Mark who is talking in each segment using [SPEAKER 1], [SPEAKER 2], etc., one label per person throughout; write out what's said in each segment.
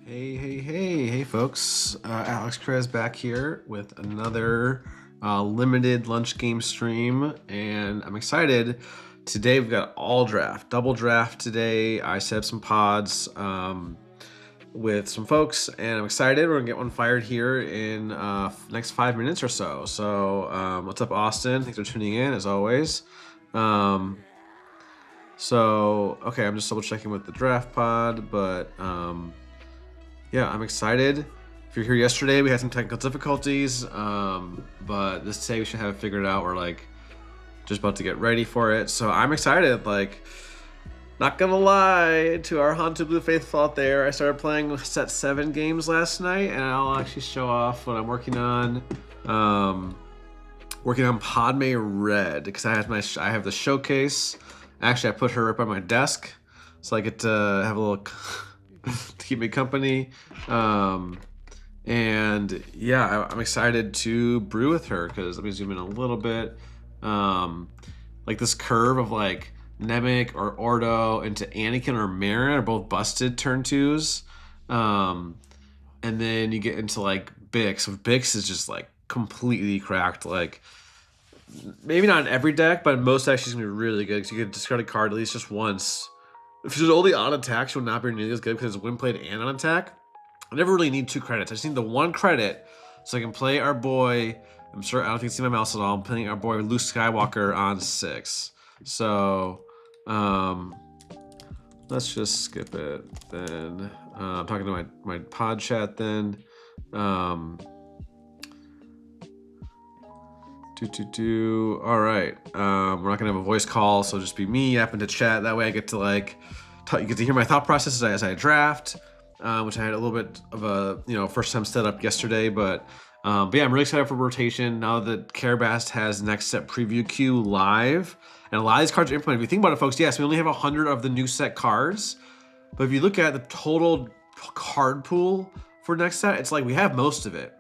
[SPEAKER 1] Hey, folks. Alex Perez back here with another limited lunch game stream, and I'm excited. Today we've got all draft, double draft today. I set up some pods with some folks, and I'm excited. We're gonna get one fired here in next 5 minutes or so. So what's up, Austin? Thanks for tuning in as always. Okay, I'm just double checking with the draft pod, but yeah, I'm excited. If you're here yesterday, we had some technical difficulties, but this today we should have it figured out. We're like just about to get ready for it, so I'm excited. Like, not gonna lie to our Haunted Blue faithful out there, I started playing set 7 games last night, and I'll actually show off what I'm working on. Working on Padme Red because I have the showcase. Actually, I put her up on my desk, so I get to have a little. To keep me company, and yeah, I'm excited to brew with her because let me zoom in a little bit. Like this curve of like Nemec or Ordo into Anakin or Marin are both busted turn 2s, and then you get into like Bix. So Bix is just like completely cracked. Like maybe not in every deck, but in most decks she's gonna be really good because you can discard a card at least just once. If she's only on attack, she'll not be nearly as good because it's win played and on attack. I never really need 2 credits. I just need the 1 credit so I can play our boy. I don't think you see my mouse at all. I'm playing our boy Luke Skywalker on 6. So let's just skip it then. I'm talking to my pod chat then. All right. We're not gonna have a voice call, so just be me yapping to chat. That way I get to like you get to hear my thought process as I draft, which I had a little bit of a first time set up yesterday, but yeah, I'm really excited for rotation now that Carabast has next set preview queue live, and a lot of these cards are implemented. If you think about it, folks, yes, we only have 100 of the new set cards, but if you look at the total card pool for next set, it's like we have most of it.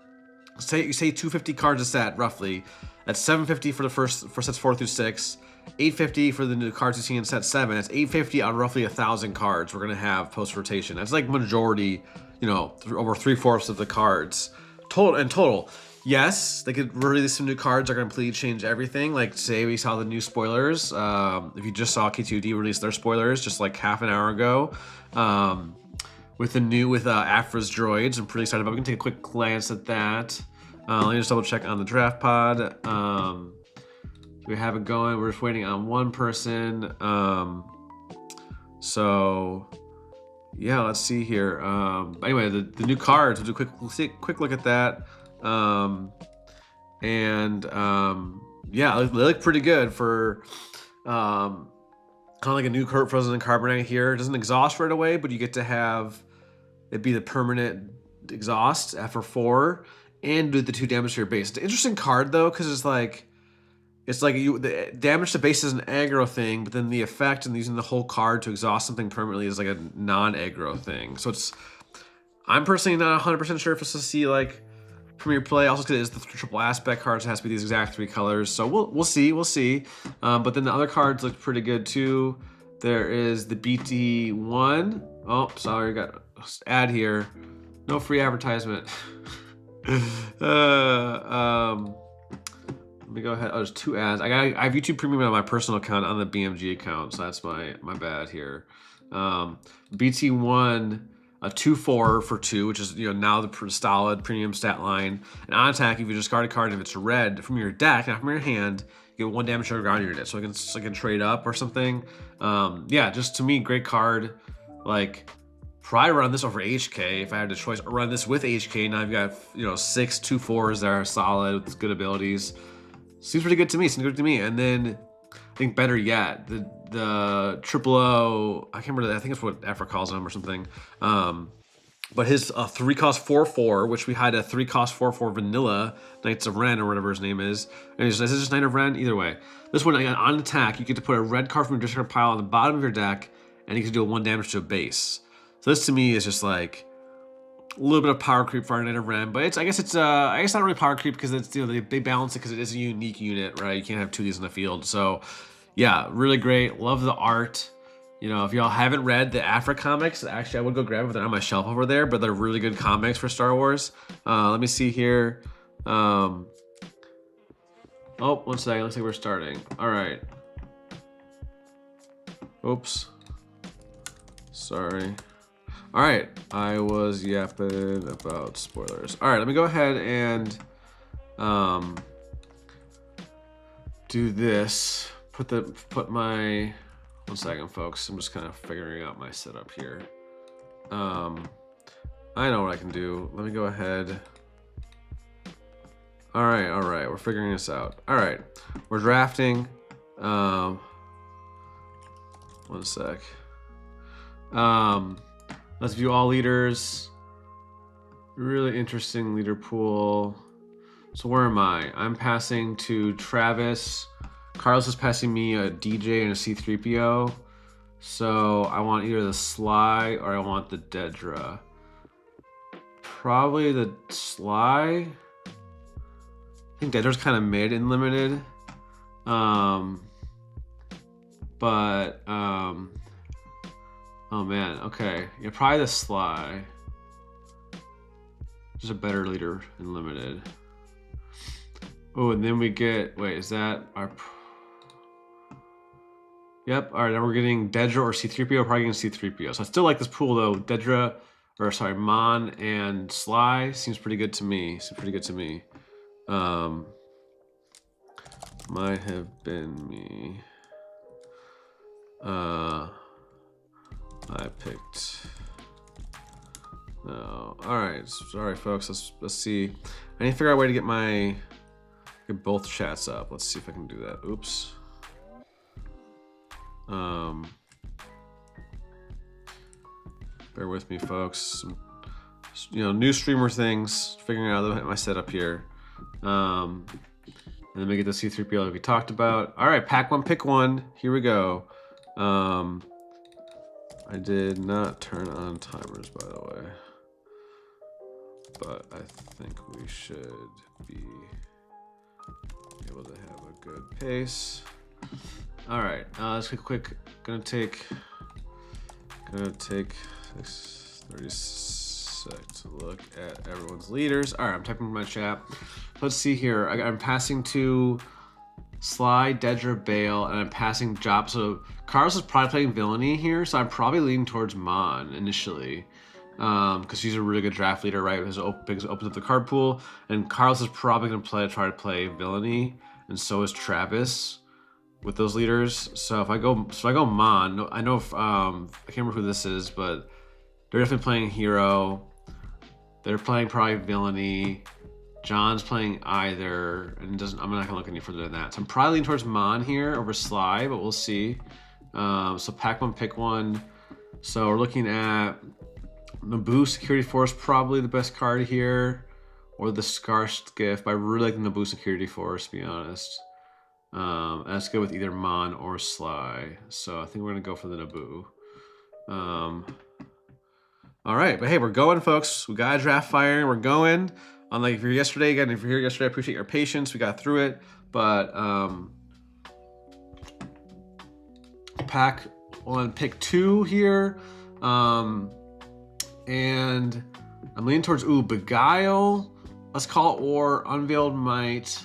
[SPEAKER 1] Say 250 cards a set roughly. That's 750 for sets 4 through 6, 850 for the new cards you see in set 7. That's 850 on roughly 1,000 cards we're gonna have post rotation. That's like majority, over 3/4 of the cards total. Yes, they could release some new cards that are gonna completely change everything. Like say we saw the new spoilers. If you just saw K2D release their spoilers just like half an hour ago, with Afra's droids, I'm pretty excited about. We can take a quick glance at that. Let me just double check on the draft pod. We have it going. We're just waiting on one person. So yeah, let's see here. Anyway, the new cards. We'll do a quick look at that. Yeah, they look pretty good for kind of like a new Frozen Carbonite here. It doesn't exhaust right away, but you get to have it be the permanent exhaust after 4 and do the 2 damage to your base. It's an interesting card though, because it's like the damage to base is an aggro thing, but then the effect and using the whole card to exhaust something permanently is like a non-aggro thing. So I'm personally not 100% sure if it's to see like Premier play. Also because it is the triple aspect cards, it has to be these exact 3 colors. So we'll see. But then the other cards look pretty good too. There is the BT1. Oh, sorry, got ad here. No free advertisement. Let me go ahead. Oh, there's 2 ads. I have YouTube Premium on my personal account on the BMG account, so that's my bad here. BT1, a 2/4 for 2, which is now the solid premium stat line. And on attack, if you discard a card, if it's red from your deck, not from your hand, you get 1 damage to ground unit. So I can trade up or something. Yeah, just to me, great card. Like, probably run this over HK if I had the choice. Or run this with HK. Now I've got 6 2/4s that are solid with good abilities. Seems pretty good to me. And then I think better yet, the triple O. I can't remember. I think it's what Afra calls him or something. But his 3-cost 4/4, which we had a 3-cost 4/4 vanilla Knights of Ren or whatever his name is. And is it just Knight of Ren? Either way, this one on attack, you get to put a red card from your discard pile on the bottom of your deck, and you can do 1 damage to a base. So this to me is just like a little bit of power creep for our Knight of Ren, but I guess not really power creep because it's they balance it because it is a unique unit, right? You can't have 2 of these in the field. So yeah, really great. Love the art. You know, if y'all haven't read the Afra comics, actually I would go grab them. They're on my shelf over there, but they're really good comics for Star Wars. Let me see here. Oh, 1 second. Looks like we're starting. All right. Oops. Sorry. All right. I was yapping about spoilers. All right. Let me go ahead and do this. Put my. 1 second, folks. I'm just kind of figuring out my setup here. I know what I can do. Let me go ahead. All right. We're figuring this out. All right. We're drafting. 1 sec. Let's view all leaders. Really interesting leader pool. So where am I? I'm passing to Travis. Carlos is passing me a DJ and a C-3PO. So I want either the Sly or I want the Dedra. Probably the Sly. I think Dedra's kind of mid and limited. Oh man, okay. Yeah, probably the Sly. Just a better leader in limited. Oh, and then we get, wait, is that our... Yep, all right, now we're getting Dedra or C-3PO, probably getting C-3PO. So I still like this pool though. Dedra, or sorry, Mon and Sly seems pretty good to me. Might have been me. I picked. No. All right. Sorry, folks. Let's see. I need to figure out a way to get both chats up. Let's see if I can do that. Oops. Bear with me, folks. You know, new streamer things. Figuring out my setup here. And then we get the C-3PO that we talked about. All right, pack one, pick one. Here we go. I did not turn on timers, by the way. But I think we should be able to have a good pace. All right, let's get quick. Gonna take 30 seconds to look at everyone's leaders. All right, I'm typing in my chat. Let's see here. I'm passing to Sly, Dedra, Bale, and I'm passing Job. So Carlos is probably playing villainy here, so I'm probably leaning towards Mon initially. Because she's a really good draft leader, right? Because it opens up the card pool, and Carlos is probably going to try to play villainy, and so is Travis with those leaders. So if I go Mon, I know if I can't remember who this is, but they're definitely playing hero. They're playing probably villainy. John's playing either, and I'm not gonna look any further than that. So I'm probably leaning towards Mon here over Sly, but we'll see. So pack one, pick one. So we're looking at Naboo Security Force, probably the best card here, or the Scar Skiff. But I really like the Naboo Security Force, to be honest. Let's go with either Mon or Sly. So I think we're gonna go for the Naboo. All right, but hey, we're going, folks. We got a draft firing. We're going. Unlike if you're here yesterday, I appreciate your patience. We got through it, but pack one, pick two here, and I'm leaning towards Beguile. Let's call it or Unveiled Might,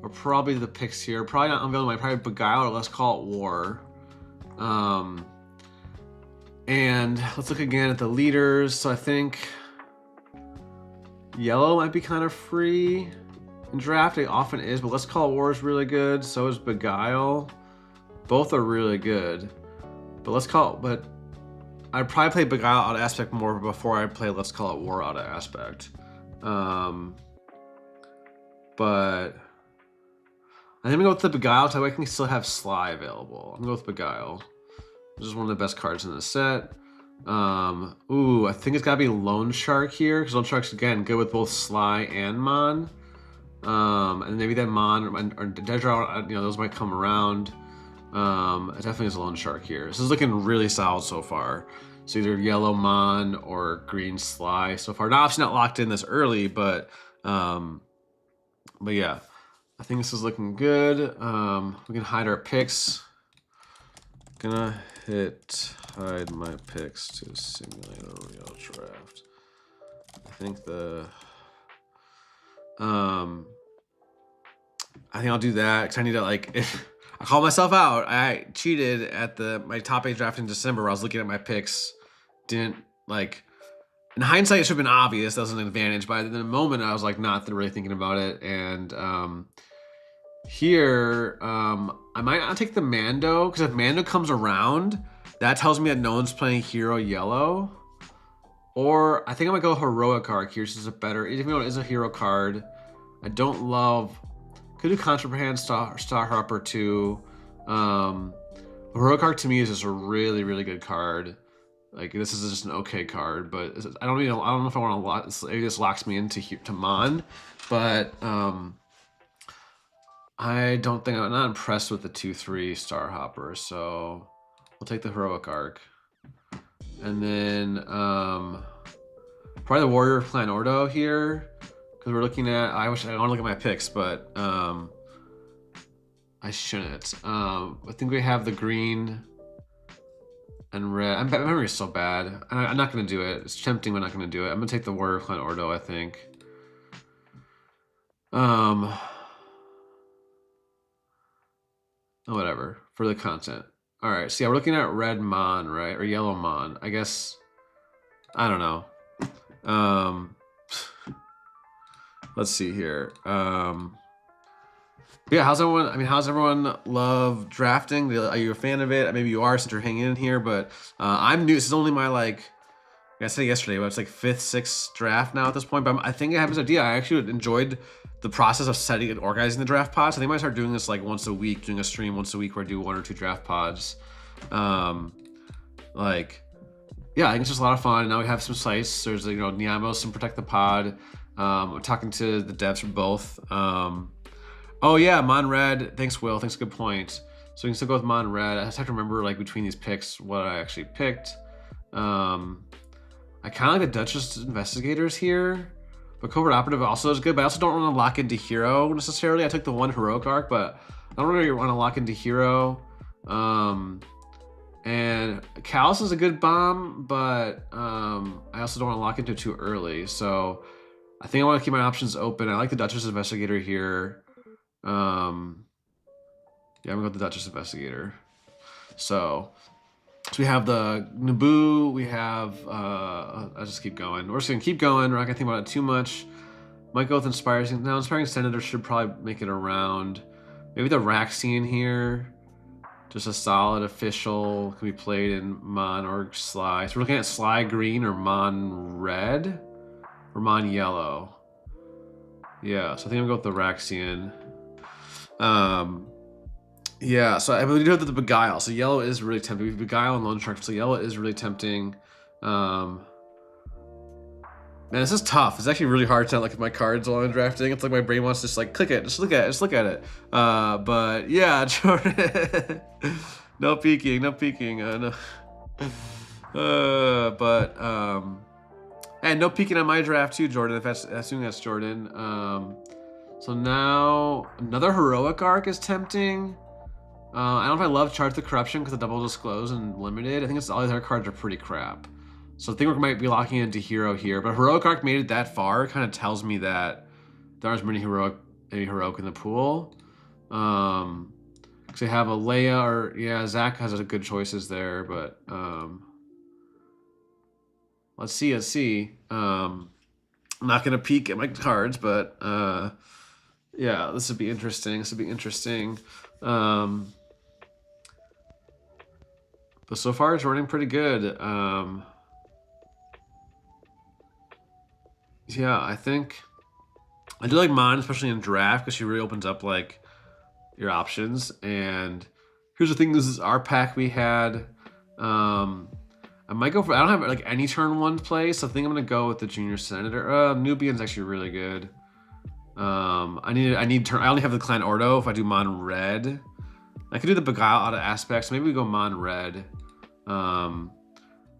[SPEAKER 1] or probably the picks here. Probably not Unveiled Might, probably Beguile, or let's call it War. And let's look again at the leaders. So I think Yellow might be kind of free in draft. It often is, but let's call it War is really good. So is Beguile. Both are really good. But I'd probably play Beguile out of aspect more before I play Let's Call It War out of aspect. But I think I'm gonna go with the Beguile so I can still have Sly available. I'm gonna go with Beguile. This is one of the best cards in the set. Ooh, I think it's gotta be Lone Shark here, because Lone Shark's again good with both Sly and Mon. And maybe that Mon or Dedra, those might come around. It definitely is a Lone Shark here. This is looking really solid so far. So either yellow Mon or green Sly so far. Now, obviously not locked in this early, but yeah, I think this is looking good. We can hide our picks. Gonna hide my picks to simulate a real draft. I think I think I'll do that because I need to like. If I call myself out, I cheated at my top 8 draft in December where I was looking at my picks. Didn't like. In hindsight, it should have been obvious that was an advantage, but in the moment, I was like not really thinking about it. And here, I might not take the Mando because if Mando comes around, that tells me that no one's playing Hero Yellow. Or I think I'm gonna go Heroic Arc here. This is a better, even though it is a hero card. I don't love. Could do Contraband Star Hopper too. Heroic Arc to me is just a really, really good card. Like this is just an okay card, but I don't know if I want to lock. Maybe this locks me into Mon, but I don't think I'm not impressed with the 2/3 Star Hopper, so we'll take the Heroic Arc, and then probably the Warrior Clan Ordo here because we're looking at. I want to look at my picks, but I shouldn't. I think we have the green and red. My memory is so bad. I'm not going to do it. It's tempting, but I'm not going to do it. I'm going to take the Warrior Clan Ordo, I think. Whatever. For the content. All right. So, yeah, we're looking at red Mon, right? Or yellow Mon. I guess. I don't know. Let's see here. Yeah, how's everyone love drafting? Are you a fan of it? Maybe you are since you're hanging in here, but I'm new. This is only my like I said yesterday, but it's like 5th, 6th draft now at this point. But I think I have this idea. I actually enjoyed the process of setting and organizing the draft pods. I think I might start doing this like once a week, doing a stream once a week where I do 1 or 2 draft pods. Like, yeah, I think it's just a lot of fun. Now we have some sites. There's Niamos and Protect the Pod. I'm talking to the devs from both. Oh yeah, Mon Red. Thanks, Will. Thanks, good point. So we can still go with Mon Red. I just have to remember like between these picks what I actually picked. I kind of like the Duchess Investigators here, but Covert Operative also is good. But I also don't want to lock into Hero necessarily. I took the 1 Heroic Arc, but I don't really want to lock into Hero. And Callus is a good bomb, but I also don't want to lock into too early. So I think I want to keep my options open. I like the Duchess Investigator here. Yeah, I'm gonna go with the Duchess Investigator. So we have the Naboo, we have I'll just keep going. We're just gonna keep going. We're not gonna think about it too much. Might go with Inspiring. Now Inspiring Senator should probably make it around. Maybe the Raxian here. Just a solid official. Can be played in Mon or Sly. So we're looking at Sly Green or Mon Red or Mon Yellow. Yeah, so I think I'm gonna go with the Raxian. Yeah, so I mean, we do have the Beguile. So yellow is really tempting. We have Beguile and Lone Shark. So yellow is really tempting. Man, this is tough. It's actually really hard to look at my cards while I'm drafting. It's like my brain wants to just like click it, just look at it, but yeah, Jordan. no peeking. No. And no peeking on my draft too, Jordan. Assuming that's Jordan. So now another Heroic Arc is tempting. I don't know if I love Charge the Corruption because the double disclose and limited. I think it's all the other cards are pretty crap. So I think we might be locking into Hero here. But Heroic Arc made it that far. Kind of tells me that there aren't many Heroic in the pool. Because they have a Leia or yeah, Zach has a good choices there. But let's see. I'm not gonna peek at my cards, but yeah, this would be interesting. But so far it's running pretty good. Yeah, I think I do like Mon, especially in draft, because she really opens up like your options. And here's the thing: this is our pack we had. I might go for. I don't have like any turn 1 play, so I think I'm gonna go with the Junior Senator. Nubian's actually really good. I only have the Clan Ordo if I do Mon Red. I could do the Beguile out of aspects. Maybe we go Mon Red.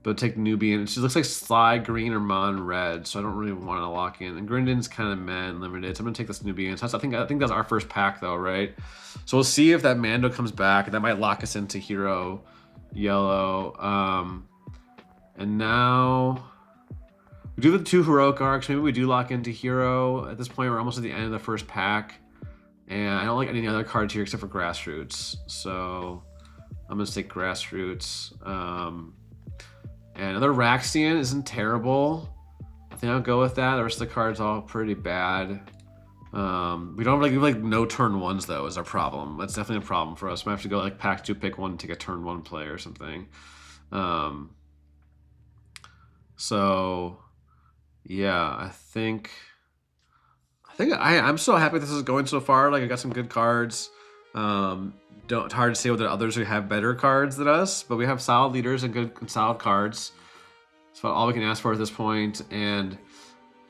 [SPEAKER 1] But take Nubian. It just looks like Sly Green or Mon Red, so I don't really want to lock in. And Grindin's kind of meh and limited, so I'm gonna take this Nubian. So I think that's our first pack though, right? So we'll see if that Mando comes back, and that might lock us into Hero yellow. And now we do the 2 heroic arcs. Maybe we do lock into hero. At this point, we're almost at the end of the first pack. And I don't like any other cards here except for Grassroots. So I'm going to take Grassroots. And another Raxian isn't terrible. I think I'll go with that. The rest of the cards all pretty bad. We don't have like no turn ones though is our problem. That's definitely a problem for us. We have to go like pack 2, pick 1, take a turn 1 play or something. So yeah, I think I'm so happy this is going so far. Like I got some good cards. It's hard to say whether others who have better cards than us, but we have solid leaders and good solid cards. That's about all we can ask for at this point. And I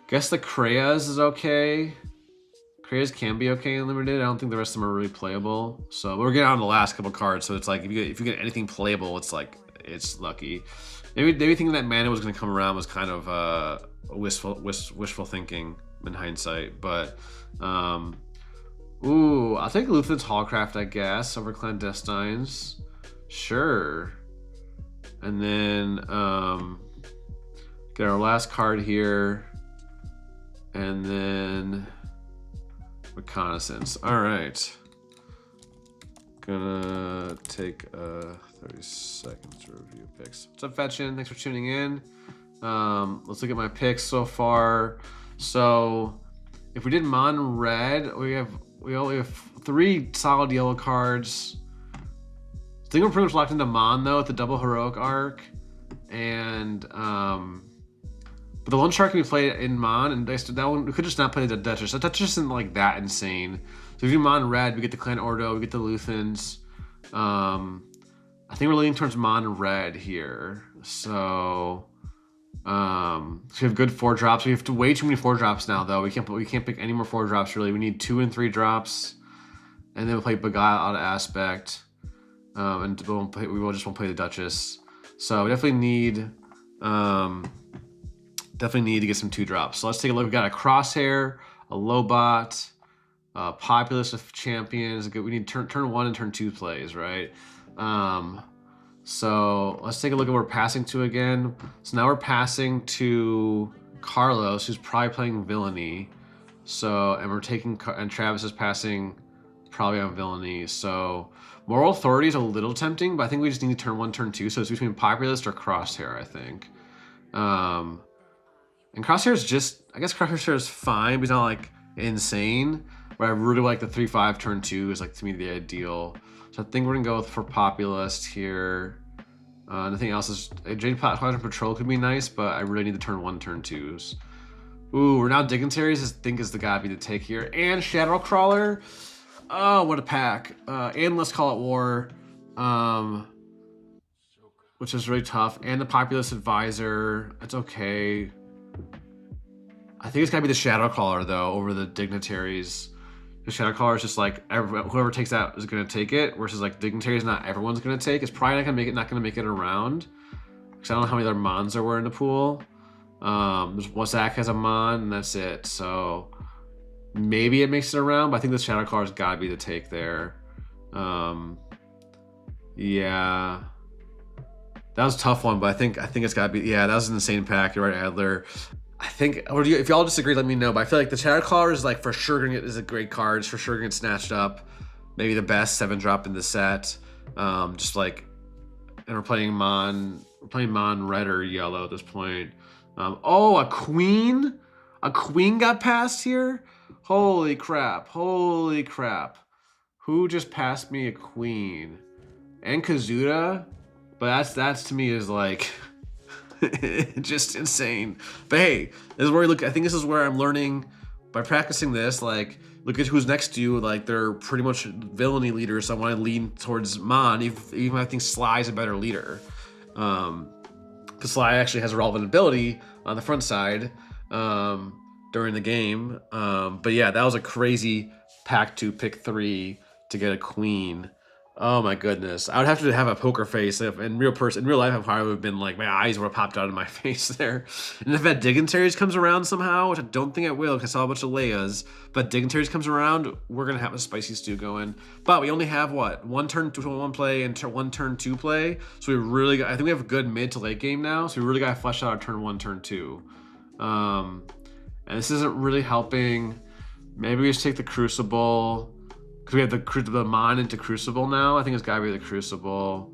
[SPEAKER 1] guess the Kreyas is okay. Kreyas can be okay in limited. I don't think the rest of them are really playable. So we're getting on the last couple cards. So it's like if you get anything playable, it's like it's lucky. Maybe thinking that mana was going to come around was kind of wishful thinking in hindsight. But ooh, I'll take Luthen's Hallcraft, I guess, over Clandestines. Sure. And then get our last card here. And then Reconnaissance. All right. Gonna take 30 seconds to review picks. What's up, Fetchin? Thanks for tuning in. Let's look at my picks so far. So if we did Mon Red, we only have 3 solid yellow cards. I think we're pretty much locked into Mon though with the double heroic arc. And but the one shark can be played in Mon, and that one we could just not play the Duchess. The Duchess isn't like that insane. So if you do Mon Red, we get the Clan Ordo, we get the Luthens. I think we're leaning towards Mon Red here. So we have good 4-drops. We have way too many 4-drops now, though. We can't pick any more 4-drops really. We need 2 and 3 drops, and then we'll play Beguile out of Aspect, and we just won't play the Duchess. So we definitely need to get some 2-drops. So let's take a look. We got a Crosshair, a Lobot, Populous of Champions. We need turn 1 and turn 2 plays, right? So let's take a look at what we're passing to again. So now we're passing to Carlos, who's probably playing Villainy. So, and Travis is passing probably on Villainy. So Moral Authority is a little tempting, but I think we just need to turn 1, turn 2. So it's between Populist or Crosshair, I think. And Crosshair is just, I guess Crosshair is fine, but he's not like insane. But I really like the 3/5 turn 2 is like to me the ideal. So I think we're gonna go for Populist here. Nothing else is Jade Platinum Patrol could be nice, but I really need to turn 1, turn 2s. Ooh, we're now Dignitaries. I think is the guy to take here, and Shadow Crawler. Oh, what a pack! And Let's Call It War, which is really tough. And the Populist Advisor. It's okay. I think it's gotta be the Shadow Crawler though over the Dignitaries. The Shadow Crawler is just like whoever takes that is gonna take it, versus like Dignitaries not everyone's gonna take. It's probably not gonna make it around, because I don't know how many other Mons there were in the pool. There's Wazak has a Mon and that's it. So maybe it makes it around, but I think the Shadow Crawler's gotta be the take there. Yeah. That was a tough one, but I think it's gotta be, yeah, that was an insane pack. You're right, Adler. I think, if y'all disagree, let me know. But I feel like the Shadow Crawler is like for sure gonna is a great card. It's for sure gonna get snatched up. Maybe the best 7-drop in the set. Just like, and we're playing Mon red or yellow at this point. Oh, a Queen? A Queen got passed here? Holy crap! Holy crap! Who just passed me a Queen? And Kazuda? But that's to me is like. Just insane. But hey, this is where we look. I think this is where I'm learning by practicing this. Like, look at who's next to you. Like, they're pretty much Villainy leaders. So I want to lean towards Mon, even I think Sly is a better leader. Because Sly actually has a relevant ability on the front side during the game. But yeah, that was a crazy pack 2, pick 3 to get a Queen. Oh my goodness. I would have to have a poker face. If in real life, I probably would have been like, my eyes would have popped out of my face there. And if that Dignitaries comes around somehow, which I don't think it will because I saw a bunch of Leias, but Dignitaries comes around, we're going to have a spicy stew going. But we only have what? One turn to one play and one turn two play. So we really got, I think we have a good mid to late game now. So we really got to flesh out our turn one, turn two. And this isn't really helping. Maybe we just take the Crucible. Because we have the Mon into Crucible now. I think it's gotta be the Crucible.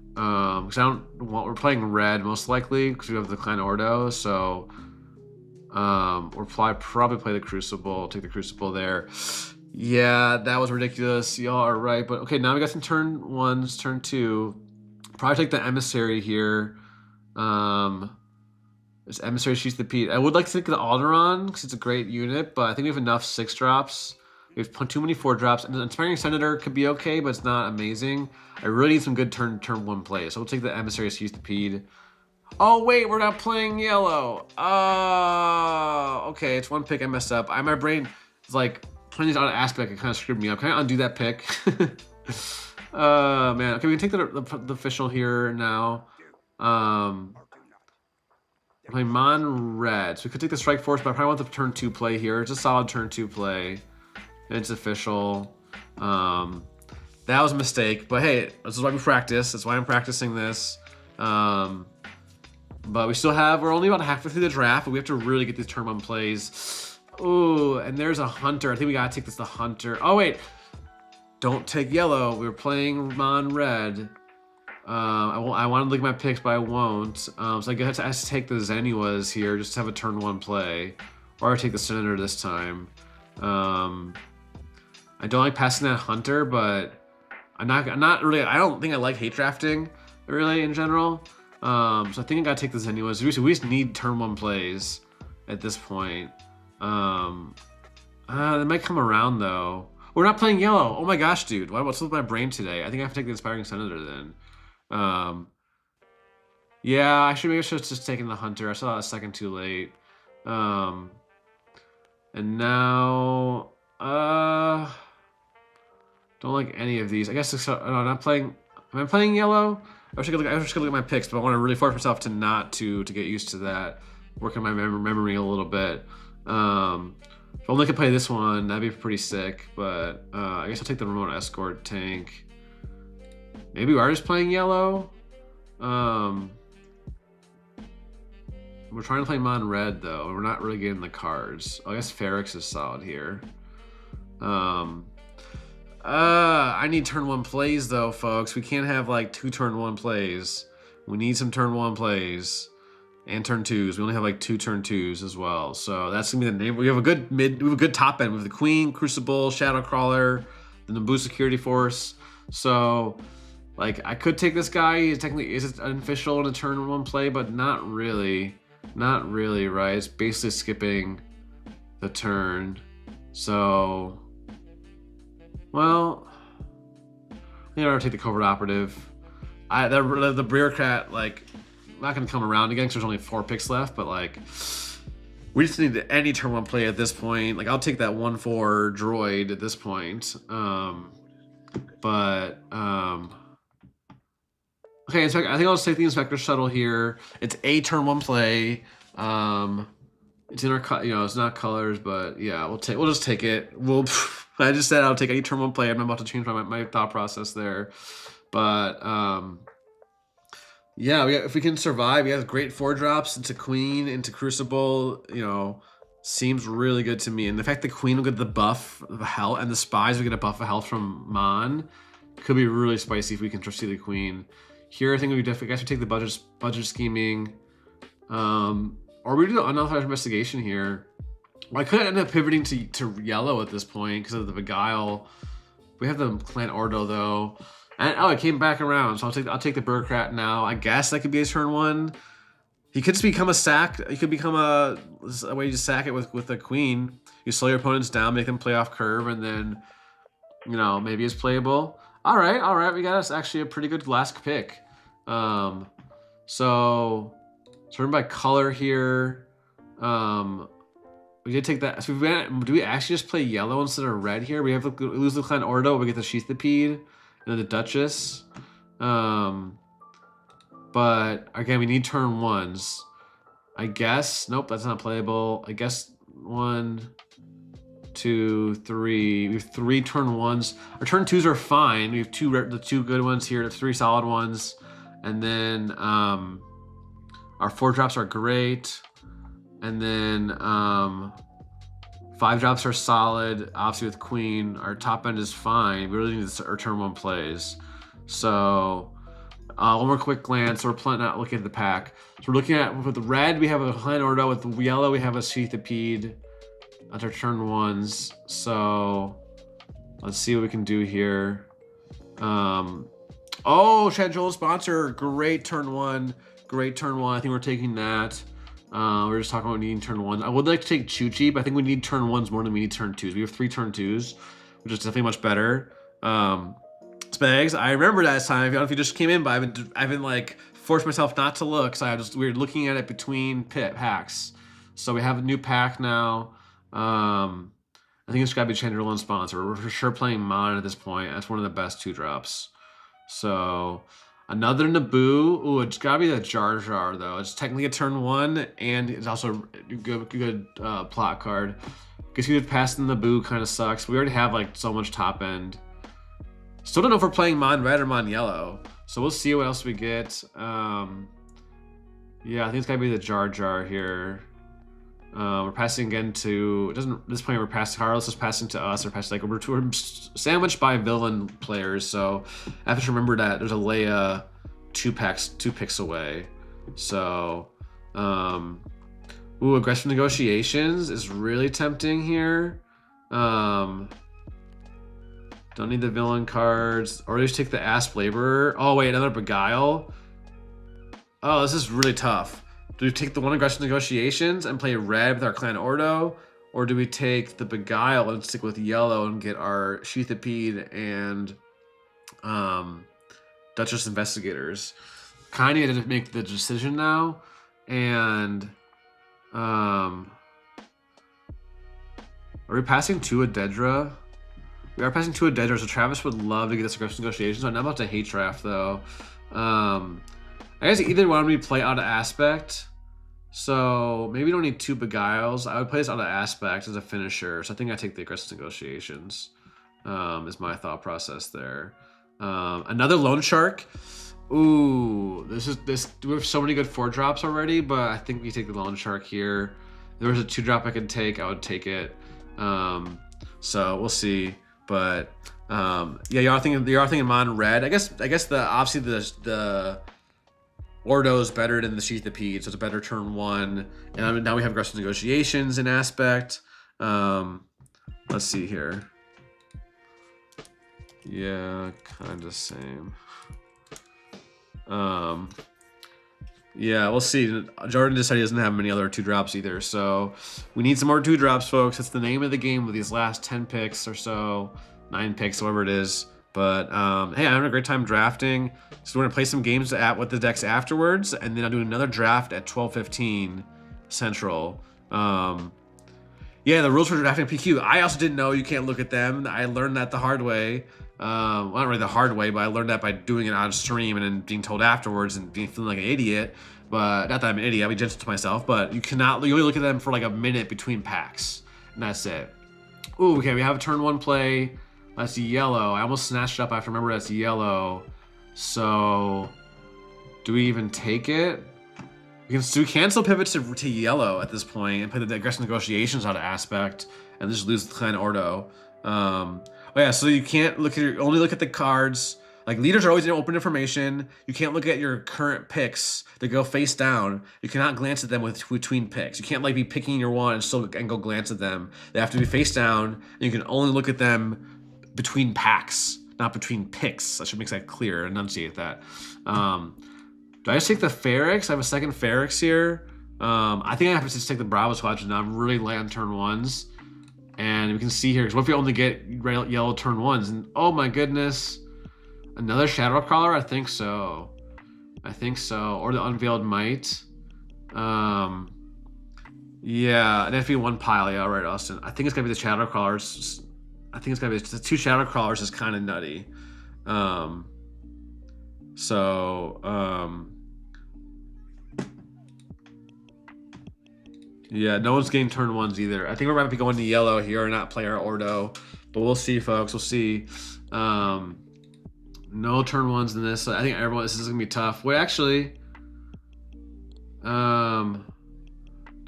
[SPEAKER 1] Because we're playing red most likely because we have the Clan Ordo. So we'll probably play the Crucible, take the Crucible there. Yeah, that was ridiculous. Y'all are right. But okay, now we got some turn ones, turn two. Probably take the Emissary here. This Emissary shoots the Pete. I would like to take the Alderaan because it's a great unit, but I think we have enough 6-drops. We have too many 4-drops, and the Inspiring Senator could be okay, but it's not amazing. I really need some good turn one plays. So we'll take the Emissary Stupide. Oh wait, we're not playing yellow. Oh, okay, it's one pick I messed up. My brain is like playing these out of aspect. It kind of screwed me up. Can I undo that pick? Man. Okay, we can take the official here now. Play Mon red. So we could take the Strike Force, but I probably want the turn 2 play here. It's a solid turn 2 play. It's official. That was a mistake, but hey, this is why we practice. That's why I'm practicing this. But we're only about halfway through the draft, but we have to really get these turn 1 plays. Ooh, and there's a Hunter. I think we gotta take the Hunter. Oh wait, don't take yellow. We were playing Mon red. I want to look at my picks, but I won't. So I guess I have to take the Zenuas here, just to have a turn 1 play. Or I take the Senator this time. I don't like passing that Hunter, but I'm not really, I don't think I like hate drafting, really, in general. So I think I gotta take the Zenuas. We just need turn 1 plays at this point. They might come around, though. We're not playing yellow. Oh my gosh, dude. What's with my brain today? I think I have to take the Inspiring Senator, then. Yeah, I should have just taken the Hunter. I saw that a second too late. And now, don't like any of these. I guess no, I'm not playing. Am I playing yellow? I wish I could look at my picks, but I want to really force myself to not to get used to that. Working my memory a little bit. If I only could play this one, that'd be pretty sick. But I guess I'll take the Remote Escort tank. Maybe we are just playing yellow. We're trying to play Mon red though. We're not really getting the cards. I guess Ferrix is solid here. I need turn 1 plays though, folks. We can't have like 2 turn 1 plays. We need some turn 1 plays and turn 2s. We only have like 2 turn 2s as well. So that's gonna be the name. We have a good top end. We have the Queen, Crucible, Shadowcrawler, the Naboo Security Force. So like I could take this guy. He technically is unofficial in a turn 1 play, but not really. Not really, right? It's basically skipping the turn. So, well, I think I'll take the Covert Operative. The Bureaucrat, like, not going to come around again because there's only 4 picks left, but, like, we just need any turn 1 play at this point. Like, I'll take that 1/4 droid at this point. Okay, I think I'll just take the Inspector Shuttle here. It's a turn 1 play. It's in our, it's not colors, but yeah, we'll just take it. I just said I'll take any turn 1 play. I'm about to change my thought process there, but yeah, if we can survive, we have great 4-drops into Queen, into Crucible. Seems really good to me. And the fact that Queen will get the buff of health and the Spies will get a buff of health from Mon could be really spicy if we can see the Queen. Here, I think we definitely, I guess we take the budget scheming, or we do the unauthorized investigation here. Well, I could end up pivoting to yellow at this point because of the Beguile. We have the Clan Ordo though, and it came back around. So I'll take the Bureaucrat now. I guess that could be his turn 1. He could just become a sack. He could become a way to sack it with the Queen. You slow your opponents down, make them play off curve, and then maybe it's playable. All right. We got us actually a pretty good last pick. So turn by color here. We did take that. So do we actually just play yellow instead of red here? We lose the Clan Ordo, we get the Sheathipede, and then the Duchess. But again, we need turn ones. I guess, nope, that's not playable. I guess 1, 2, 3. We have 3 turn ones. Our turn twos are fine. We have the 2 good ones here, 3 solid ones. And then our 4 drops are great. And then 5 drops are solid, obviously with Queen. Our top end is fine. We really need our turn 1 plays. So one more quick glance. We're not looking at the pack. So we're looking at, with the red, we have a Clan Ordo. With the yellow, we have a Sheathipede. That's our turn ones. So let's see what we can do here. Oh, Chad Joel sponsor. Great turn 1. Great turn 1. I think we're taking that. We're just talking about needing turn 1. I would like to take Chuchi, but I think we need turn 1s more than we need turn 2s. We have 3 turn 2s, which is definitely much better. Spags, I remember that time. I don't know if you just came in, but I've been like forced myself not to look. So we were looking at it between packs. So we have a new pack now. I think it's gotta be Chandralun sponsor. We're for sure playing Mon at this point. That's one of the best 2 drops. So another Naboo. Ooh, it's gotta be the Jar Jar though. It's technically a turn 1, and it's also a good plot card. Guess we would pass the Naboo kind of sucks. We already have like so much top end. Still don't know if we're playing Mon Red or Mon Yellow. So we'll see what else we get. Yeah, I think it's gotta be the Jar Jar here. We're passing again to, at this point we're passing, Carlos is passing to us, we're passing, like, we're sandwiched by villain players, so I have to remember that there's a Leia 2 picks away. So, ooh, Aggressive Negotiations is really tempting here. Don't need the villain cards. Or just take the Asp Laborer. Oh wait, another Beguile. Oh, this is really tough. Do we take the 1 Aggressive Negotiations and play red with our Clan Ordo? Or do we take the Beguile and stick with yellow and get our Sheathipede and Duchess Investigators? Kind of need to make the decision now. And are we passing to a Dedra? We are passing to a Dedra, so Travis would love to get this Aggressive Negotiations. I'm not about to hate draft though. I guess either one we play out of Aspect. So maybe we don't need 2 Beguiles. I would play this out of Aspect as a finisher. So I think I take the Aggressive Negotiations. Is my thought process there. Another Loan Shark. Ooh, we have so many good 4 drops already, but I think we take the Loan Shark here. If there was a 2 drop I could take, I would take it. So we'll see. But yeah, you are thinking Mon Red. I guess obviously the Ordo is better than the Sheathipede, so it's a better turn 1. And now we have Aggressive Negotiations in Aspect. Let's see here. Yeah, kind of same. Yeah, we'll see. Jordan decided he doesn't have many other 2 drops either, so we need some more 2 drops, folks. It's the name of the game with these last 10 picks or so, 9 picks, whatever it is. But hey, I'm having a great time drafting. So we're gonna play some games with the decks afterwards, and then I'll do another draft at 12:15 Central. Yeah, the rules for drafting PQ. I also didn't know you can't look at them. I learned that the hard way. Well, not really the hard way, but I learned that by doing it on stream and then being told afterwards and feeling like an idiot. But not that I'm an idiot, I'll be gentle to myself. But you only look at them for like a minute between packs, and that's it. Ooh, okay, we have a turn 1 play. That's yellow. I almost snatched it up. I have to remember that's yellow. So, do we even take it? We can cancel pivot to yellow at this point and play the Aggressive Negotiations out of Aspect and just lose the Clan Ordo. Oh yeah, so you can't only look at the cards. Like, leaders are always in open information. You can't look at your current picks. They go face down. You cannot glance at them between picks. You can't like be picking your one and go glance at them. They have to be face down. And you can only look at them between packs, not between picks. I should make that clear, enunciate that. Do I just take the Ferrix? I have a second Ferrix here. I think I have to just take the Bravo Squadron now. I'm really light on turn 1s. And we can see here, because what if we only get yellow turn 1s? And oh my goodness, another Shadow Crawler? I think so. Or the Unveiled Might. Yeah, an FE1 pile. Yeah, all right, Austin. I think it's gonna be the Shadow Crawlers. I think it's gonna be the 2 Shadow Crawlers is kind of nutty. Um, so, yeah, no one's getting turn ones either. I think we're about to be going to yellow here and not play our Ordo. But we'll see, folks. We'll see. No turn ones in this. I think everyone, this is going to be tough. Wait, actually, did I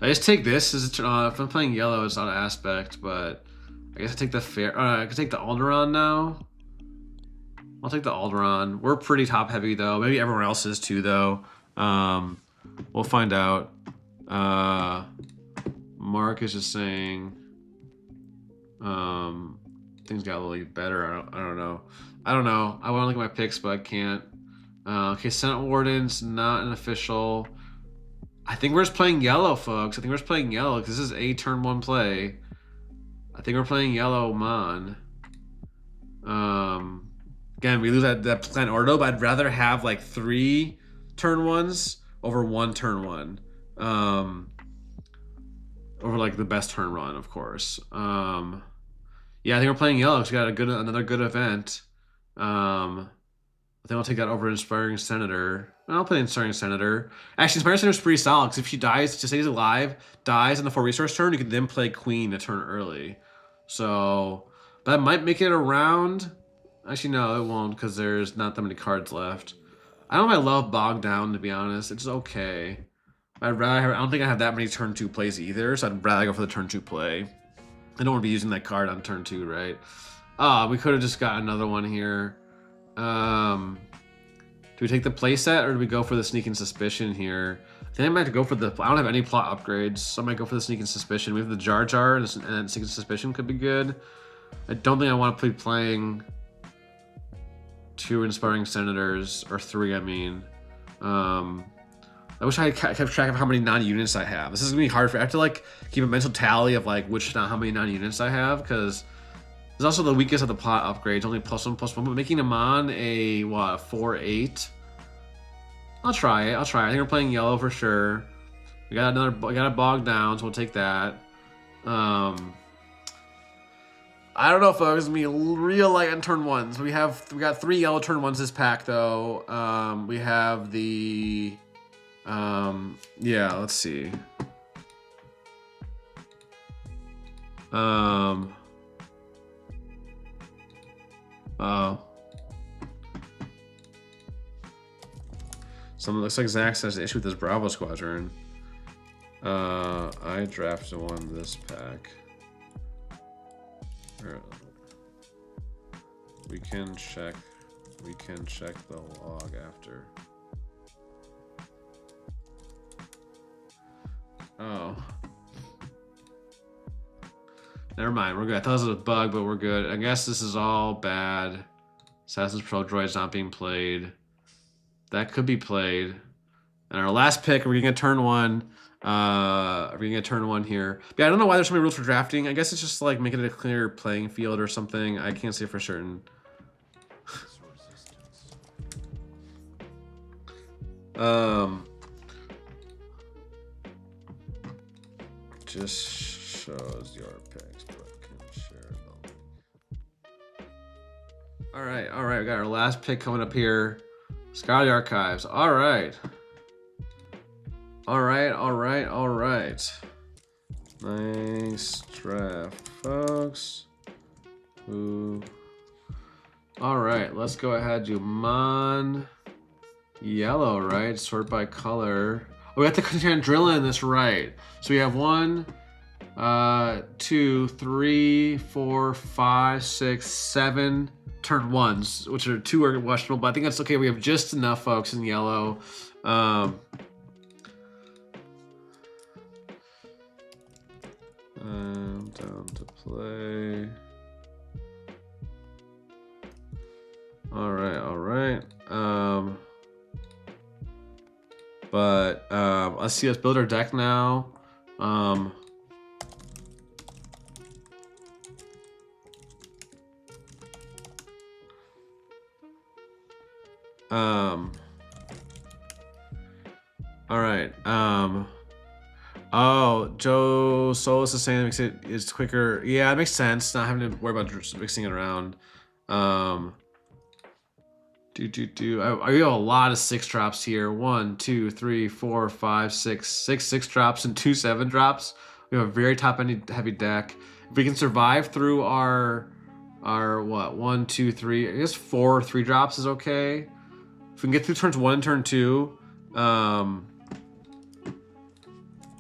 [SPEAKER 1] just take this? If I'm playing yellow, it's not an aspect, but I guess I take the fair. I could take the Alderon now. I'll take the Alderon. We're pretty top heavy though. Maybe everyone else is too though. We'll find out. Mark is just saying things got a little better. I don't know. I want to look at my picks, but I can't. Okay, Senate Warden's not an official. I think we're just playing yellow, folks. I think we're just playing yellow because this is a turn one play. I think we're playing yellow Mon. Again, we lose that plan Ordo, but I'd rather have like 3 turn ones over 1 turn one. Over like the best turn run, of course. Yeah, I think we're playing yellow because we got another good event. I think I'll take that over Inspiring Senator. I'll play Inspiring Senator. Actually, Inspiring Senator's pretty solid because if she dies, just stays alive, dies on the 4 resource turn, you can then play Queen a turn early. So that might make it around. Actually, no, it won't because there's not that many cards left. I don't know if I love Bog Down, to be honest. It's okay. I don't think I have that many turn 2 plays either, so I'd rather go for the turn 2 play. I don't want to be using that card on turn 2, right? We could have just got another one here. Do we take the playset or do we go for the Sneaking Suspicion here? I think I might have to go for the... I don't have any plot upgrades, so I might go for the Sneaking Suspicion. We have the Jar Jar, and Sneaking Suspicion could be good. I don't think I want to be playing 2 Inspiring Senators, or 3, I mean. I wish I kept track of how many non-units I have. This is gonna be hard for. I have to like keep a mental tally of like how many non-units I have because it's also the weakest of the plot upgrades. Only +1/+1, but making them on a what 4/8. I'll try it. I think we're playing yellow for sure. We got a Bog Down, so we'll take that. I don't know, folks. It's gonna be real light on turn ones. We got 3 yellow turn ones this pack though. We have the. Yeah, let's see. Someone looks like Zach has an issue with this Bravo Squadron. I drafted one this pack. We can check the log after. Oh. Never mind, we're good. I thought this was a bug, but we're good. I guess this is all bad. Assassin's Pro Droid's not being played. That could be played. And our last pick, we're gonna get turn 1. We're gonna get turn 1 here. But yeah, I don't know why there's so many rules for drafting. I guess it's just like making it a clear playing field or something. I can't say for certain. Just shows your picks, but can share the link. All right, we got our last pick coming up here. Scholarly Archives. All right. Nice draft, folks. Ooh. All right, let's go ahead and do Mon yellow, right? Sort by color. Oh, we got the Chandrilla in this, right? So we have 1, 2, 3, 4, 5, 6, 7 turn 1s, which are 2 are questionable, but I think that's okay. We have just enough folks in yellow. Down to play. All right. Let's see. Let's build our deck now. All right. Oh, Joe Solis is saying it makes it's quicker. Yeah, it makes sense. Not having to worry about mixing it around. I have a lot of 6 drops here. 1, 2, 3, 4, 5, 6. 6 drops and 2 7 drops. We have a very top end heavy deck. If we can survive through our what 1, 2, 3, I guess 4 3 drops is okay. If we can get through turns 1 and turn 2,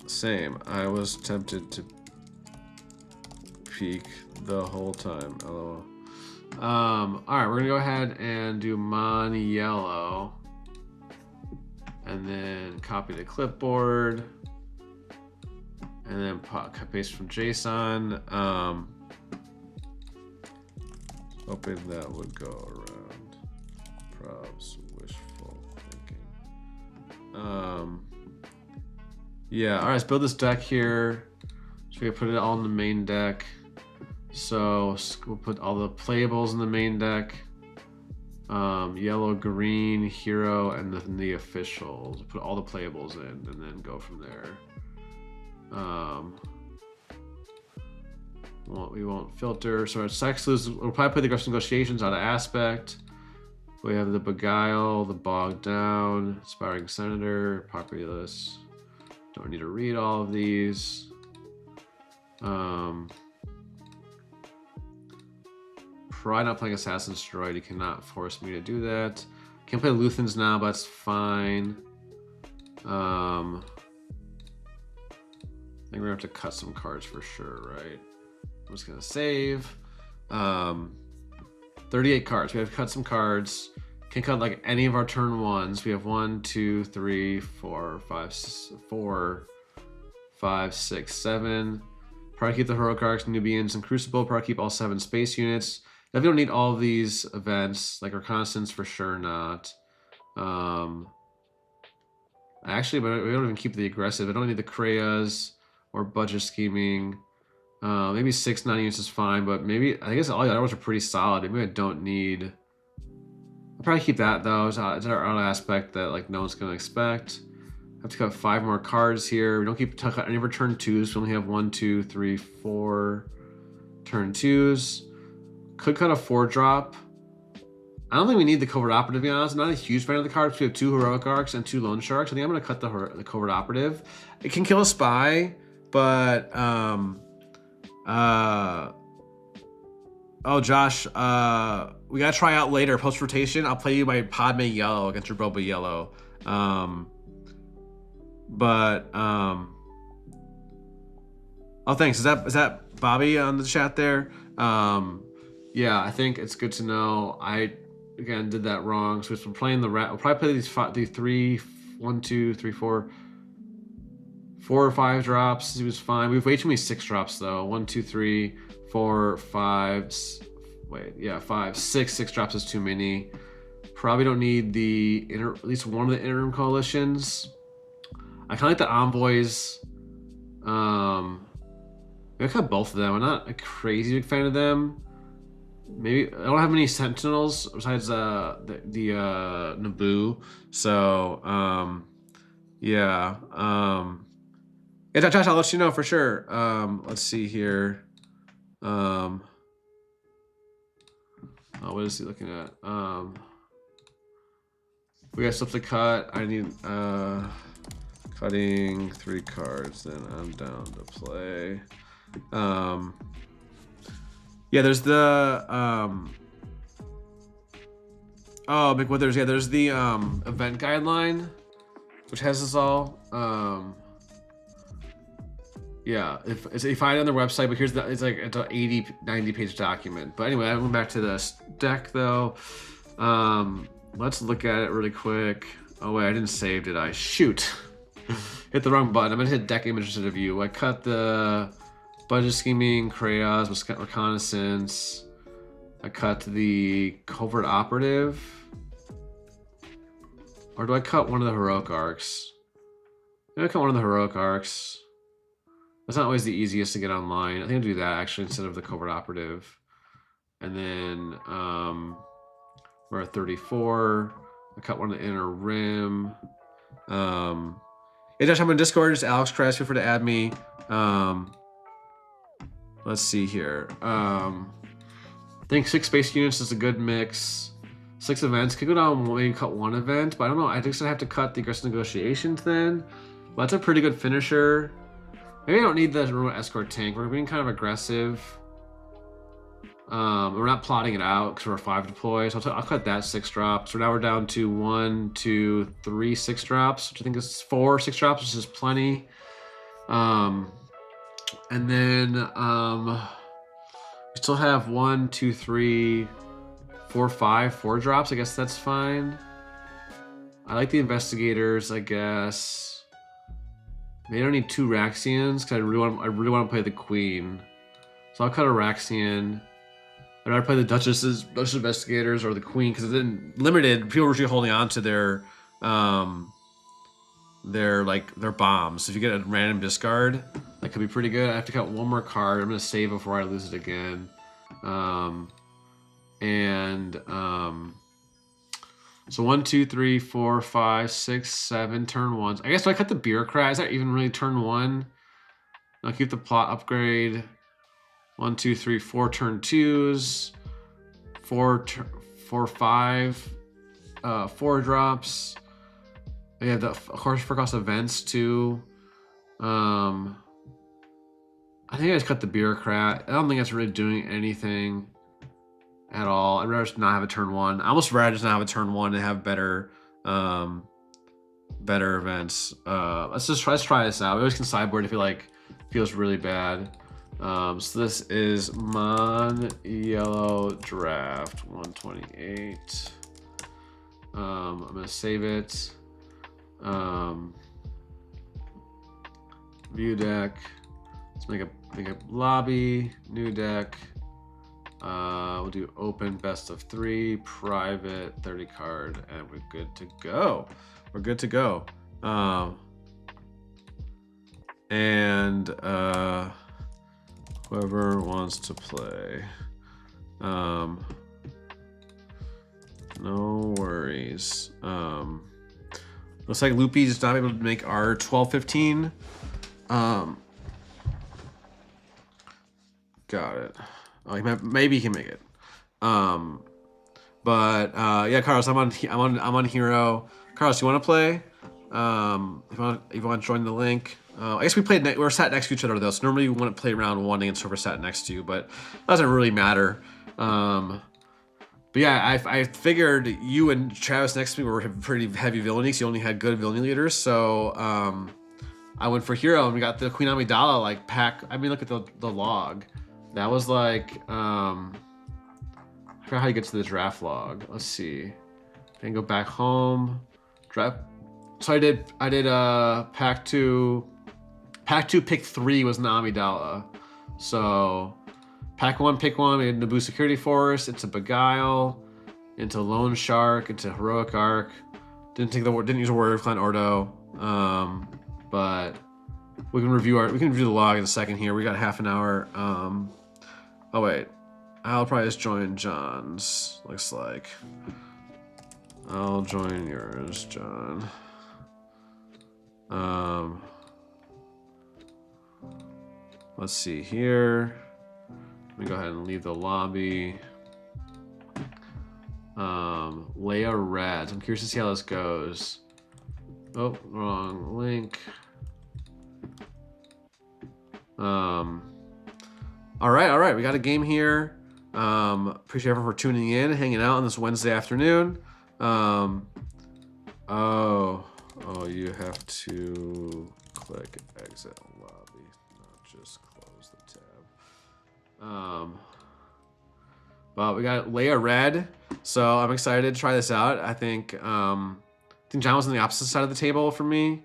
[SPEAKER 1] same. I was tempted to peek the whole time. LOL. All right, we're gonna go ahead and do Mon Yellow, and then copy the clipboard, and then paste from JSON. Hoping that would go around. Probs, wishful thinking. Yeah. All right, let's build this deck here. So we can put it all in the main deck. So we'll put all the playables in the main deck. Yellow, green, hero, and then the officials. Put all the playables in and then go from there. Well, we won't filter. So our sex lose. We'll probably put the aggressive negotiations out of aspect. We have the beguile, the bogged down, aspiring senator, populous. Don't need to read all of these. Probably not playing Assassin's Droid. You cannot force me to do that. Can't play Luthans now, but that's fine. I think we're gonna have to cut some cards for sure, right? I'm just gonna save. 38 cards. We have to cut some cards. Can cut like any of our turn ones. We have 1, 2, 3, 4, 5, 6, 7. Probably keep the heroic arcs, Nubians, and Crucible. Probably keep all 7 space units. If you don't need all of these events, like reconnaissance for sure not. Actually, but we don't even keep the aggressive. I don't need the Kreyas or budget scheming. Maybe 6 9 units is fine, but maybe I guess all the other ones are pretty solid. Maybe I don't need. I'll probably keep that though. It's our own aspect that like no one's gonna expect. I have to cut 5 more cards here. We don't keep any of our turn 2s. We only have 1, 2, 3, 4 turn 2s. Could cut a 4 drop. I don't think we need the covert operative, to be honest. I'm not a huge fan of the cards. We have 2 heroic arcs and 2 loan sharks. I think I'm gonna cut the covert operative. It can kill a spy, but oh Josh, we gotta try out later post rotation. I'll play you my Padme Yellow against your Boba Yellow. Oh thanks. Is that Bobby on the chat there? Yeah, I think it's good to know. I again did that wrong. So we're playing the rat. We'll probably play these 3, 1, 2, 3, 4 or 5 drops. He was fine. We have way too many 6 drops though. 1, 2, 3, 4, 5. Wait, yeah, 5, 6 drops is too many. Probably don't need at least one of the interim coalitions. I kind of like the envoys. Maybe I cut both of them. I'm not a crazy big fan of them. Maybe I don't have many sentinels besides the Naboo. So yeah. Yeah, Josh, I'll let you know for sure. Let's see here. What is he looking at? We got stuff to cut. I need cutting 3 cards. Then I'm down to play. Yeah, there's the oh, Big Withers. Yeah, there's the event guideline, which has this all. Yeah, if you find it on their website, but it's like it's an 80, 90 page document. But anyway, I went back to this deck though. Let's look at it really quick. Oh wait, I didn't save, did I? Shoot. Hit the wrong button. I'm gonna hit deck image instead of view. I cut the budget scheming, Kreyas, reconnaissance. I cut the covert operative. Or do I cut one of the heroic arcs? Maybe I cut one of the heroic arcs. That's not always the easiest to get online. I think I'll do that actually instead of the covert operative. And then we're at 34. I cut one of the inner rim. Hey Josh, I'm in Discord. Just Alex Kress. Feel free to add me. Let's see here. I think 6 space units is a good mix. 6 events. Could go down, maybe cut 1 event, but I don't know. I think I have to cut the aggressive negotiations then. But that's a pretty good finisher. Maybe I don't need the remote escort tank. We're being kind of aggressive. We're not plotting it out because we're 5 deploy. So I'll cut that 6 drops. So now we're down to 1, 2, 3, 6 drops, which I think is 4 6 drops, which is plenty. And then we still have 1, 2, 3, 4, 5, 4 drops. I guess that's fine. I like the investigators, I guess. Maybe I don't need 2 Raxians because I really want to play the Queen. So I'll cut a Raxian. I'd rather play the Duchess investigators or the Queen because then limited people are usually holding on to their bombs. So if you get a random discard, that could be pretty good. I have to cut 1 more card. I'm gonna save before I lose it again. So 1, 2, 3, 4, 5, 6, 7 turn 1s. I guess do I cut the bureaucrat? Is that even really turn 1? I'll keep the plot upgrade. 1, 2, 3, 4 turn 2s. 4, 5, 4 drops. We have the, of course, for cost events too. I think I just cut the bureaucrat. I don't think that's really doing anything at all. I'd rather just not have a turn 1. I almost rather just not have a turn 1 and have better events. Let's try this out. We always can sideboard if you like feels really bad. So this is Mon Yellow Draft 128. I'm gonna save it. View deck. Let's make a lobby, new deck. We'll do open best of 3, private 30 card, and we're good to go. We're good to go. Whoever wants to play, no worries. Looks like Loopy's not able to make our 12-15. Got it. Oh, maybe he can make it. Yeah, Carlos, I'm on Hero. Carlos, you want to play? If you want to join the link. I guess we're sat next to each other though, so normally we wouldn't play round 1 against whoever sat next to you, but it doesn't really matter. But yeah, I figured you and Travis next to me were pretty heavy villainy, so you only had good villainy leaders. So I went for Hero, and we got the Queen Amidala like pack. I mean, look at the log. That was like I forgot how you get to the draft log. Let's see. I can go back home. Draft. So I did pack 2. Pack 2 pick 3 was Amidala. So pack 1 pick 1. We had Naboo Security Force. It's a Beguile. Into Lone Shark. Into Heroic Arc. Didn't use a word of Clan Ordo. But we can review the log in a second here. We got half an hour. Oh wait, I'll probably just join John's. Looks like I'll join yours, John. Let's see here. Let me go ahead and leave the lobby. Leia Red. I'm curious to see how this goes. Oh, wrong link. All right. We got a game here. Appreciate everyone for tuning in, hanging out on this Wednesday afternoon. You have to click exit lobby, not just close the tab. But we got Leia Red, so I'm excited to try this out. I think John was on the opposite side of the table for me,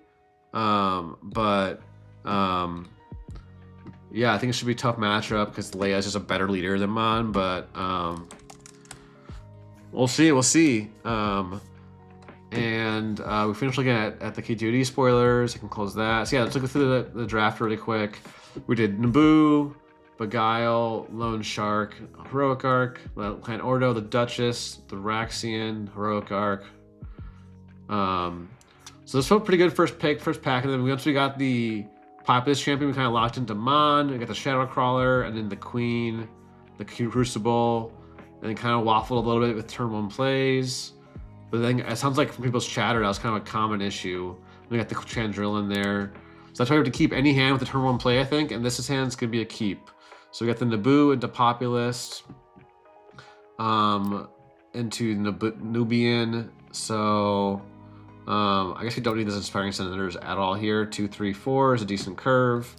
[SPEAKER 1] yeah, I think it should be a tough matchup because Leia is just a better leader than Mon, but we'll see. We finished looking at the K2D spoilers. I can close that. So yeah, let's look through the draft really quick. We did Naboo, Beguile, Lone Shark, Heroic Arc, Clan Ordo, the Duchess, the Raxian, Heroic Arc. So this felt pretty good first pack, and then once we got the Populist Champion, we kind of locked into Mon. We got the Shadow Crawler, and then the Queen, the Crucible, and then kind of waffled a little bit with turn 1 plays. But then it sounds like from people's chatter that was kind of a common issue. We got the Chandril in there. So that's why we have to keep any hand with the turn 1 play, I think, and this hand's gonna be a keep. So we got the Naboo into Populist, into Nubian. So I guess we don't need those Inspiring Senators at all here. 2, 3, 4 is a decent curve.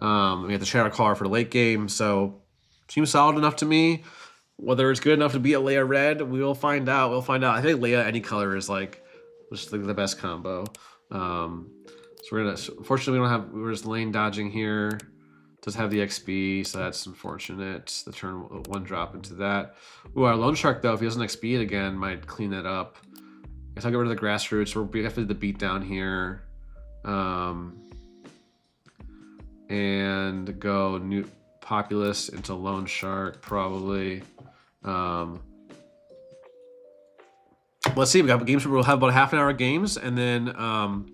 [SPEAKER 1] We got the Shadow Caller for the late game, so seems solid enough to me. Whether it's good enough to beat a Leia Red, we will find out. We'll find out. I think Leia any color is like just the best combo. So we're gonna. Unfortunately, we don't have. We're just lane dodging here. Does have the XP, so that's unfortunate. The turn 1 drop into that. Ooh, our Lone Shark though, if he doesn't XP it again, might clean that up. I guess I'll get rid of the Grassroots. We have to do the beat down here, and go new Populist into Lone Shark probably. Let's see. We got games. We'll have about half an hour of games, and then oh,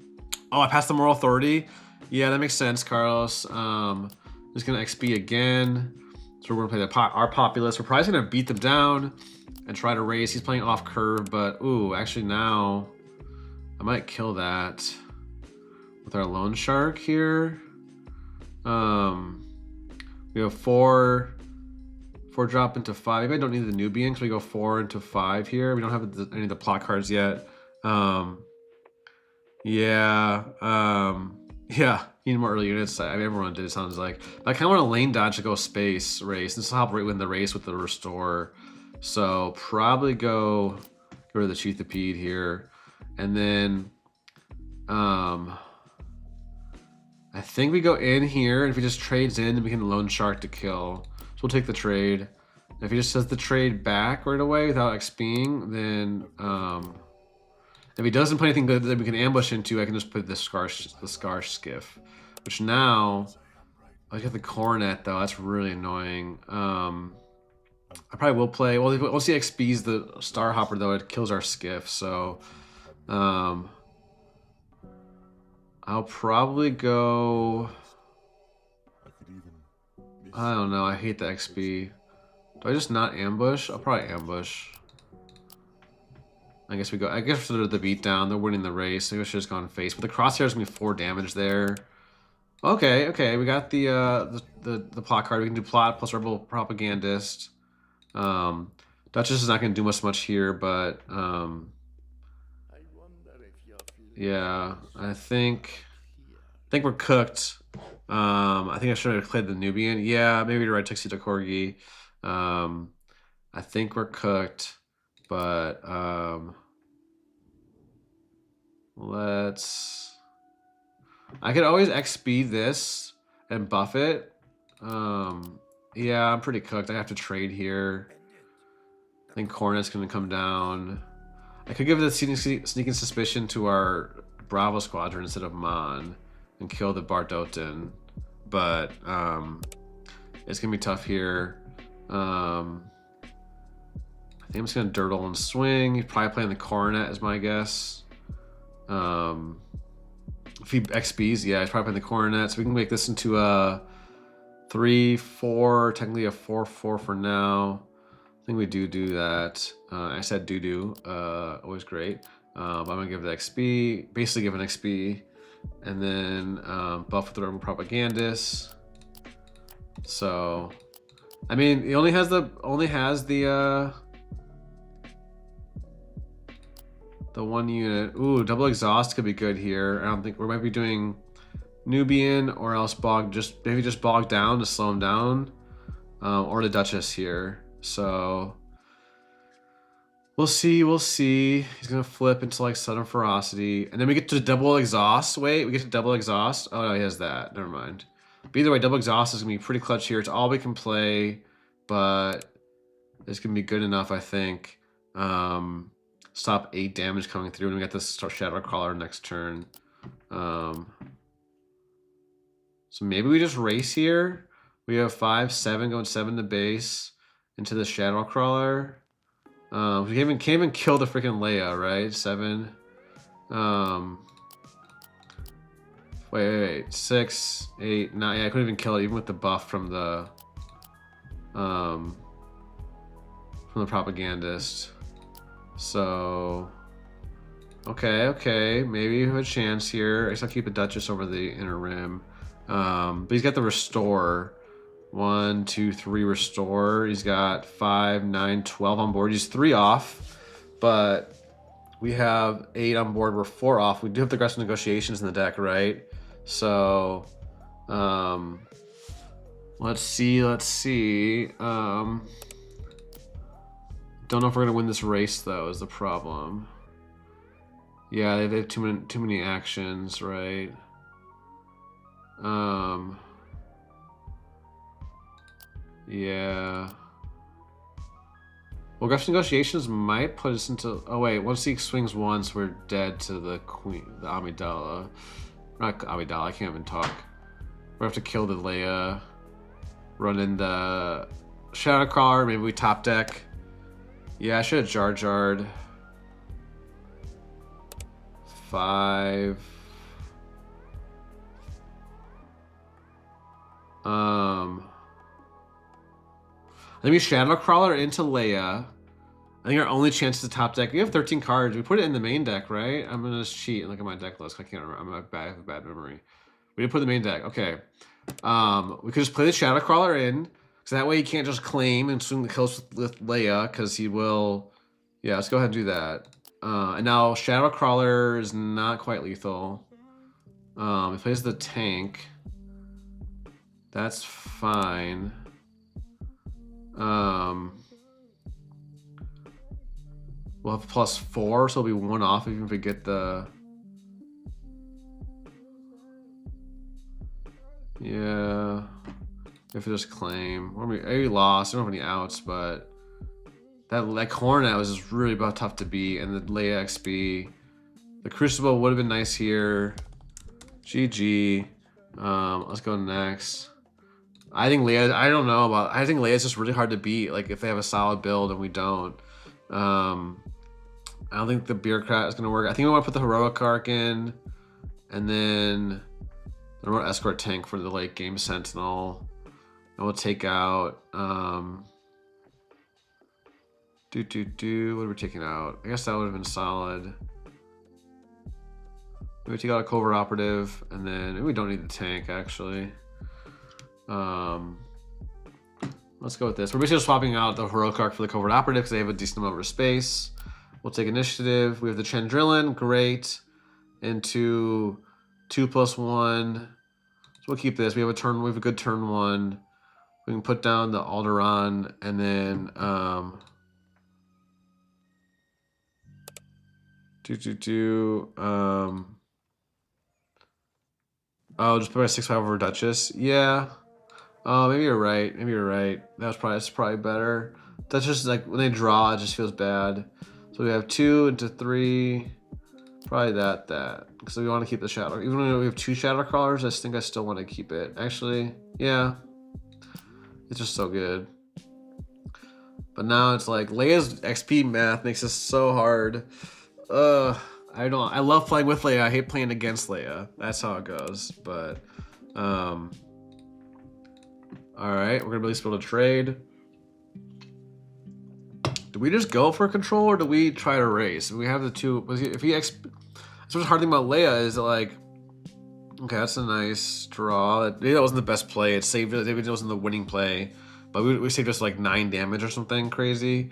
[SPEAKER 1] I passed the Moral Authority. Yeah, that makes sense, Carlos. Just gonna XP again. So we're gonna play our Populist. We're probably gonna beat them down and try to raise. He's playing off curve, but ooh, actually now I might kill that with our Lone Shark here. We have 4 drop into 5. Maybe I don't need the Nubian because we go 4 into 5 here. We don't have any of the plot cards yet. Yeah, need more early units. I mean, everyone did, it sounds like. But I kind of want a lane dodge to go space race. This will help win the race with the restore. So probably get rid of the Cheetapede here. And then I think we go in here, and if he just trades in, then we can Lone Shark to kill. So we'll take the trade. And if he just does the trade back right away without XPing, then if he doesn't play anything good that we can ambush into, I can just put the Scar Skiff. Which now, I got the Coronet though, that's really annoying. I probably will play, well, once he XPs the Star Hopper though, it kills our Skiff, so I'll probably go, I don't know, I hate the XP. Do I just not ambush? I'll probably ambush. I guess we go. I guess for the beatdown, they're winning the race. So we should just go on face. But the crosshairs gonna be 4 damage there. Okay. We got the plot card. We can do plot plus rebel propagandist. Duchess is not gonna do much here, but yeah, I think we're cooked. I think I should have played the Nubian. Yeah, maybe you're right, Tuxedo Corgi. I think we're cooked. But I could always XP this and buff it. Yeah, I'm pretty cooked. I have to trade here. I think Cornet's gonna come down. I could give the sneaking suspicion to our Bravo Squadron instead of Mon and kill the Bardotin, but it's gonna be tough here. I think I'm just gonna dirtle and swing. He's probably playing the Coronet is my guess. If he XPs, yeah, he's probably playing the Coronet. So we can make this into a 3-4, technically a 4-4 for now. I think we do that. I said do. Always great. I'm gonna give the XP, basically give an XP, and then buff with the Rebel Propagandist. So, I mean, he only has the one unit. Ooh, double exhaust could be good here. I don't think we might be doing Nubian or else maybe just bog down to slow him down, or the Duchess here. So we'll see. He's gonna flip into like Sudden Ferocity, and then we get to double exhaust. Wait, we get to double exhaust. Oh no, he has that. Never mind. But either way, double exhaust is gonna be pretty clutch here. It's all we can play, but it's gonna be good enough, I think. Stop 8 damage coming through, and we got this Shadow Crawler next turn. So maybe we just race here. We have 5, 7, going 7 to base into the Shadow Crawler. We can't even kill the freaking Leia, right? 7. Wait. 6, 8, 9. Yeah, I couldn't even kill it, even with the buff from the from the propagandist. So, okay, maybe we have a chance here. I guess I'll keep a Duchess over the inner rim. But he's got the restore. 1, 2, 3 restore. He's got 5, 9, 12 on board. He's 3 off, but we have 8 on board. We're 4 off. We do have the aggressive negotiations in the deck, right? So, let's see. Don't know if we're gonna win this race though. Is the problem? Yeah, they have too many actions, right? Yeah. Well, aggressive negotiations might put us into. Oh wait, once he swings once, we're dead to the queen, the Amidala. Not Amidala. I can't even talk. We have to kill the Leia. Run in the Shadowcrawler. Maybe we top deck. Yeah, I should have Jar Jarred. 5. Let me Shadowcrawler into Leia. I think our only chance to top deck. We have 13 cards. We put it in the main deck, right? I'm gonna just cheat and look at my deck list. I can't remember. I have a bad memory. We didn't put the main deck. Okay. We could just play the Shadowcrawler in, so that way he can't just claim and swing the kills with Leia, because he will. Yeah, let's go ahead and do that. And now Shadowcrawler is not quite lethal. He plays the tank. That's fine. We'll have +4, so it'll be 1 off even if we get the. Yeah, if we just claim. We lost. I don't have any outs, but that Hornet was just really about tough to beat, and the Leia XP. The Crucible would have been nice here. GG. Let's go next. I think Leia. I don't know about. I think Leia's just really hard to beat. Like if they have a solid build and we don't. I don't think the Bureaucrat is gonna work. I think we want to put the Heroic Arc in, and then the remote escort tank for the late game Sentinel. And we'll take out what are we taking out? I guess that would have been solid. Maybe take out a Covert Operative, and then maybe we don't need the tank actually. Let's go with this. We're basically just swapping out the Heroic Arc for the Covert Operative because they have a decent amount of space. We'll take initiative. We have the Chandrillan, great. Into 2+1. So we'll keep this. We have a good turn 1. We can put down the Alderaan, and then oh, just put my 6/5 over Duchess. Yeah. Oh, maybe you're right. That's probably better. Duchess, like when they draw, it just feels bad. So we have 2 into 3. Probably that. So we want to keep the Shadow. Even though we have 2 Shadowcrawlers, I think I still want to keep it. Actually, yeah. It's just so good. But now it's like Leia's XP math makes this so hard. I love playing with Leia. I hate playing against Leia. That's how it goes. But all right, we're gonna really be able to trade. Do we just go for control, or do we try to race? We have the 2. If he so the hard thing about Leia is that, like, okay, that's a nice draw. Maybe that wasn't the best play. It saved it. Maybe it wasn't the winning play, but we saved us like 9 damage or something crazy.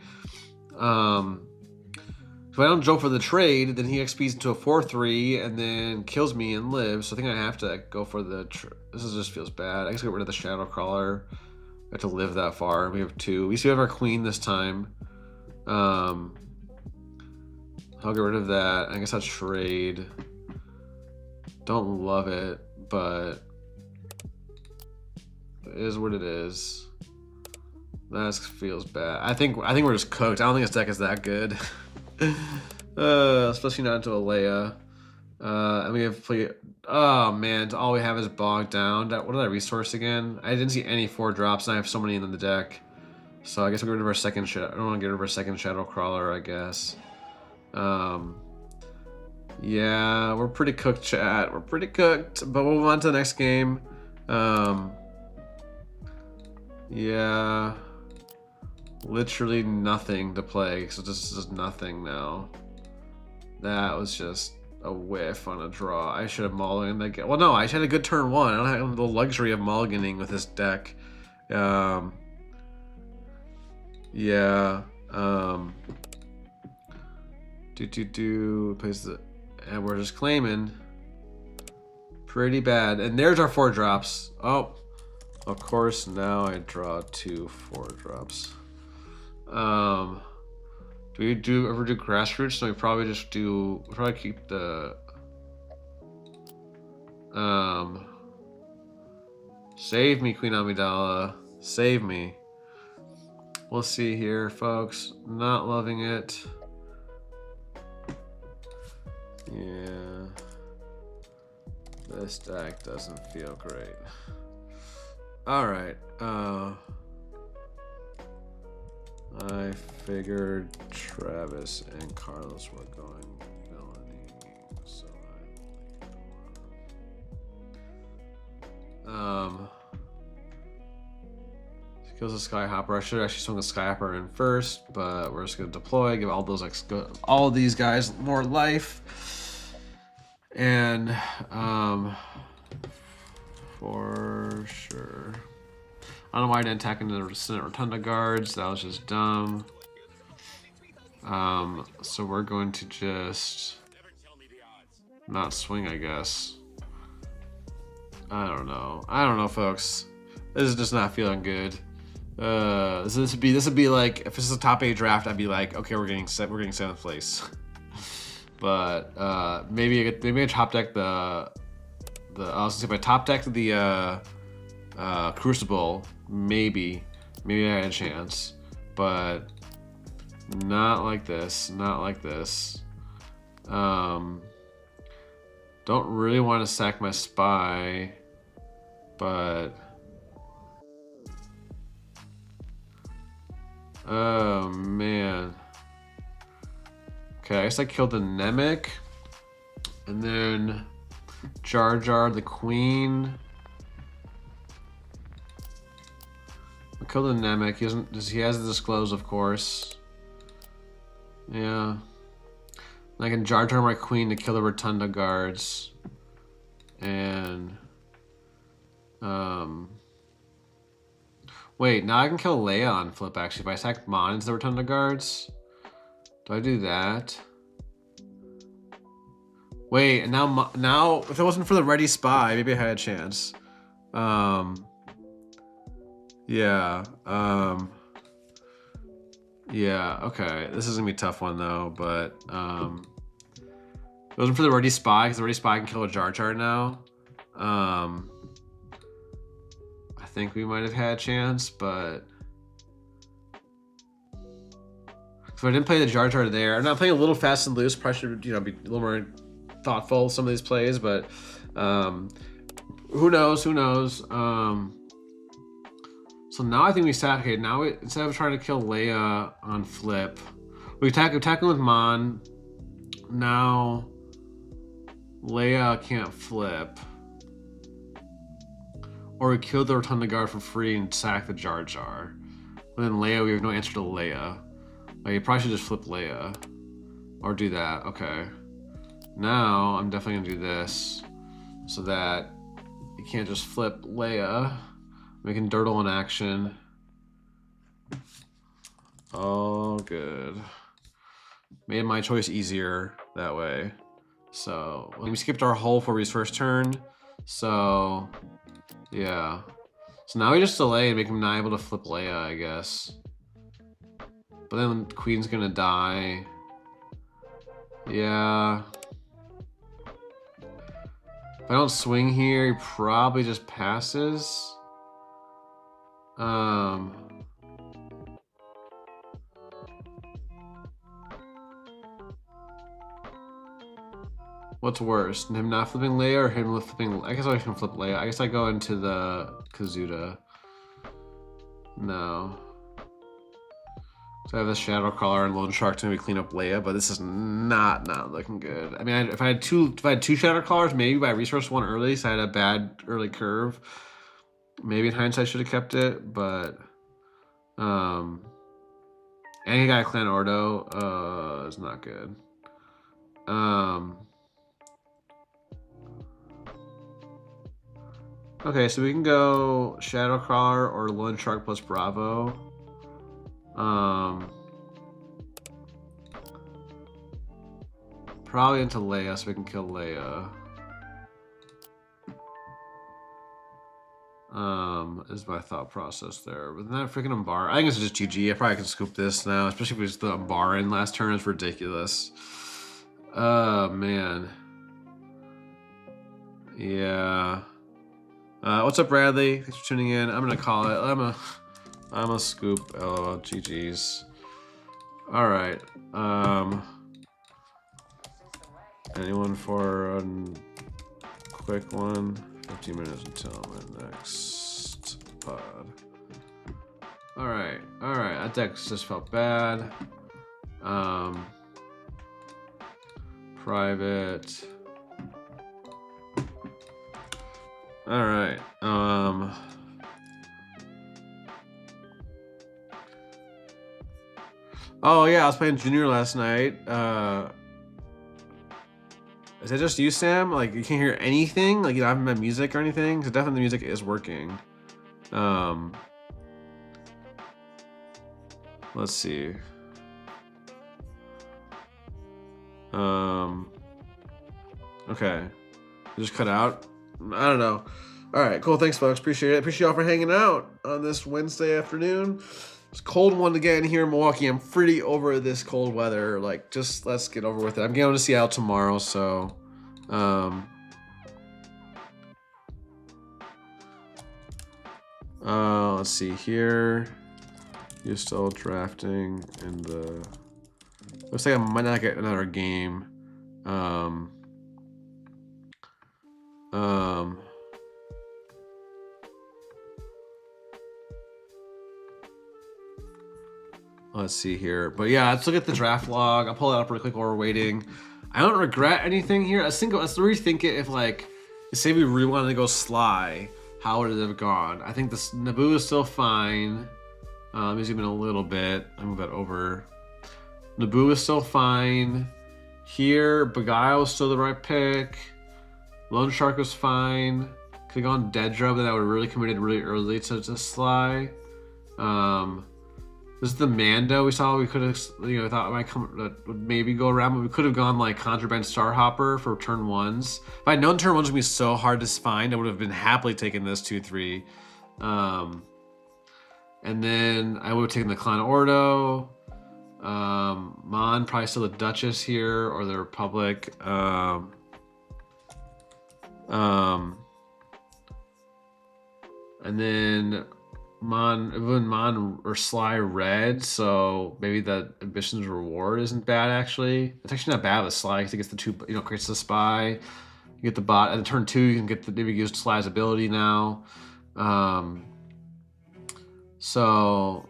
[SPEAKER 1] If I don't jump for the trade, then he XPs into a 4/3 and then kills me and lives. So I think I have to go for the. This just feels bad. I guess get rid of the Shadowcrawler. I have to live that far. We have 2. We still have our queen this time. I'll get rid of that. I guess I'll trade. Don't love it, but it is what it is. That feels bad. I think we're just cooked. I don't think this deck is that good. Especially not into a Leia. And we have play. Oh man, all we have is bogged down. What did I resource again? I didn't see any 4 drops, and I have so many in the deck. So I guess we'll get rid of our second I don't want to get rid of our second Shadowcrawler, I guess. Yeah, we're pretty cooked, chat. We're pretty cooked, but we'll move on to the next game. Yeah. Literally nothing to play, so this is nothing now. That was just a whiff on a draw. I should have mulliganed again. Well, no, I had a good turn one. I don't have the luxury of mulliganing with this deck. Yeah. Plays the, and we're just claiming. Pretty bad. And there's our 4-drops. Oh, of course, now I draw 2 4-drops. Do we ever do grassroots? No, we probably just do. We'll probably keep the. Save me, Queen Amidala. Save me. We'll see here, folks. Not loving it. Yeah. This deck doesn't feel great. All right. I figured Travis and Carlos were going villainy, so kills a Skyhopper. I should actually swing the Skyhopper in first, but we're just gonna deploy, give all those all of these guys more life, and for sure. I don't know why I didn't attack into the Senate Rotunda guards. That was just dumb. So we're going to just not swing, I guess. I don't know. I don't know, folks. This is just not feeling good. This would be like, if this is a top 8 draft, I'd be like, okay, we're getting 7th place. But maybe I top deck I was gonna say, if I top deck the Crucible, maybe I had a chance, but not like this. Not like this. Don't really want to sack my spy, but oh man. Okay, I guess I killed the Nemec, and then Jar Jar the Queen. I killed the Nemec. He has to disclose, of course. Yeah. And I can Jar Jar my Queen to kill the Rotunda guards. And wait, now I can kill Leia on flip actually. If I attack Mon into the Rotunda guards. Do I do that? Wait, and now if it wasn't for the ready spy, maybe I had a chance. Yeah. Yeah, okay. This is gonna be a tough one though, but if it wasn't for the ready spy, because the ready spy can kill a Jar Jar now. I think we might have had a chance, but so I didn't play the Jar Jar there. I'm not playing a little fast and loose. Probably should, be a little more thoughtful with some of these plays, but who knows? Who knows? So now I think we sat. Okay, now instead of trying to kill Leia on flip, we attacking with Mon. Now Leia can't flip, or we kill the Rotunda guard for free and sack the Jar Jar. But then Leia, we have no answer to Leia. Like, you probably should just flip Leia, or do that. Okay. Now I'm definitely gonna do this, so that you can't just flip Leia. Making Dirtle in action. Oh, good. Made my choice easier that way. So we skipped our hole for his first turn. So yeah. So now we just delay and make him not able to flip Leia, I guess. But then Queen's gonna die. Yeah. If I don't swing here, he probably just passes. What's worse, him not flipping Leia or him flipping? I guess I can flip Leia. I guess I go into the Kazuda. No. So I have the Shadow Crawler and Lone Shark to maybe clean up Leia, but this is not looking good. I mean, if I had two Shadow Crawlers, maybe by resource one early, so I had a bad early curve. Maybe in hindsight I should have kept it, but And he got a Clan Ordo. It's not good. Okay, so we can go Shadowcrawler or Lone Shark plus Bravo. Probably into Leia, so we can kill Leia. Is my thought process there. But that freaking Umbar, I think it's just GG. I probably can scoop this now, especially if we just the Umbar in last turn. Is ridiculous. Man. Yeah. What's up, Bradley? Thanks for tuning in. I'm gonna call it. I'm a scoop. LOL. GG's. All right. Anyone for a quick one? 15 minutes until my next pod. All right. That deck just felt bad. Private. All right. Oh yeah, I was playing Junior last night. Is that just you, Sam? Like you can't hear anything? Like you don't have my music or anything? Because definitely the music is working. Let's see. Okay. Just cut out. I don't know. All right, cool. Thanks, folks. Appreciate it. Appreciate y'all for hanging out on this Wednesday afternoon. It's a cold one again here in Milwaukee. I'm pretty over this cold weather. Like, just let's get over with it. I'm going to Seattle tomorrow, so let's see here. You're still drafting in the. Looks like I might not get another game. Let's see here. But yeah, let's look at the draft log. I'll pull it up really quick while we're waiting. I don't regret anything here. Let's rethink it. If like, say we really wanted to go Sly, how would it have gone? I think this Naboo is still fine. Let me zoom in a little bit. I'll move that over. Naboo is still fine. Here, Beguile is still the right pick. Lone Shark was fine. Could have gone Dedra, but that would have really committed really early to Sly. This is the Mando we saw. We could have, thought might come, that would maybe go around, but we could have gone like Contraband Starhopper for turn ones. If I'd known turn ones would be so hard to find, I would have been happily taking this 2-3. And then I would have taken the Clan Ordo. Mon, probably still the Duchess here, or the Republic. And then Mon or Sly Red, so maybe the Ambition's Reward isn't bad actually. It's actually not bad with Sly because it gets the two, creates the spy. You get the bot, and turn 2 you can get the maybe use Sly's ability now. So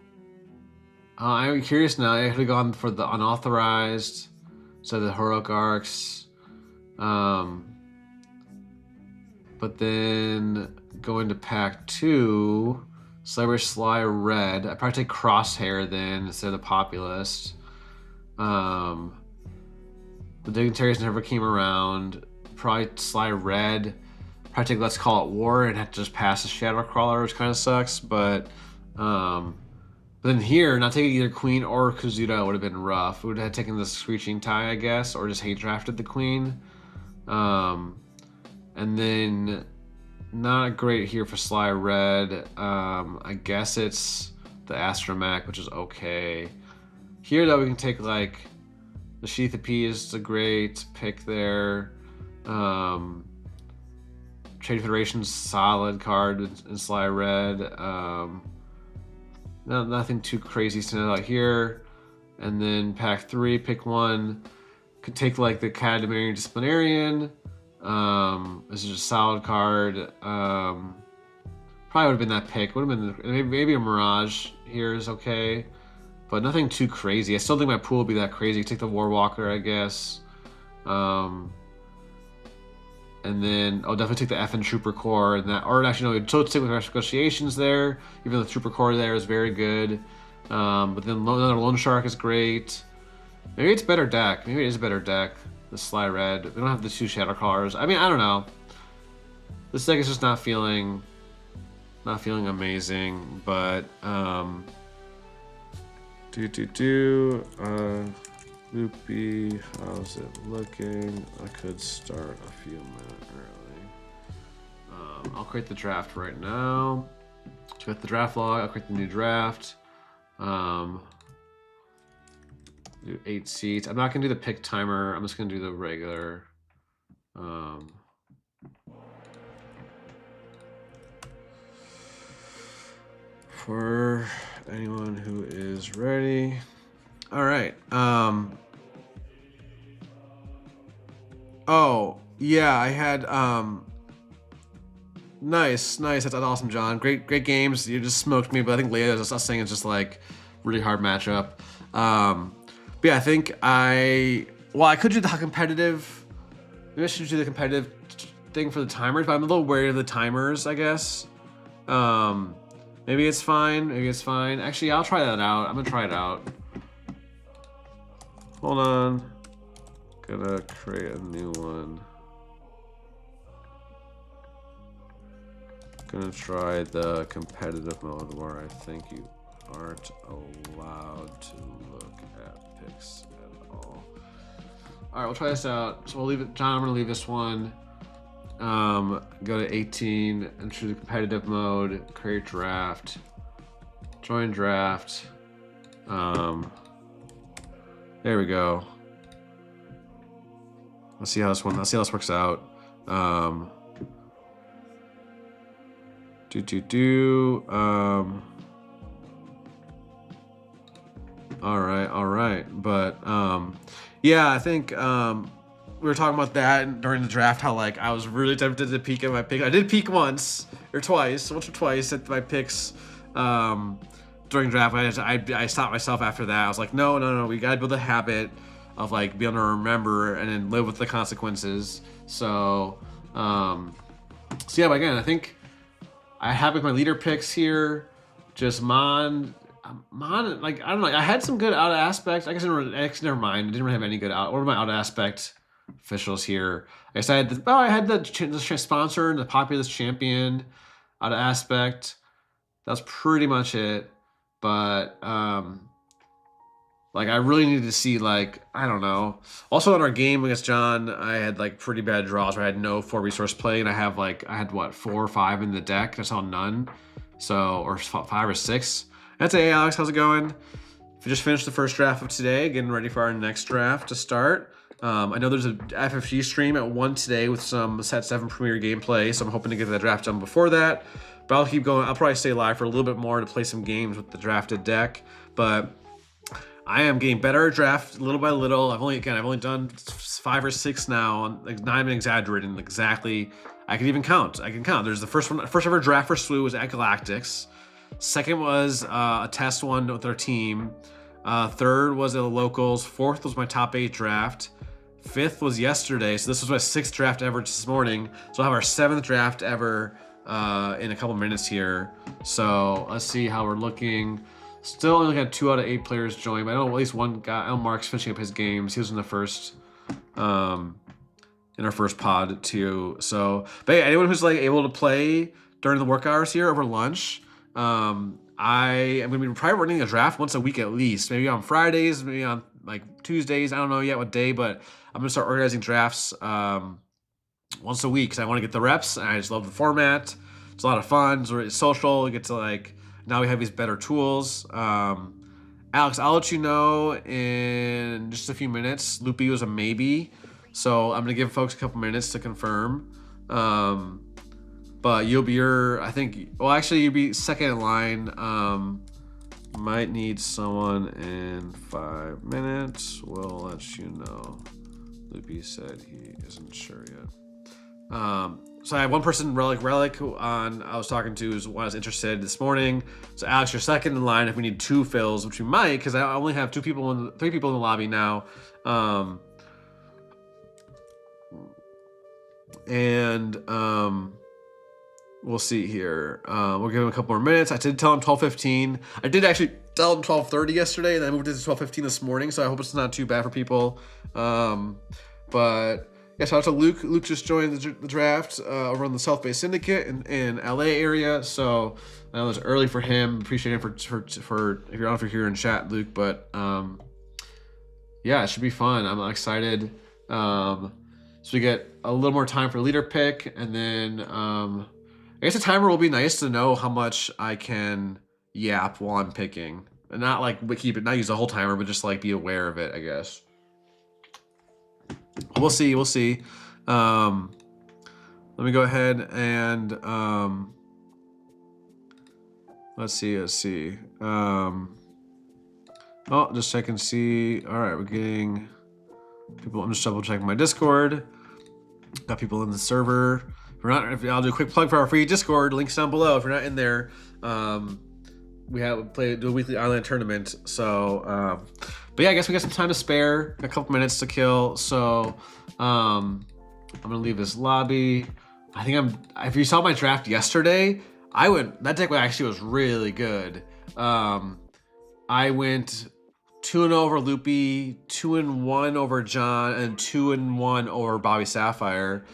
[SPEAKER 1] I'm curious now. I could have gone for the unauthorized, so the heroic arcs. But then going to pack 2. Cyber Sly Red. I'd probably take Crosshair then instead of the Populist. The Dignitaries never came around. Probably Sly Red. Probably take Let's Call It War and have to just pass the Shadowcrawler, which kind of sucks. But then here, not taking either Queen or Kazuda would have been rough. We would have taken the Screeching Tie, I guess, or just hate drafted the Queen. And then not great here for Sly Red. I guess it's the Astromech, which is okay. Here though, we can take like the Sheath of P is a great pick there. Trade Federation's solid card in Sly Red. Nothing too crazy standing out here. And then pack 3, pick 1. Could take like the Academarian Disciplinarian. This is just a solid card. Probably would have been that pick. Would have been maybe a Mirage here is okay, but nothing too crazy. I still think my pool would be that crazy. Take the Warwalker, I guess. And then I'll definitely take the FN Trooper Core and that, or actually no, so take with negotiations there. Even the Trooper Core there is very good. But then another Loan Shark is great. Maybe it's better deck. Maybe it is a better deck. The Sly Red. We don't have the 2 Shadow Callers. I mean, I don't know. This deck is just not feeling amazing, but Loopy, how's it looking? I could start a few minutes early. I'll create the draft right now. Check the draft log. I'll create the new draft. Do 8 seats. I'm not gonna do the pick timer. I'm just gonna do the regular. For anyone who is ready. All right. Oh yeah, I had nice. That's awesome, John. Great games. You just smoked me, but I think Leia, I was saying, it's just like really hard matchup. But yeah, I think I could do the competitive. Maybe I should do the competitive thing for the timers, but I'm a little wary of the timers, I guess. Maybe it's fine. Actually, I'll try that out. I'm gonna try it out. Hold on. Gonna create a new one. Gonna try the competitive mode where I think you aren't allowed to look at picks at all. All right, we'll try this out. So we'll leave it, John. I'm gonna leave this one. Go to 18 and choose the competitive mode. Create draft. Join draft. There we go. Let's see how this works out. All right. But yeah, I think we were talking about that during the draft, how like I was really tempted to peek at my pick. I did peek once or twice at my picks during draft. I stopped myself after that. I was like, no, we gotta build a habit of like being able to remember and then live with the consequences. So yeah, but again, I think I have with my leader picks here, just Mon, like, I don't know, I had some good out aspects. I guess never mind. I didn't really have any good out. What are my out aspect officials here? I guess I had the sponsor and the populist champion out aspect. That's pretty much it. But like I really needed to see, like, I don't know. Also in our game against John, I had like pretty bad draws where I had no 4 resource play, and I had what, 4 or 5 in the deck. I saw none. So, or 5 or 6. That's hey Alex, how's it going? We just finished the first draft of today, getting ready for our next draft to start. I know there's a FFG stream at 1 today with some Set 7 Premier gameplay, so I'm hoping to get that draft done before that. But I'll keep going. I'll probably stay live for a little bit more to play some games with the drafted deck. But I am getting better at draft little by little. I've only done 5 or 6 now. Like, not even exaggerating. Exactly, I can even count. There's the first ever draft for SWU was at Galactics. Second was a test one with our team. Third was at the locals. Fourth was my top 8 draft. Fifth was yesterday. So this was my 6th draft ever this morning. So I'll have our 7th draft ever in a couple minutes here. So let's see how we're looking. Still only got 2 out of 8 players join, but I know at least one guy. I know Mark's finishing up his games. He was in the first, in our first pod too. So, but yeah, anyone who's like able to play during the work hours here over lunch, I am gonna be probably running a draft once a week at least. Maybe on Fridays, maybe on like Tuesdays. I don't know yet what day, but I'm gonna start organizing drafts once a week because I want to get the reps. And I just love the format. It's a lot of fun. It's social. You get to like. Now we have these better tools. Alex, I'll let you know in just a few minutes. Loopy was a maybe. So I'm going to give folks a couple minutes to confirm. But you'll be you'll be second in line. Might need someone in 5 minutes. We'll let you know. Loopy said he isn't sure yet. So I have one person, Relic, who I was talking to, is one I was interested this morning. So Alex, you're second in line if we need 2 fills, which we might, because I only have 3 people in the lobby now. we'll see here. We'll give him a couple more minutes. I did tell him 12:15. I did actually tell him 12:30 yesterday, and I moved it to 12:15 this morning. So I hope it's not too bad for people. But yeah, shout out to Luke. Luke just joined the draft over on the South Bay Syndicate in LA area. So I know it's early for him. Appreciate him for if you're on for here in chat, Luke. But yeah, it should be fun. I'm excited. So we get a little more time for leader pick, and then I guess the timer will be nice to know how much I can yap while I'm picking, and not like not use the whole timer, but just like be aware of it, I guess. We'll see. We'll see. Let me go ahead and let's see. Let's see. Oh, just check and see. All right, we're getting people. I'm just double checking my Discord. Got people in the server. If you're not, I'll do a quick plug for our free Discord. Links down below. If you're not in there, we do a weekly online tournament. So, but yeah, I guess we got some time to spare. A couple minutes to kill. So, I'm gonna leave this lobby. I think if you saw my draft yesterday, that deck actually was really good. I went 2-0 over Loopy, 2-1 over John, and 2-1 over Bobby Sapphire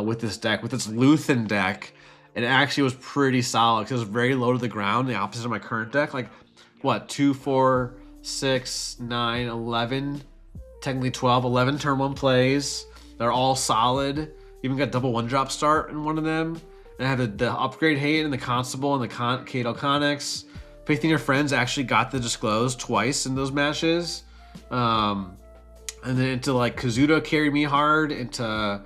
[SPEAKER 1] with this deck, with this Luthen deck. It actually was pretty solid because it was very low to the ground, the opposite of my current deck. Like, what, 2, 4, 6, 9, 11, technically 12, 11 turn 1 plays. They're all solid. Even got double 1-drop start in one of them. And I have the upgrade hate and the Constable and the Kato Connix. Faith in Your Friends actually got the Disclose twice in those matches. And then into like Kazuto carried me hard into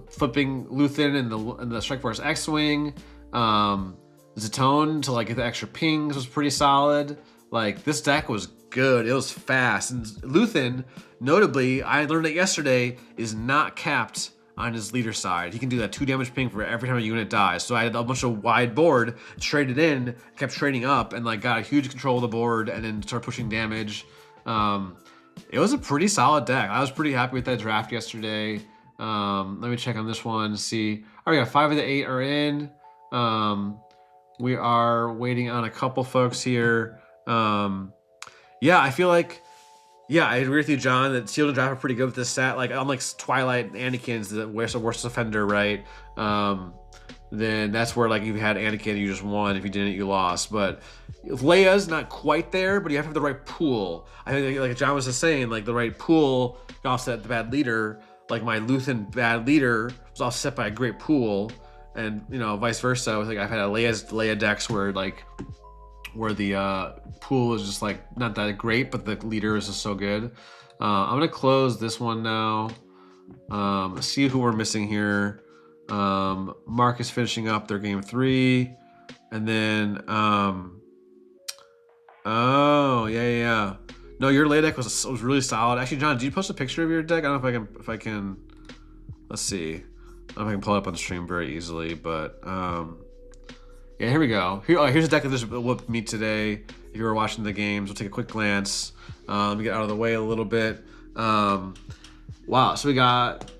[SPEAKER 1] flipping Luthen and the Strike Force X-Wing. Zatone to like get the extra pings was pretty solid. Like, this deck was good. It was fast. And Luthen, notably, I learned it yesterday, is not capped on his leader side. He can do that 2 damage ping for every time a unit dies. So I had a bunch of wide board, traded in, kept trading up, and like got a huge control of the board, and then started pushing damage. It was a pretty solid deck. I was pretty happy with that draft yesterday. Let me check on this one, see. All right, we got 5 of the 8 are in. We are waiting on a couple folks here. Yeah, I feel like, yeah, I agree with you, John, that Shield and Draft are pretty good with this stat. Like, unlike Twilight and Anakin's the worst offender, right? Then that's where, like, if you had Anakin, you just won. If you didn't, you lost. But Leia's not quite there, but you have to have the right pool. I think, like John was just saying, like, the right pool can offset the bad leader. Like, my Luthen bad leader was offset by a great pool. And, you know, vice versa. Like, I've had Leia decks where, like, where the pool is just like not that great, but the leader is just so good. I'm gonna close this one now. See who we're missing here. Mark is finishing up their game 3, and then oh yeah. No, your lay deck was really solid. Actually, John, did you post a picture of your deck? I don't know if I can. Let's see. I don't know if I can pull it up on the stream very easily, but yeah, here we go. Here's a deck that just whooped me today. If you were watching the games, we'll take a quick glance. Let me get out of the way a little bit. Wow, so we got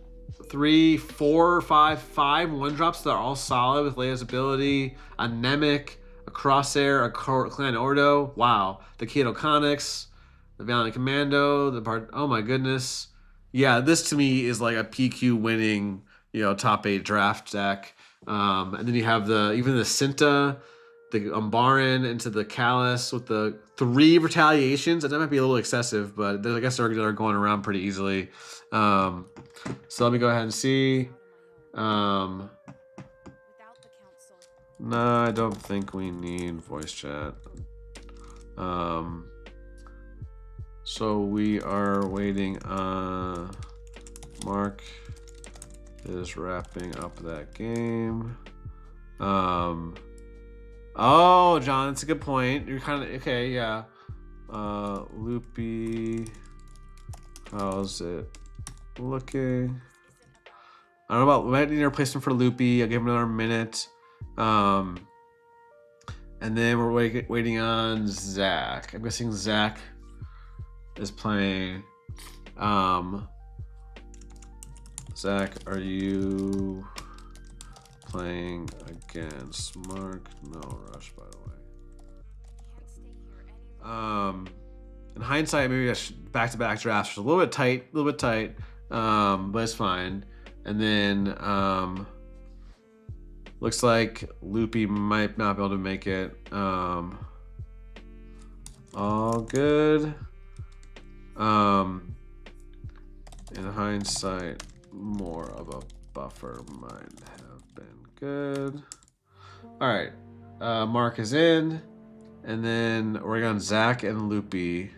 [SPEAKER 1] 3, 4, 5 1-drops that are all solid with Leia's ability. A Nemec, a Crosshair, a Clan Ordo. Wow, the Kato Connix, the Valiant Commando, the part. Oh my goodness. Yeah, this to me is like a PQ winning, you know, top 8 draft deck. And then you have even the Cinta, the Umbaran into the Callus with the 3 retaliations. And that might be a little excessive, but I guess they're going around pretty easily. So let me go ahead and see. No, I don't think we need voice chat. So we are waiting on Mark is wrapping up that game. Oh, John, that's a good point. You're kind of okay, yeah. Loopy, how's it looking? I don't know about, we might need a replacement for Loopy. I'll give him another minute. And then we're waiting on Zach. I'm guessing Zach is playing. Zach, are you playing against Mark. No rush, by the way. In hindsight, maybe back-to-back drafts was a little bit tight, but it's fine. And then looks like Loopy might not be able to make it. All good. In hindsight, more of a buffer might have been good. All right, Mark is in, and then we're on Zach and Loopy.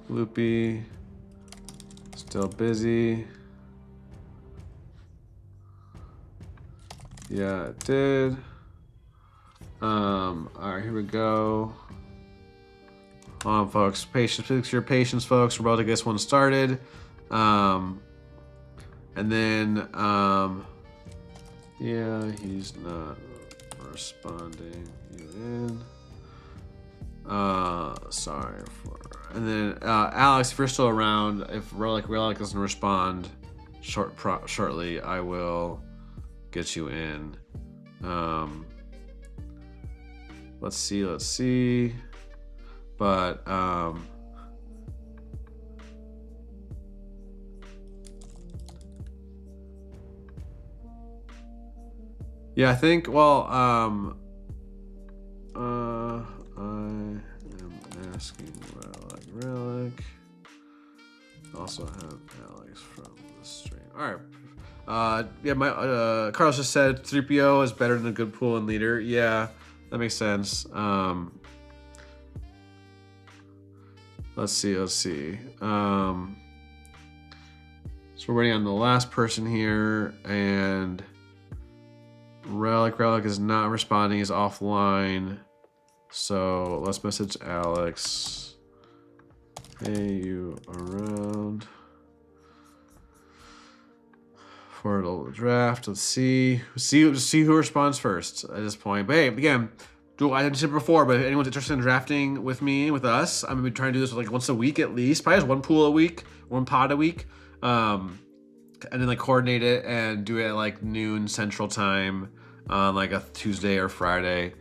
[SPEAKER 1] Loopy still busy. Yeah, it did. All right, here we go. Hold on, folks. Patience, fix your patience, folks. We're about to get this one started. And then, yeah, he's not responding. You in? Sorry for. And then, Alex, if you're still around, if Relic doesn't respond shortly, I will get you in. Let's see. But yeah, I think, well, I am asking Relic. Also have Alex from the stream. All right. Yeah, Carlos just said 3PO is better than a good pool and leader. Yeah, that makes sense. Let's see. So we're waiting on the last person here, and Relic is not responding, is offline. So let's message Alex. Hey, you around for the draft? Let's see who responds first at this point. But hey, again, I didn't say it before, but if anyone's interested in drafting with me, with us, I'm gonna be trying to do this like once a week at least. Probably just one pool a week, one pod a week, and then like coordinate it and do it at like noon Central Time on like a Tuesday or Friday.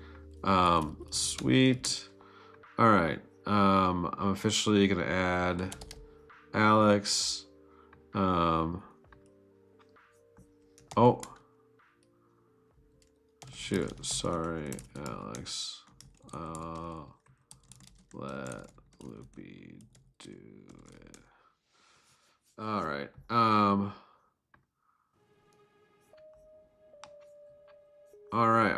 [SPEAKER 1] Sweet. All right. I'm officially gonna add Alex. Oh. Shoot, sorry, Alex. Let Loopy do it. All right. All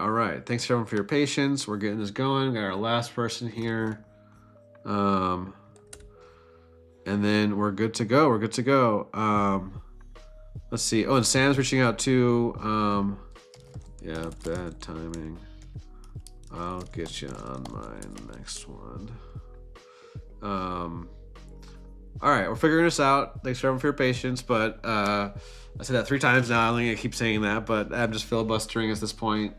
[SPEAKER 1] right. Thanks everyone for your patience. We're getting this going. We got our last person here. And then we're good to go. Let's see. Oh, and Sam's reaching out too. Yeah, bad timing. I'll get you on my next one. All right, we're figuring this out. Thanks everyone for your patience, but I said that 3 times now. I only keep saying that, but I'm just filibustering at this point.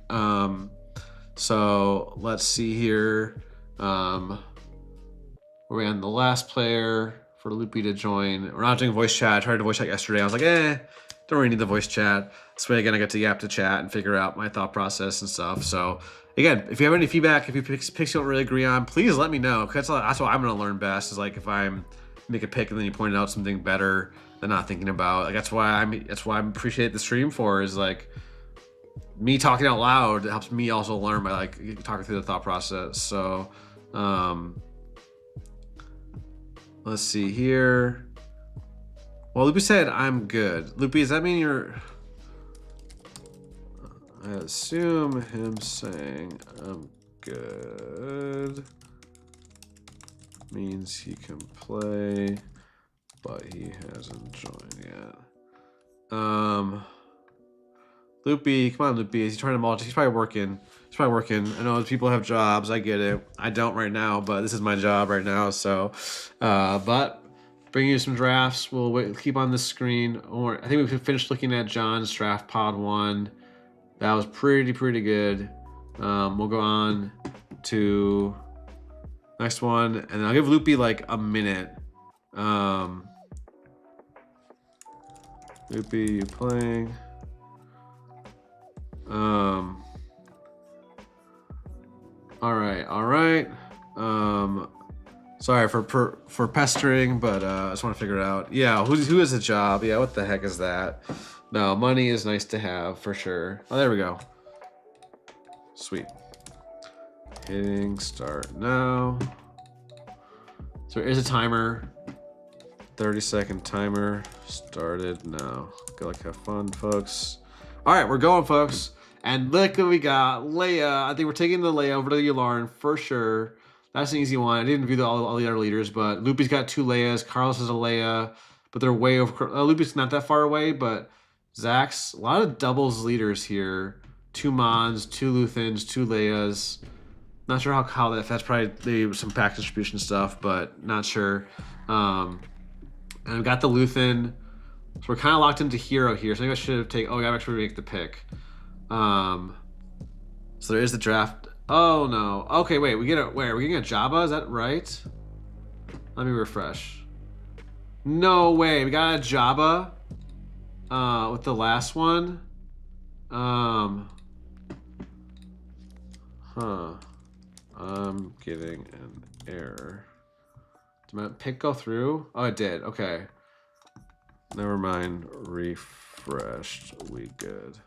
[SPEAKER 1] So let's see here. We're on the last player for Loopy to join. We're not doing voice chat. I tried to voice chat yesterday. I was like, don't really need the voice chat. This way, again, I get to yap to chat and figure out my thought process and stuff. So, again, if you have any feedback, if you picks you don't really agree on, please let me know. Because that's what I'm going to learn best. Is like if I'm make a pick and then you pointed out something better than not thinking about. Like that's why I appreciate the stream for is like me talking out loud. It helps me also learn by like talking through the thought process. So, let's see here. Well, Loopy said I'm good. Loopy, does that mean you're? I assume him saying I'm good means he can play, but he hasn't joined yet. Loopy, come on, Loopy. Is he trying to multi? He's probably working. I know people have jobs. I get it. I don't right now, but this is my job right now. So, but bring you some drafts. We'll keep on the screen. Or I think we finished looking at John's draft pod 1. That was pretty good. We'll go on to next one, and then I'll give Loopy like a minute. Loopy, you playing? All right. Sorry for pestering, but I just want to figure it out. Yeah, who has a job? Yeah, what the heck is that? No, money is nice to have for sure. Oh, there we go. Sweet. Hitting start now. So there is a timer. 30-second timer started now. Good luck, have fun, folks. All right, we're going, folks. And look what we got. Leia. I think we're taking the Leia over to the Yularen for sure. That's an easy one. I didn't view all the other leaders, but Loopy's got 2 Leias. Carlos has a Leia, but they're way over. Loopy's not that far away, but Zach's a lot of doubles leaders here. 2 Mons, 2 Luthans, 2 Leias. Not sure how that's probably some pack distribution stuff, but not sure. And I've got the Luthan. So we're kind of locked into hero here. So I think I should have taken. Oh, I actually make the pick. So there is the draft. Oh no. Okay, wait. We get a where? Are we getting a Jabba? Is that right? Let me refresh. No way. We got a Jabba. With the last one. I'm getting an error. Did my pick go through? Oh, it did. Okay. Never mind. Refreshed. We good.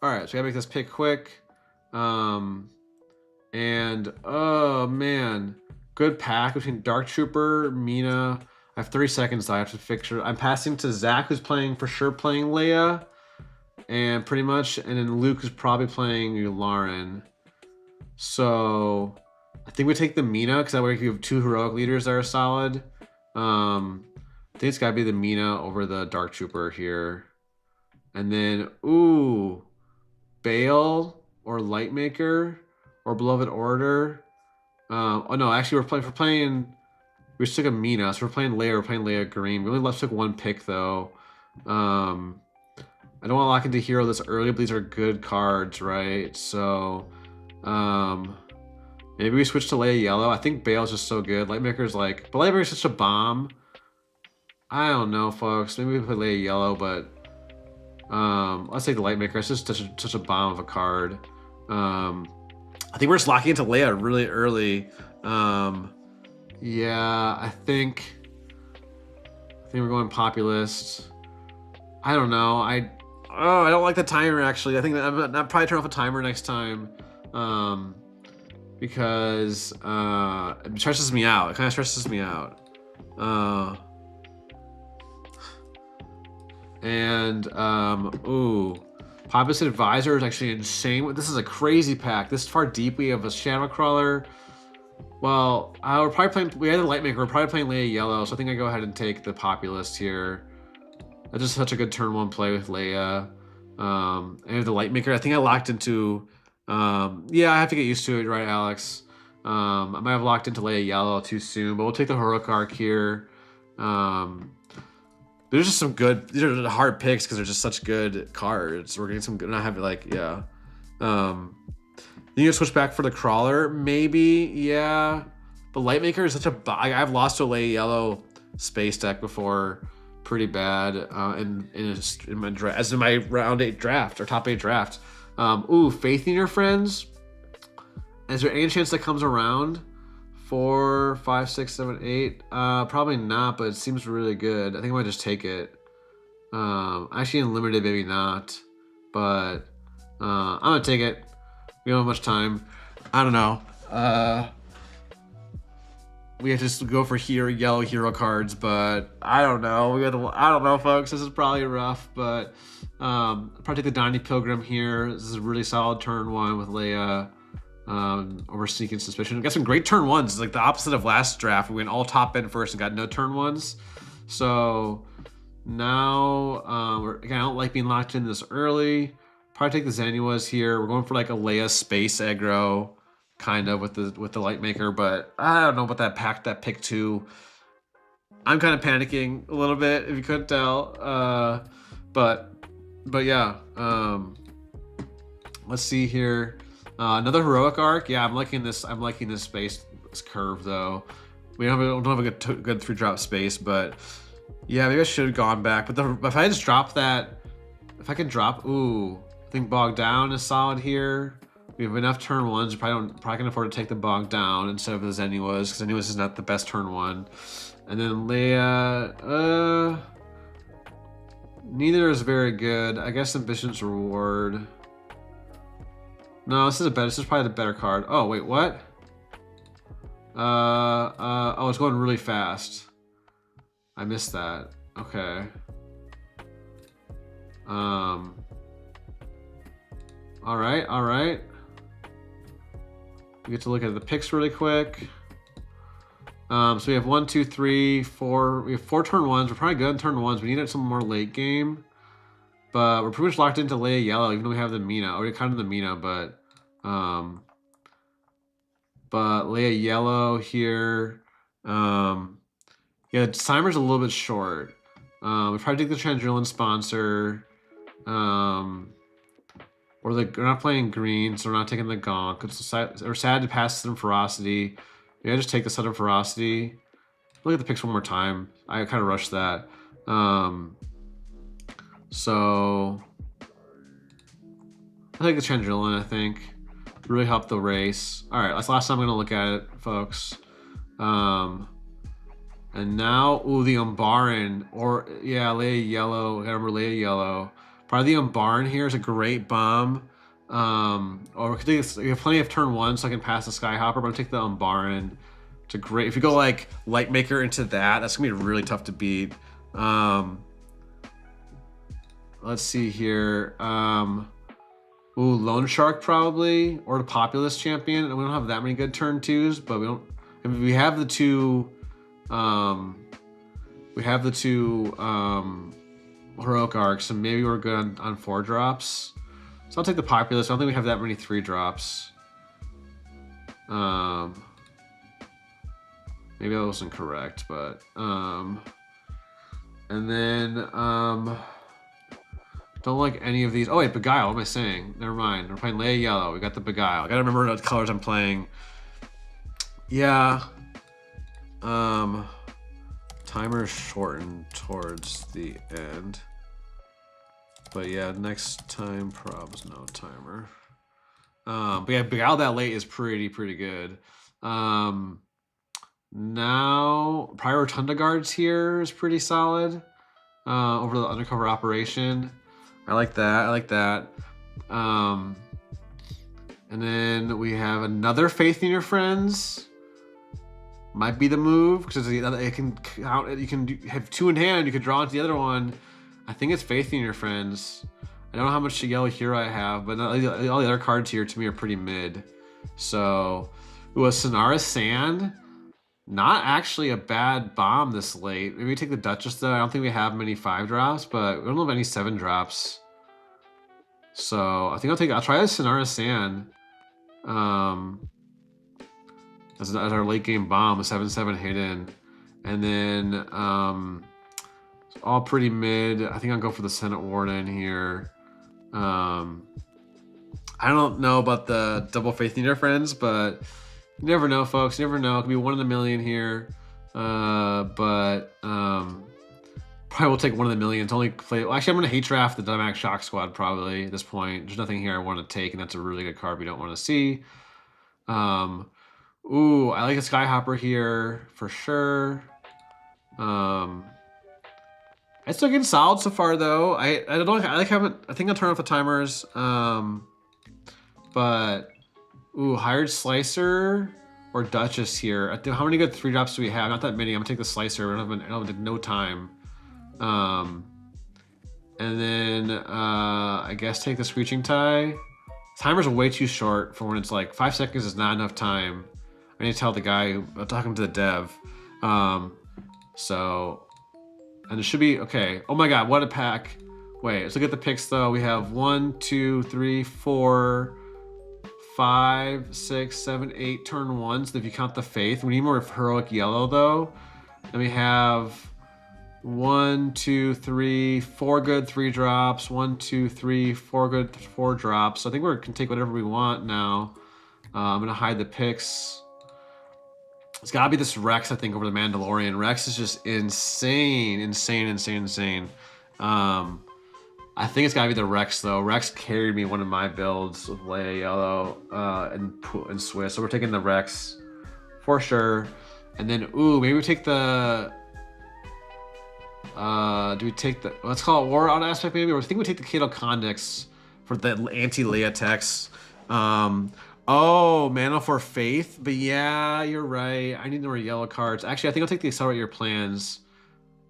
[SPEAKER 1] All right. So we gotta make this pick quick. And oh man, good pack between Dark Trooper, Mina. I have 30 seconds. So I have to fix her. I'm passing to Zach, who's playing Leia, and pretty much, and then Luke is probably playing Yularen. So I think we take the Mina because that way you have 2 heroic leaders that are solid. I think it's gotta be the Mina over the Dark Trooper here, and then ooh, Bale or Lightmaker or Beloved Order. Oh no, actually we're playing. We just took a Mina, so we're playing Leia. We're playing Leia green. We only left took 1 pick though. I don't want to lock into hero this early, but these are good cards, right? So maybe we switch to Leia yellow. I think Bale's just so good. Lightmaker's like, but Lightmaker's such a bomb. I don't know, folks. Maybe we play Leia yellow, but let's take the Lightmaker. It's just such a bomb of a card. I think we're just locking into Leia really early. Yeah, I think we're going populist. I don't know. I don't like the timer actually. I think that I'm probably turn off a timer next time. Because it stresses me out. It kind of stresses me out. Ooh. Populist Advisor is actually insane. This is a crazy pack. This far deep, we have a Shadow Crawler. Well, we're probably playing. We had a Lightmaker. We're probably playing Leia yellow, so I think I go ahead and take the Populist here. That's just such a good turn 1 play with Leia. And the Lightmaker. I think I locked into. Yeah, I have to get used to it, right, Alex? I might have locked into Leia yellow too soon, but we'll take the Heroic Arc here. There's just some good. These are the hard picks because they're just such good cards. We're getting some good. And I have like yeah. You can switch back for the Crawler, maybe, yeah. But Lightmaker is such a. I've lost to a Leia yellow space deck before, pretty bad. In my round 8 draft or top 8 draft. Ooh, Faith in Your Friends. Is there any chance that comes around? 4, 5, 6, 7, 8. Probably not, but it seems really good. I think I might just take it. Actually, in limited, maybe not. But I'm gonna take it. We don't have much time. I don't know. We have to just go for yellow hero cards, but I don't know. I don't know, folks. This is probably rough, but probably take the Donnie Pilgrim here. This is a really solid turn 1 with Leia. Over Sneaking Suspicion. We got some great turn 1s. It's like the opposite of last draft. We went all top end first and got no turn 1s. So now, again, I don't like being locked in this early. Probably take the Zanuas here. We're going for like a Leia space aggro, kind of with the Lightmaker, but I don't know about that pick 2. I'm kind of panicking a little bit if you couldn't tell. But yeah. Let's see here. Another Heroic Arc. Yeah, I'm liking this space curve though. We don't have a good 3-drop space, but Yeah, maybe I should have gone back. But if I just drop that, if I can drop, ooh, I think bog down is solid here. We have enough turn ones. We probably can afford to take the bog down instead of the Zenuas, because Zenuas is not the best turn one. And then Leia, neither is very good. I guess Ambition's Reward. No, this is probably the better card. Oh, wait, what? Oh, it's going really fast. I missed that. Okay. All right. We get to look at the picks really quick. So we have 1, 2, 3, 4. We have 4 turn ones. We're probably good on turn ones. We need some more late game. But we're pretty much locked into Leia Yellow, even though we have the Mina. Already kind of the Mina, but Leia Yellow here. Yeah, the timer's a little bit short. We probably take the Chandrillan sponsor. We're not playing green, so we're not taking the Gonk. We're sad to pass Sudden Ferocity. Maybe I just take the Sudden Ferocity. Look at the picks one more time. I kind of rushed that. So I take the Chandrillan, I think. Really helped the race. All right, that's the last time I'm gonna look at it, folks. And now, ooh, the Umbaran, or yeah, Leia Yellow. I remember Leia Yellow. Probably the Umbaran here is a great bomb. Or we could take this, we have plenty of turn one, so I can pass the Skyhopper, but I'm gonna take the Umbaran. It's a great, if you go like Lightmaker into that, that's gonna be really tough to beat. Let's see here. Ooh, Lone Shark probably, or the Populist Champion. And we don't have that many good turn twos, but we don't. I mean, we have the two. We have the two heroic arcs, and maybe we're good on 4 drops. So I'll take the Populist. I don't think we have that many 3 drops. Maybe that wasn't correct, but and then don't like any of these. Oh wait, Beguile. What am I saying? Never mind. We're playing Leia Yellow. We got the Beguile. I gotta remember what colors I'm playing. Yeah. Timer's shortened towards the end. But yeah, next time probs no timer. But yeah, Beguile that late is pretty good. Now Prior Rotunda Guards here is pretty solid. Over the undercover operation. I like that. And then we have another Faith in Your Friends. Might be the move because it can count. You can have 2 in hand. You could draw into the other one. I think it's Faith in Your Friends. I don't know how much yellow hero I have, but all the other cards here to me are pretty mid. So, ooh, a Sonara Sand. Not actually a bad bomb this late. Maybe we take the Duchess though. I don't think we have many 5 drops, but we don't have any 7 drops. So I think I'll try the Sonara Sand. As our late game bomb, a 7/7 hidden. And then it's all pretty mid. I think I'll go for the Senate Warden here. I don't know about the double Faith in Your Friends, but you never know, folks. You never know. It could be 1 in a million here. Probably will take 1 in a million. It's only play. Well, actually, I'm going to hate draft the Dynamic Shock Squad probably at this point. There's nothing here I want to take, and that's a really good card we don't want to see. Ooh, I like a Skyhopper here for sure. It's still getting solid so far though. I don't know. I think I'll turn off the timers. But ooh, Hired Slicer or Duchess here. How many good 3 drops do we have? Not that many. I'm gonna take the Slicer. I don't have no time. And then I guess take the Screeching Tie. Timer's way too short for when it's like 5 seconds is not enough time. I need to tell the guy, I'm talking to the dev. And it should be, okay. Oh my God, what a pack. Wait, let's look at the picks though. We have 1, 2, 3, 4, 5, 6, 7, 8 turn ones. If you count the Faith, we need more heroic yellow though. And we have 1, 2, 3, 4 good 3 drops. 1, 2, 3, 4 good 4 drops. So I think we can take whatever we want now. I'm gonna hide the picks. It's gotta be this Rex, I think, over the Mandalorian. Rex is just insane, insane, insane, insane. I think it's gotta be the Rex though. Rex carried me one of my builds with Leia Yellow and Swiss. So we're taking the Rex for sure. And then ooh, maybe we take the do we take the, let's call it War Out aspect maybe? Or I think we take the Cato Condix for the anti-Leia text. Oh, Mana for Faith, but yeah, you're right. I need more yellow cards. Actually, I think I'll take the Accelerate Your Plans.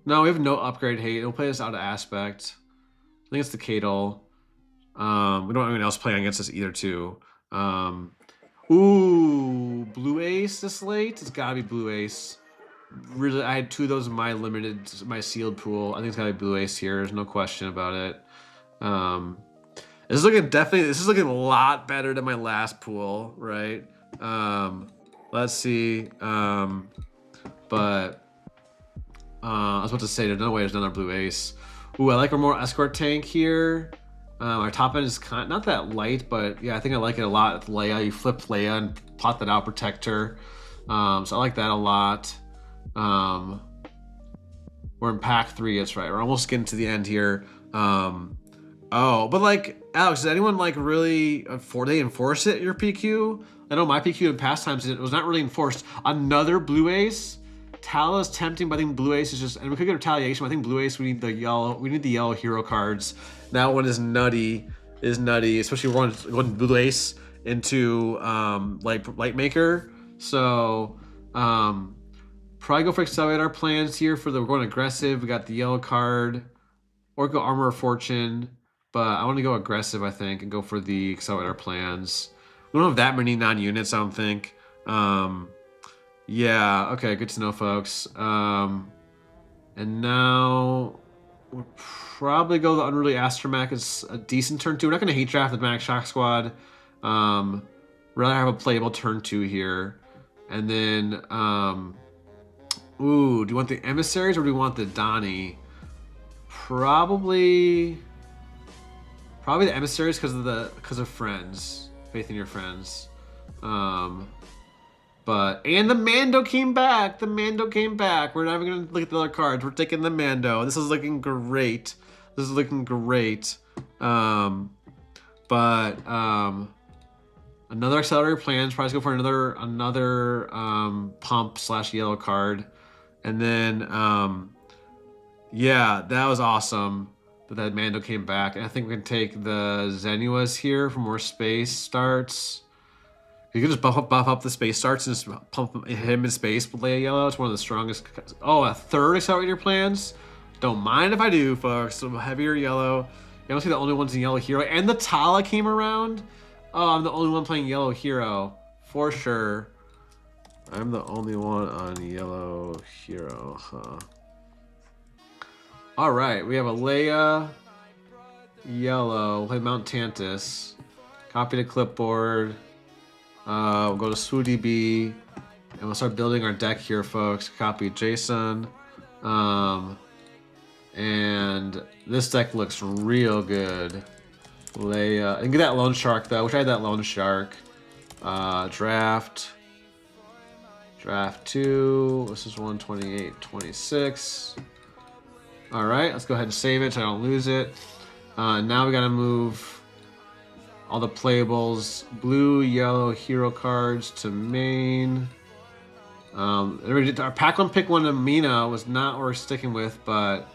[SPEAKER 1] No, we have no upgrade hate. It'll play us out of aspect. I think it's the Cato. We don't have anyone else playing against us either, too. Ooh, Blue Ace this late? It's gotta be Blue Ace. Really, I had 2 of those in my sealed pool. I think it's gotta be Blue Ace here. There's no question about it. This is looking a lot better than my last pool, right? Let's see. But I was about to say there's no way there's another Blue Ace. Ooh, I like our more escort tank here. Our top end is kind of, not that light, but yeah, I think I like it a lot with Leia. You flip Leia and plot that out, protect her. So I like that a lot. We're in pack 3, that's right. We're almost getting to the end here. Oh, but like, Alex, does anyone like really they enforce it, your PQ? I know my PQ in past times, it was not really enforced. Another Blue Ace? Tala is tempting, but I think Blue Ace is just, and we could get Retaliation, but I think Blue Ace, we need the yellow hero cards. That one is nutty, especially we're going Blue Ace into Light Maker. So, probably go for Accelerate Our Plans here we're going aggressive. We got the yellow card, or go Armor of Fortune. But I want to go aggressive, I think, and go for the Accelerate Our Plans. We don't have that many non-units, I don't think. Yeah, okay, good to know, folks. And now we'll probably go the Unruly Astromech. It's a decent turn 2. We're not going to hate draft the Manic Shock Squad. Rather have a playable turn 2 here. And then, ooh, do you want the Emissaries or do you want the Donnie? Probably the Emissaries because of friends, faith in your friends. And the Mando came back. We're not even gonna look at the other cards. We're taking the Mando. This is looking great. Another Accelerator Plans. Probably go for another pump / yellow card, and then yeah, that was awesome that Mando came back. And I think we can take the Zenuas here for more space starts. You can just buff up the space starts and just pump him in space with Leia Yellow. It's one of the strongest. Oh, a third Accelerator Plans? Don't mind if I do, folks. Some heavier yellow. You don't see the only ones in Yellow Hero. And the Tala came around. Oh, I'm the only one playing Yellow Hero. For sure. I'm the only one on Yellow Hero, huh? All right, we have a Leia Yellow. We'll play Mount Tantus. Copy to clipboard. We'll go to SWU and we'll start building our deck here, folks. Copy Jason. And this deck looks real good. Leia. And get that Lone Shark, though. Wish I had that Lone Shark. Draft 2. This is 128.26. All right, let's go ahead and save it so I don't lose it. Now we gotta move all the playables, blue, yellow hero cards to main. Our pack 1 pick 1 Amina was not what we're sticking with, but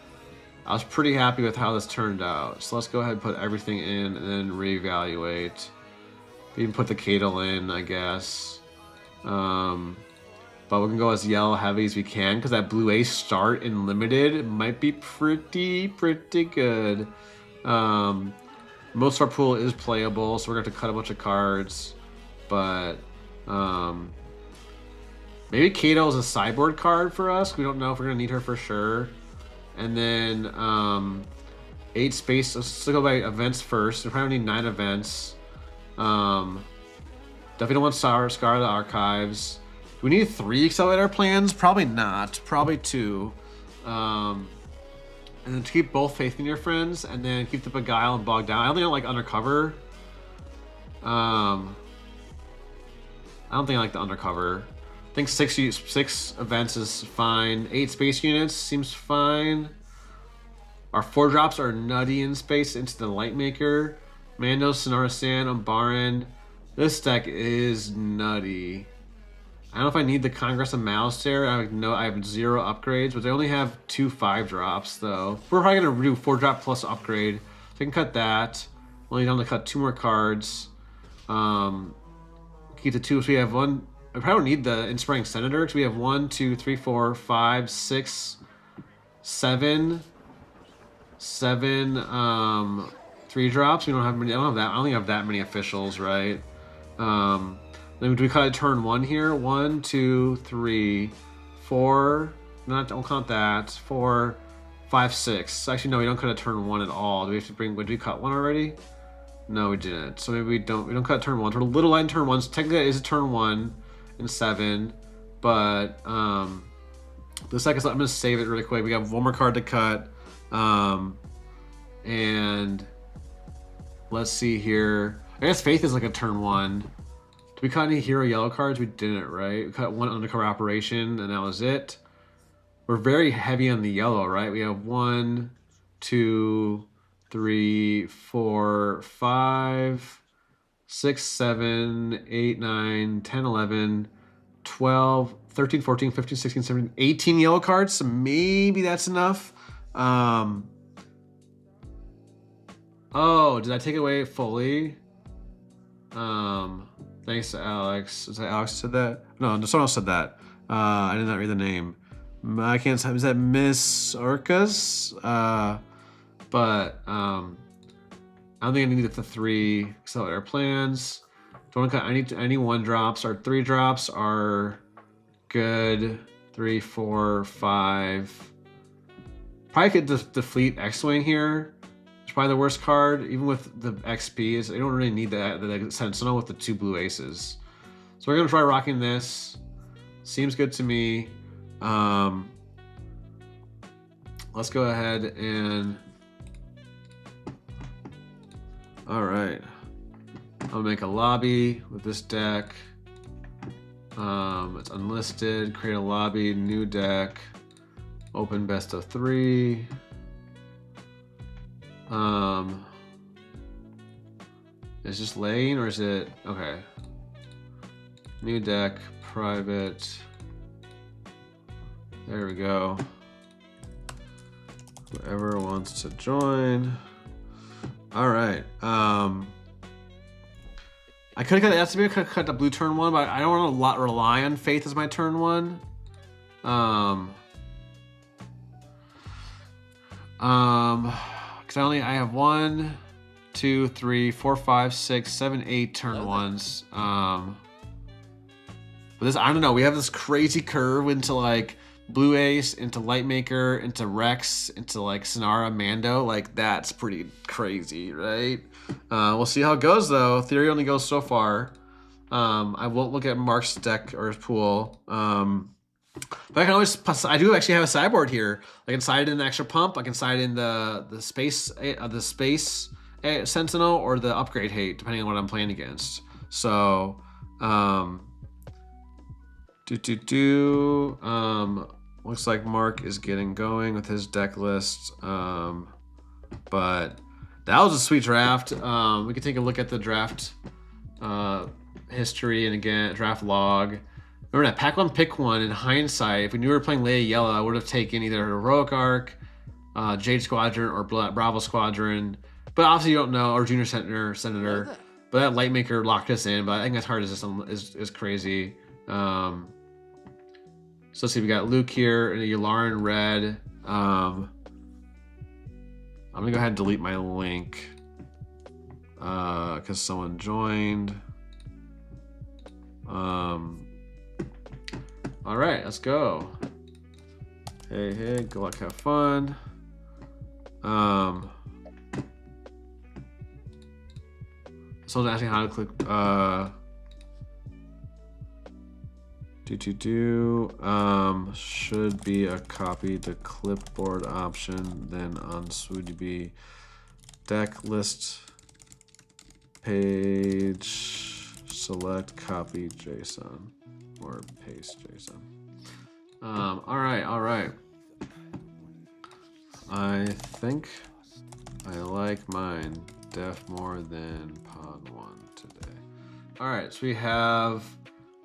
[SPEAKER 1] I was pretty happy with how this turned out. So let's go ahead and put everything in and then reevaluate. We can put the Cato in, I guess. But we can go as yellow heavy as we can because that Blue Ace start in limited might be pretty good. Most of our pool is playable, so we're going to have to cut a bunch of cards. But maybe Cato is a sideboard card for us. We don't know if we're going to need her for sure. And then 8 space. Let's go by events first. We probably need 9 events. Definitely don't want Scar the Archives. Do we need 3 Accelerator Plans? Probably not. Probably 2. And then to keep both Faith in Your Friends, and then keep the Beguile and Bog Down. I don't like Undercover. I don't think I like the Undercover. I think six events is fine. 8 space units seems fine. Our 4 drops are nutty in space into the Lightmaker. Mando, Sonara Sand, Umbaran. This deck is nutty. I don't know if I need the Congress of Malastare. I have 0 upgrades, but they only have 2 5 drops though. We're probably gonna do 4 drop plus upgrade. So I can cut that. Only down to cut 2 more cards. Keep the 2. So we have 1. I probably don't need the Inspiring Senator because we have 1, 2, 3, 4, 5, 6, 7, 3 drops. We don't have many. I don't think I have that many officials, right? Then do we cut a turn 1 here? 1, 2, 3, 4. Don't count that. 4, 5, 6. Actually, no, we don't cut a turn 1 at all. Do we have to bring? Did we cut 1 already? No, we didn't. So maybe we don't cut turn 1. We're a little light in turn 1. So technically, it is a turn 1 and 7, but the second slot, I'm gonna save it really quick. We got 1 more card to cut, and let's see here. I guess Faith is like a turn 1. Did we cut any hero yellow cards? We didn't, right? We cut 1 undercover operation, and that was it. We're very heavy on the yellow, right? We have 1, 2, 3, 4, 5, 6, 7, 8, 9, 10, 11, 12, 13, 14, 15, 16, 17, 18 yellow cards. So maybe that's enough. Oh, did I take it away fully? Thanks to Alex. Is that Alex said that? No, someone else said that. I did not read the name. I can't. Is that Miss Orcas? But I don't think I need the 3 accelerator plans. Don't cut any 1 drops. Our 3 drops are good. 3, 4, 5. Probably could defeat X-Wing here. It's probably the worst card. Even with the XP, I don't really need the Sentinel with the 2 blue aces. So we're gonna try rocking this. Seems good to me. Let's go ahead and. All right. I'll make a lobby with this deck. It's unlisted. Create a lobby, new deck. Open best of 3. Is this laying or is it okay? New deck, private. There we go. Whoever wants to join. All right. I could have cut the blue turn 1, but I don't want to rely on Faith as my turn 1. Because I have 1, 2, 3, 4, 5, 6, 7, 8 turn 1s. But this, I don't know. We have this crazy curve into like Blue Ace, into Lightmaker, into Rex, into like Sonara, Mando. Like that's pretty crazy, right? We'll see how it goes though. Theory only goes so far. I won't look at Mark's deck or his pool. But I can always. I do actually have a sideboard here. I can side in the extra pump. I can side in the space Sentinel or the upgrade hate, depending on what I'm playing against. So, looks like Mark is getting going with his deck list. But that was a sweet draft. We can take a look at the draft history and again draft log. Remember that pack 1, pick 1. In hindsight, if we knew we were playing Leia Yellow, I would have taken either Heroic Arc, Jade Squadron, or Bravo Squadron. But obviously you don't know, or Junior Senator. But that Lightmaker locked us in. But I think that's hard is crazy. So let's see, we got Luke here and Yularen red. I'm gonna go ahead and delete my link because someone joined. All right, let's go. Hey, good luck, have fun. Someone's asking how to click. Should be a copy the clipboard option, then on SWU deck list page, select copy JSON. more pace, Jason. All right. I think I like mine def more than pod 1 today. All right, so we have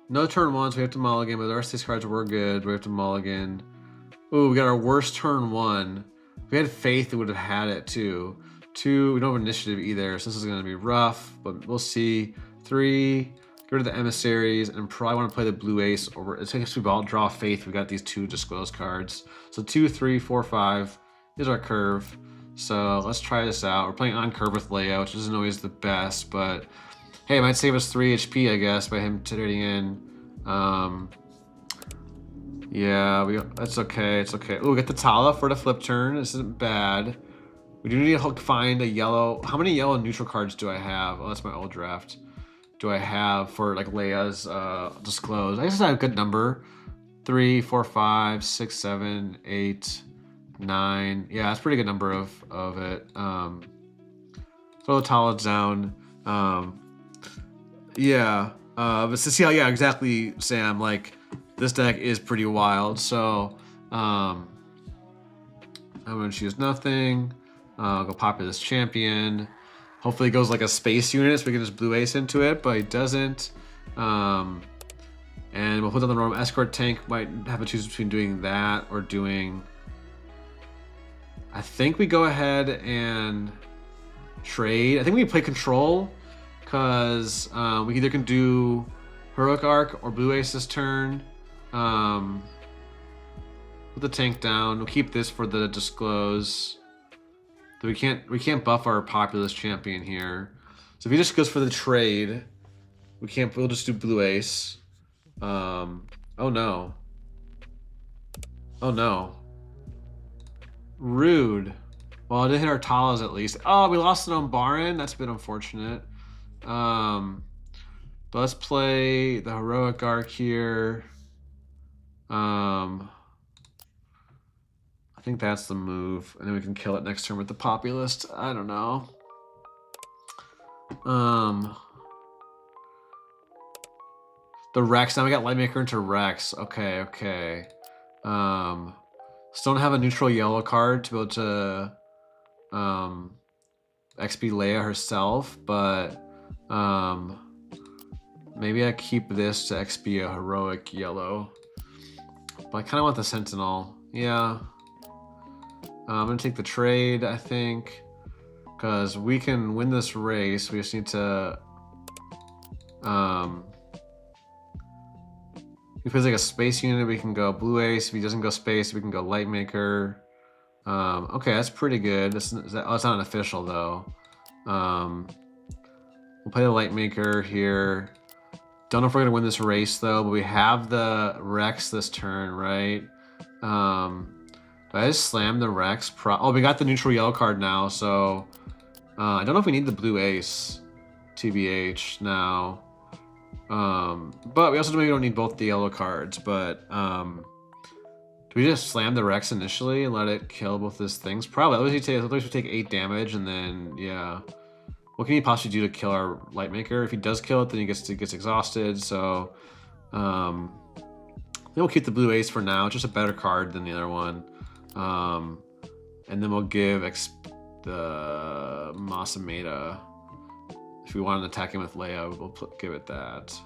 [SPEAKER 1] no turn 1, so we have to mulligan, but the rest of these cards were good. We have to mulligan. Ooh, we got our worst turn 1. If we had faith, we would have had it too. 2, we don't have initiative either, so this is going to be rough, but we'll see. 3, get rid of the emissaries, and probably want to play the blue ace over. It's like we all draw faith. We got these 2 disclosed cards. So 2, 3, 4, 5 is our curve. So let's try this out. We're playing on curve with Leia, which isn't always the best, but hey, it might save us 3 HP, I guess, by him trading in. Yeah, that's okay. It's okay. Ooh, we get the Tala for the flip turn. This isn't bad. We do need to find a yellow. How many yellow neutral cards do I have? Oh, that's my old draft. Do I have for like Leia's disclose? I guess I have a good number. 3, 4, 5, 6, 7, 8, 9. Yeah, that's a pretty good number of it. Throw the Tala down. Yeah. But to see how, yeah, exactly, Sam. Like, this deck is pretty wild. So, I'm gonna choose nothing. I'll go Populous Champion. Hopefully it goes like a space unit so we can just blue ace into it, but it doesn't. And we'll put down the Roman Escort tank. Might have to choose between doing that or doing... I think we go ahead and trade. I think we play Control because we either can do Heroic Arc or blue ace this turn. Put the tank down. We'll keep this for the disclose. We can't buff our Populous Champion here. So if he just goes for the trade, we'll just do blue ace. Oh no. Oh no. Rude. Well, it did hit our Talas at least. Oh, we lost it on Baron. That's a bit unfortunate. But let's play the Heroic Arc here. I think that's the move, and then we can kill it next turn with the Populist. I don't know. The Rex. Now we got Lightmaker into Rex. Okay. Still don't have a neutral yellow card to be able to XP Leia herself, but maybe I keep this to XP a heroic yellow. But I kind of want the Sentinel. Yeah. I'm going to take the trade, I think, because we can win this race. We just need to... if it's like a space unit, we can go blue ace. If he doesn't go space, we can go Lightmaker. Okay, that's pretty good. It's not an official, though. We'll play the Lightmaker here. Don't know if we're going to win this race, though, but we have the Rex this turn, right? I just slammed the Rex. Oh, we got the neutral yellow card now, so I don't know if we need the blue ace, TBH, now. But we also maybe don't need both the yellow cards, but do we just slam the Rex initially and let it kill both these things? Probably. Otherwise we take 8 damage, and then, yeah. What can he possibly do to kill our Lightmaker? If he does kill it, then he gets exhausted, so... then we'll keep the blue ace for now. It's just a better card than the other one. And then we'll give the Masameda. If we want to attack him with Leia, we'll give it that.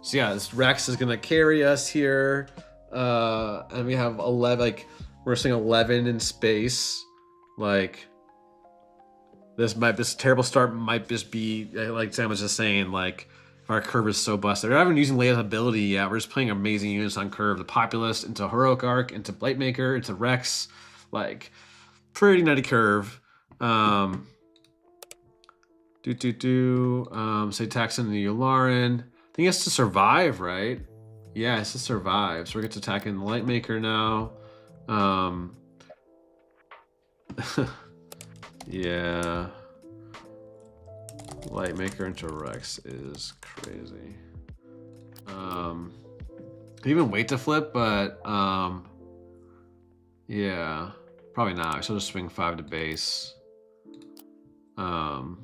[SPEAKER 1] So yeah, this Rex is gonna carry us here. And we have 11, like, we're seeing 11 in space. Like, this terrible start might just be, like Sam was just saying, like, our curve is so busted. We're not even using Leia's ability yet. We're just playing amazing units on curve. The Populist into Heroic Arc, into Blightmaker, into Rex. Like, pretty nutty curve. Say attacks into Yularen. I think he has to survive, right? Yeah, he has to survive. So we get to attack in the Lightmaker now. Yeah. Lightmaker into Rex is crazy. Could even wait to flip, but yeah, probably not. I should just swing 5 to base. And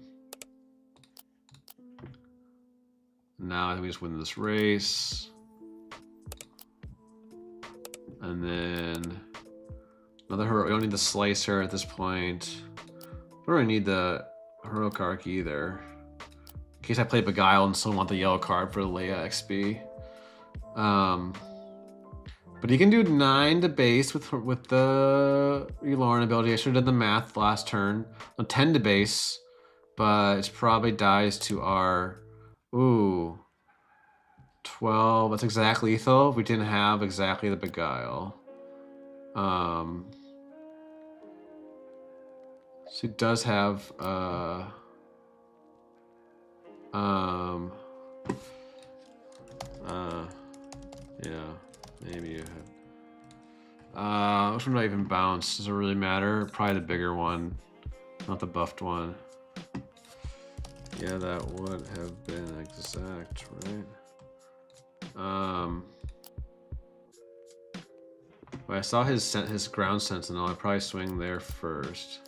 [SPEAKER 1] Now I think we just win this race. And then another hero. We don't need the Slicer at this point. I don't really need the Heroic Arc either. In case I play Beguile and still want the yellow card for the Leia XP. But he can do 9 to base with the Lauren ability. I should have done the math last turn. 10 to base, but it probably dies to our 12. That's exact lethal. We didn't have exactly the Beguile. So he does have yeah, maybe you have. Which one do I even bounce? Does it really matter? Probably the bigger one, not the buffed one. Yeah, that would have been exact, right? Well, I saw his ground sentinel. I'd probably swing there first.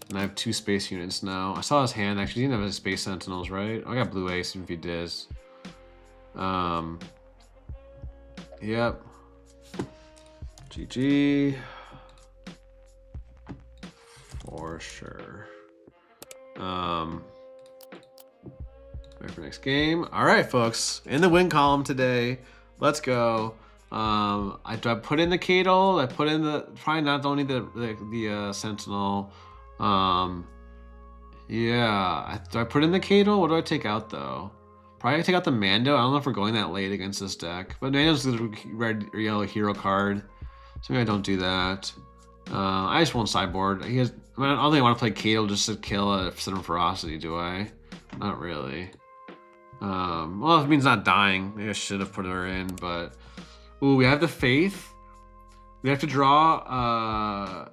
[SPEAKER 1] And I have 2 space units now. I saw his hand actually. He didn't have his space sentinels, right? I got blue ace if he does. Yep. GG. For sure. Ready for next game. All right, folks. In the win column today. Let's go. I put in the Cadle. I put in the probably not only the Sentinel. Yeah. Do I put in the Cadle? What do I take out though? Probably take out the Mando. I don't know if we're going that late against this deck, but Mando's the red or yellow hero card, so maybe I don't do that. I just won't sideboard. I don't think I want to play Cadle just to kill a Center Ferocity, do I? Not really. Well, it means not dying. Maybe I should have put her in, but ooh, we have the Faith. We have to draw.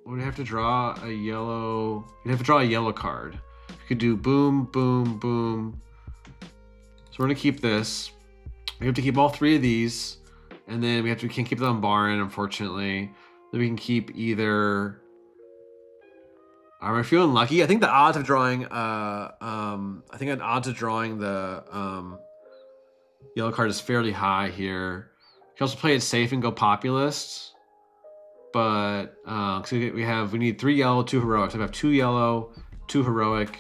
[SPEAKER 1] We have to draw a yellow. We have to draw a yellow card. We could do boom, boom, boom. So we're gonna keep this. We have to keep all 3 of these, and then we can't keep them Baron, unfortunately. Then we can keep either. Am I feeling lucky? I think the odds of drawing. I think the odds of drawing the yellow card is fairly high here. You can also play it safe and go populist, but we need 3 yellow, 2 heroic. So we have 2 yellow, 2 heroic.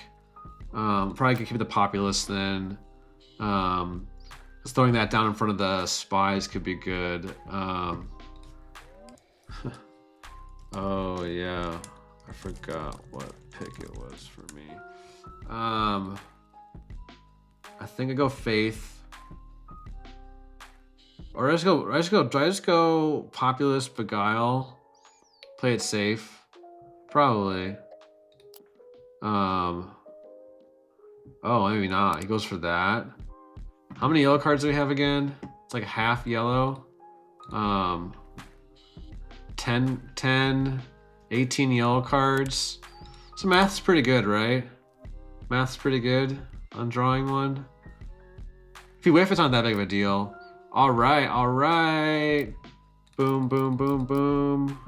[SPEAKER 1] Probably could keep the populist then. Just throwing that down in front of the spies could be good. Oh yeah, I forgot what pick it was for me. I think I go Faith, or I just go populist Beguile, play it safe, probably. Oh, maybe not. He goes for that. How many yellow cards do we have again? It's like half yellow. 18 yellow cards. So math's pretty good, right? Math's pretty good on drawing one. If you whiff, it's not that big of a deal. All right, all right. Boom, boom, boom, boom.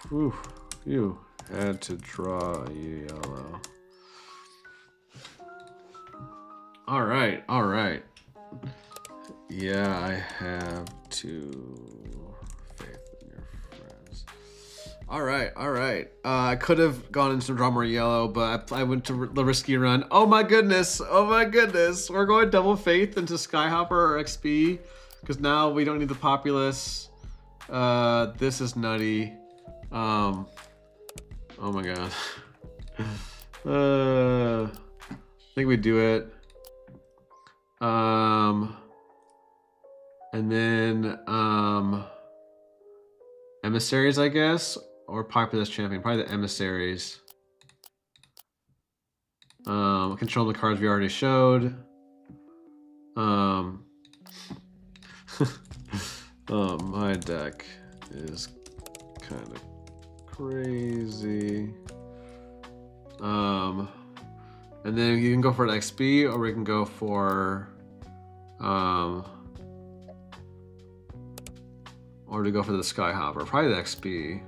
[SPEAKER 1] Whew, you had to draw a yellow. All right, all right. Yeah, I have to faith in your friends. All right, all right. I could have gone into draw more yellow, but I went to the risky run. Oh my goodness, oh my goodness. We're going double faith into Skyhopper or XP because now we don't need the populace. This is nutty. Oh my god. I think we do it. And then emissaries, I guess, or populist champion, probably the emissaries. Control the cards we already showed. My deck is kind of crazy. And then you can go for an XP, or we can go for or to go for the Skyhopper, probably the XP.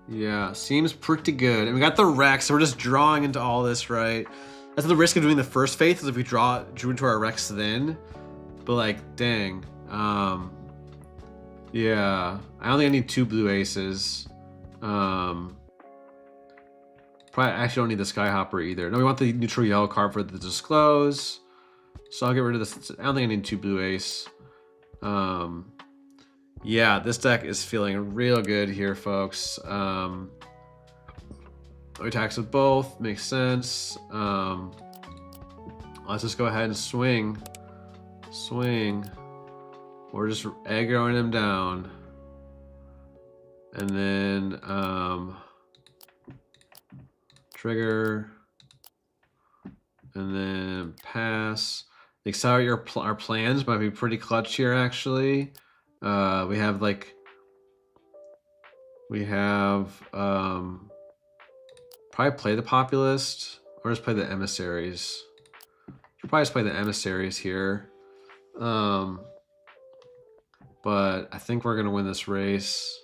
[SPEAKER 1] Yeah, seems pretty good. And we got the Rex, so we're just drawing into all this, right? That's the risk of doing the first faith, is if we drew into our Rex then. But like, dang. Yeah. I don't think I need 2 blue aces. Probably actually don't need the Skyhopper either. No, we want the neutral yellow card for the disclose. So I'll get rid of this. I don't think I need 2 blue ace. Yeah, this deck is feeling real good here, folks. We attacks with both, makes sense. Let's just go ahead and swing. Swing. We're just aggroing him down. And then trigger. And then pass. Accelerate our plans might be pretty clutch here, actually. We have probably play the Populist or just play the Emissaries. Should probably just play the Emissaries here. But I think we're gonna win this race.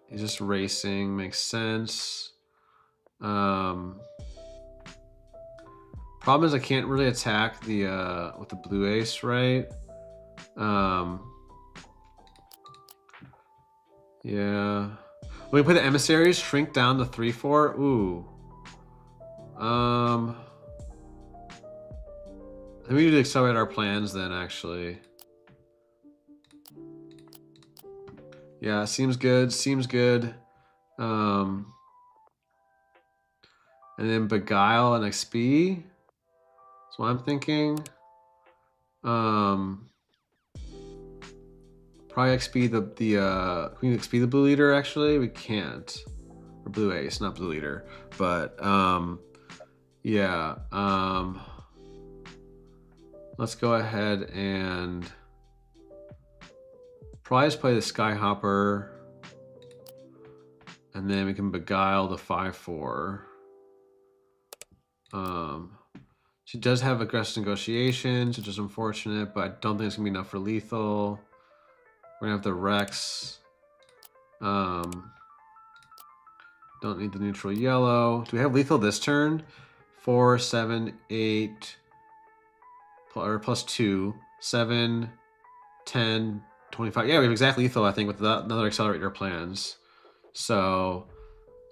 [SPEAKER 1] He's just racing, makes sense. Problem is I can't really attack the with the blue ace, right? Yeah. We play the Emissaries, shrink down to 3/4. Ooh. I think we need to accelerate our plans then, actually. Yeah, seems good. Seems good. And then Beguile and XP. That's what I'm thinking. Probably XP can we XP the blue leader actually? We can't. Or blue ace, not blue leader. But yeah. Let's go ahead and probably just play the Skyhopper. And then we can Beguile the 5/4. She does have aggressive negotiations, which is unfortunate, but I don't think it's gonna be enough for lethal. We're gonna have the Rex. Don't need the neutral yellow. Do we have lethal this turn? 4, 7, 8, or plus 2, 7, 10, 25. Yeah, we have exactly lethal, I think, with another accelerator plans. So,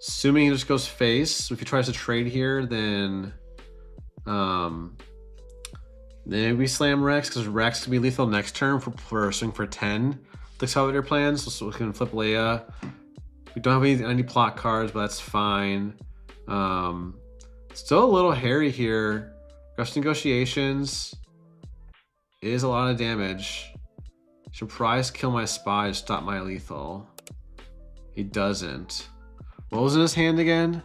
[SPEAKER 1] assuming he just goes face, if he tries to trade here, then we slam Rex, because Rex can be lethal next turn for swing for 10. The accelerator plans, so we can flip Leia. We don't have any plot cards, but that's fine. Still a little hairy here. Aggressive negotiations is a lot of damage. Should probably kill my spy to stop my lethal. He doesn't. What was in his hand again?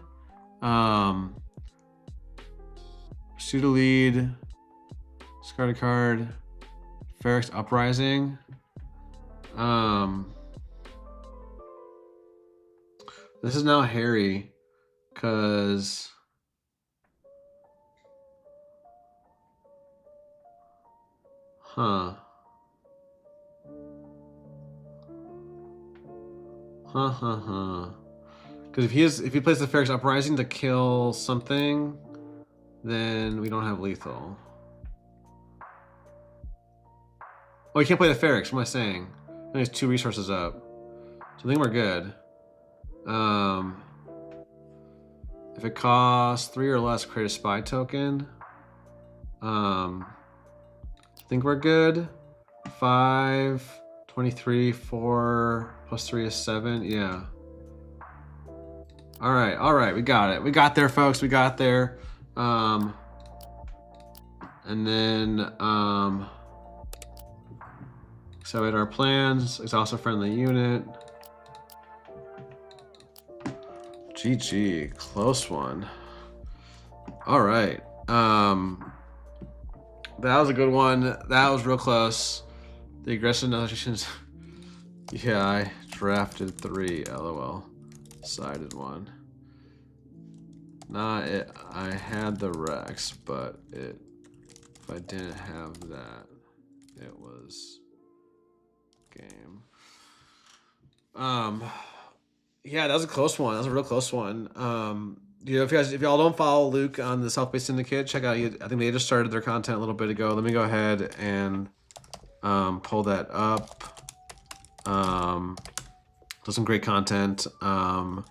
[SPEAKER 1] Pseudo lead. Discard a card. Ferrex Uprising. This is now hairy, cause Because if he plays the Ferrex Uprising to kill something, then we don't have lethal. Oh, you can't play the Ferrex. What am I saying? He has 2 resources up, so I think we're good. If it costs 3 or less, create a spy token. I think we're good. 5, 23, 4 plus 3 is 7. Yeah. All right, we got it. We got there, folks. We got there. And then accelerate our plans. It's also a friendly unit. GG, close one. All right. That was a good one. That was real close. The aggressive negotiations. Yeah, I drafted 3. LOL. Sided 1. Nah, I had the Rex, but if I didn't have that, it was game. Yeah, that was a close one. That was a real close one. You know, if y'all don't follow Luke on the South Bay Syndicate, check out. I think they just started their content a little bit ago. Let me go ahead and pull that up. Does some great content. Yeah,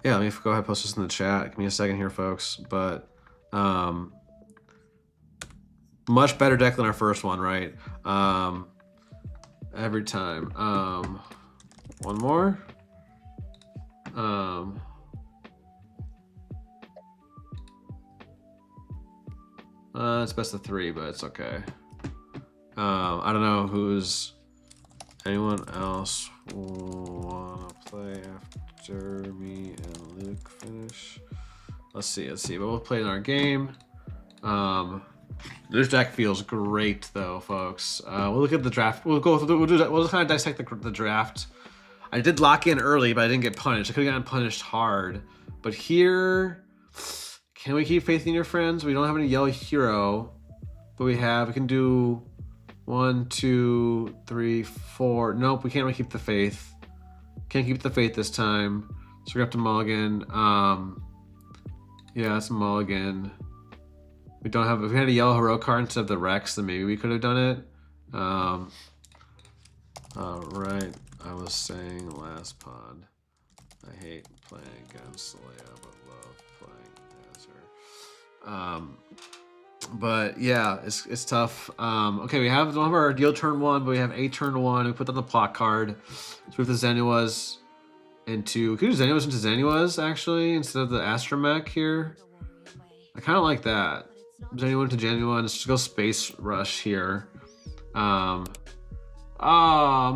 [SPEAKER 1] let me go ahead and post this in the chat. Give me a second here, folks. But much better deck than our first one, right? Every time. One more. It's best of 3, but it's okay. I don't know who's anyone else wanna play after me and Luke finish. Let's see. But we'll play in our game. This deck feels great though, folks. We'll look at the draft. We'll go through. We'll do that. We'll just kind of dissect the draft. I did lock in early, but I didn't get punished. I could have gotten punished hard. But here, can we keep faith in your friends? We don't have any yellow hero, but we can do 1, 2, 3, 4. Nope, we can't really keep the faith. Can't keep the faith this time. So we're gonna have to mulligan. Yeah, that's a mulligan. We don't have, if we had a yellow hero card instead of the Rex, then maybe we could have done it. Right, I was saying last pod, I hate playing against Leia, but love playing as her. But yeah, it's tough. Okay, we don't have our deal turn 1, but we have a turn 1. We put down the plot card. So we have the Zenuas into, we could do Zenuas into Zenuas actually, instead of the Astromech here. I kind of like that. Genua into Genua, let's just go Space Rush here. Oh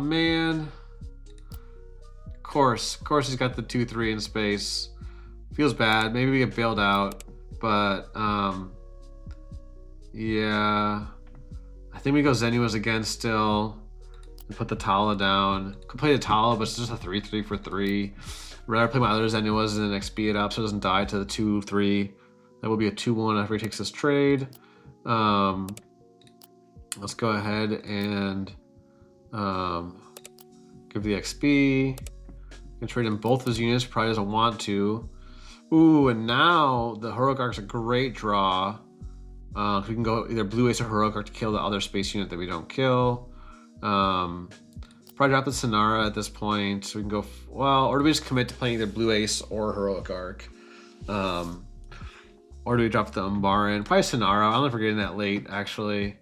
[SPEAKER 1] man. Of course he's got the 2-3 in space. Feels bad. Maybe we get bailed out, but yeah. I think we go Zenuas again still. And put the Tala down. Could play the Tala, but it's just a 3-3 for 3. Rather play my other Zenuas and then XP it up so it doesn't die to the 2-3. That will be a 2-1 after he takes this trade. Let's go ahead and give the XP. Can trade in both his units, probably doesn't want to. Ooh, and now the Heroic Arc's a great draw. We can go either Blue Ace or Heroic Arc to kill the other space unit that we don't kill. Probably drop the Sonara at this point. So we can go, well, or do we just commit to playing either Blue Ace or Heroic Arc? Or do we drop the Umbaran? Probably Sonara. I don't know if we're getting that late, actually.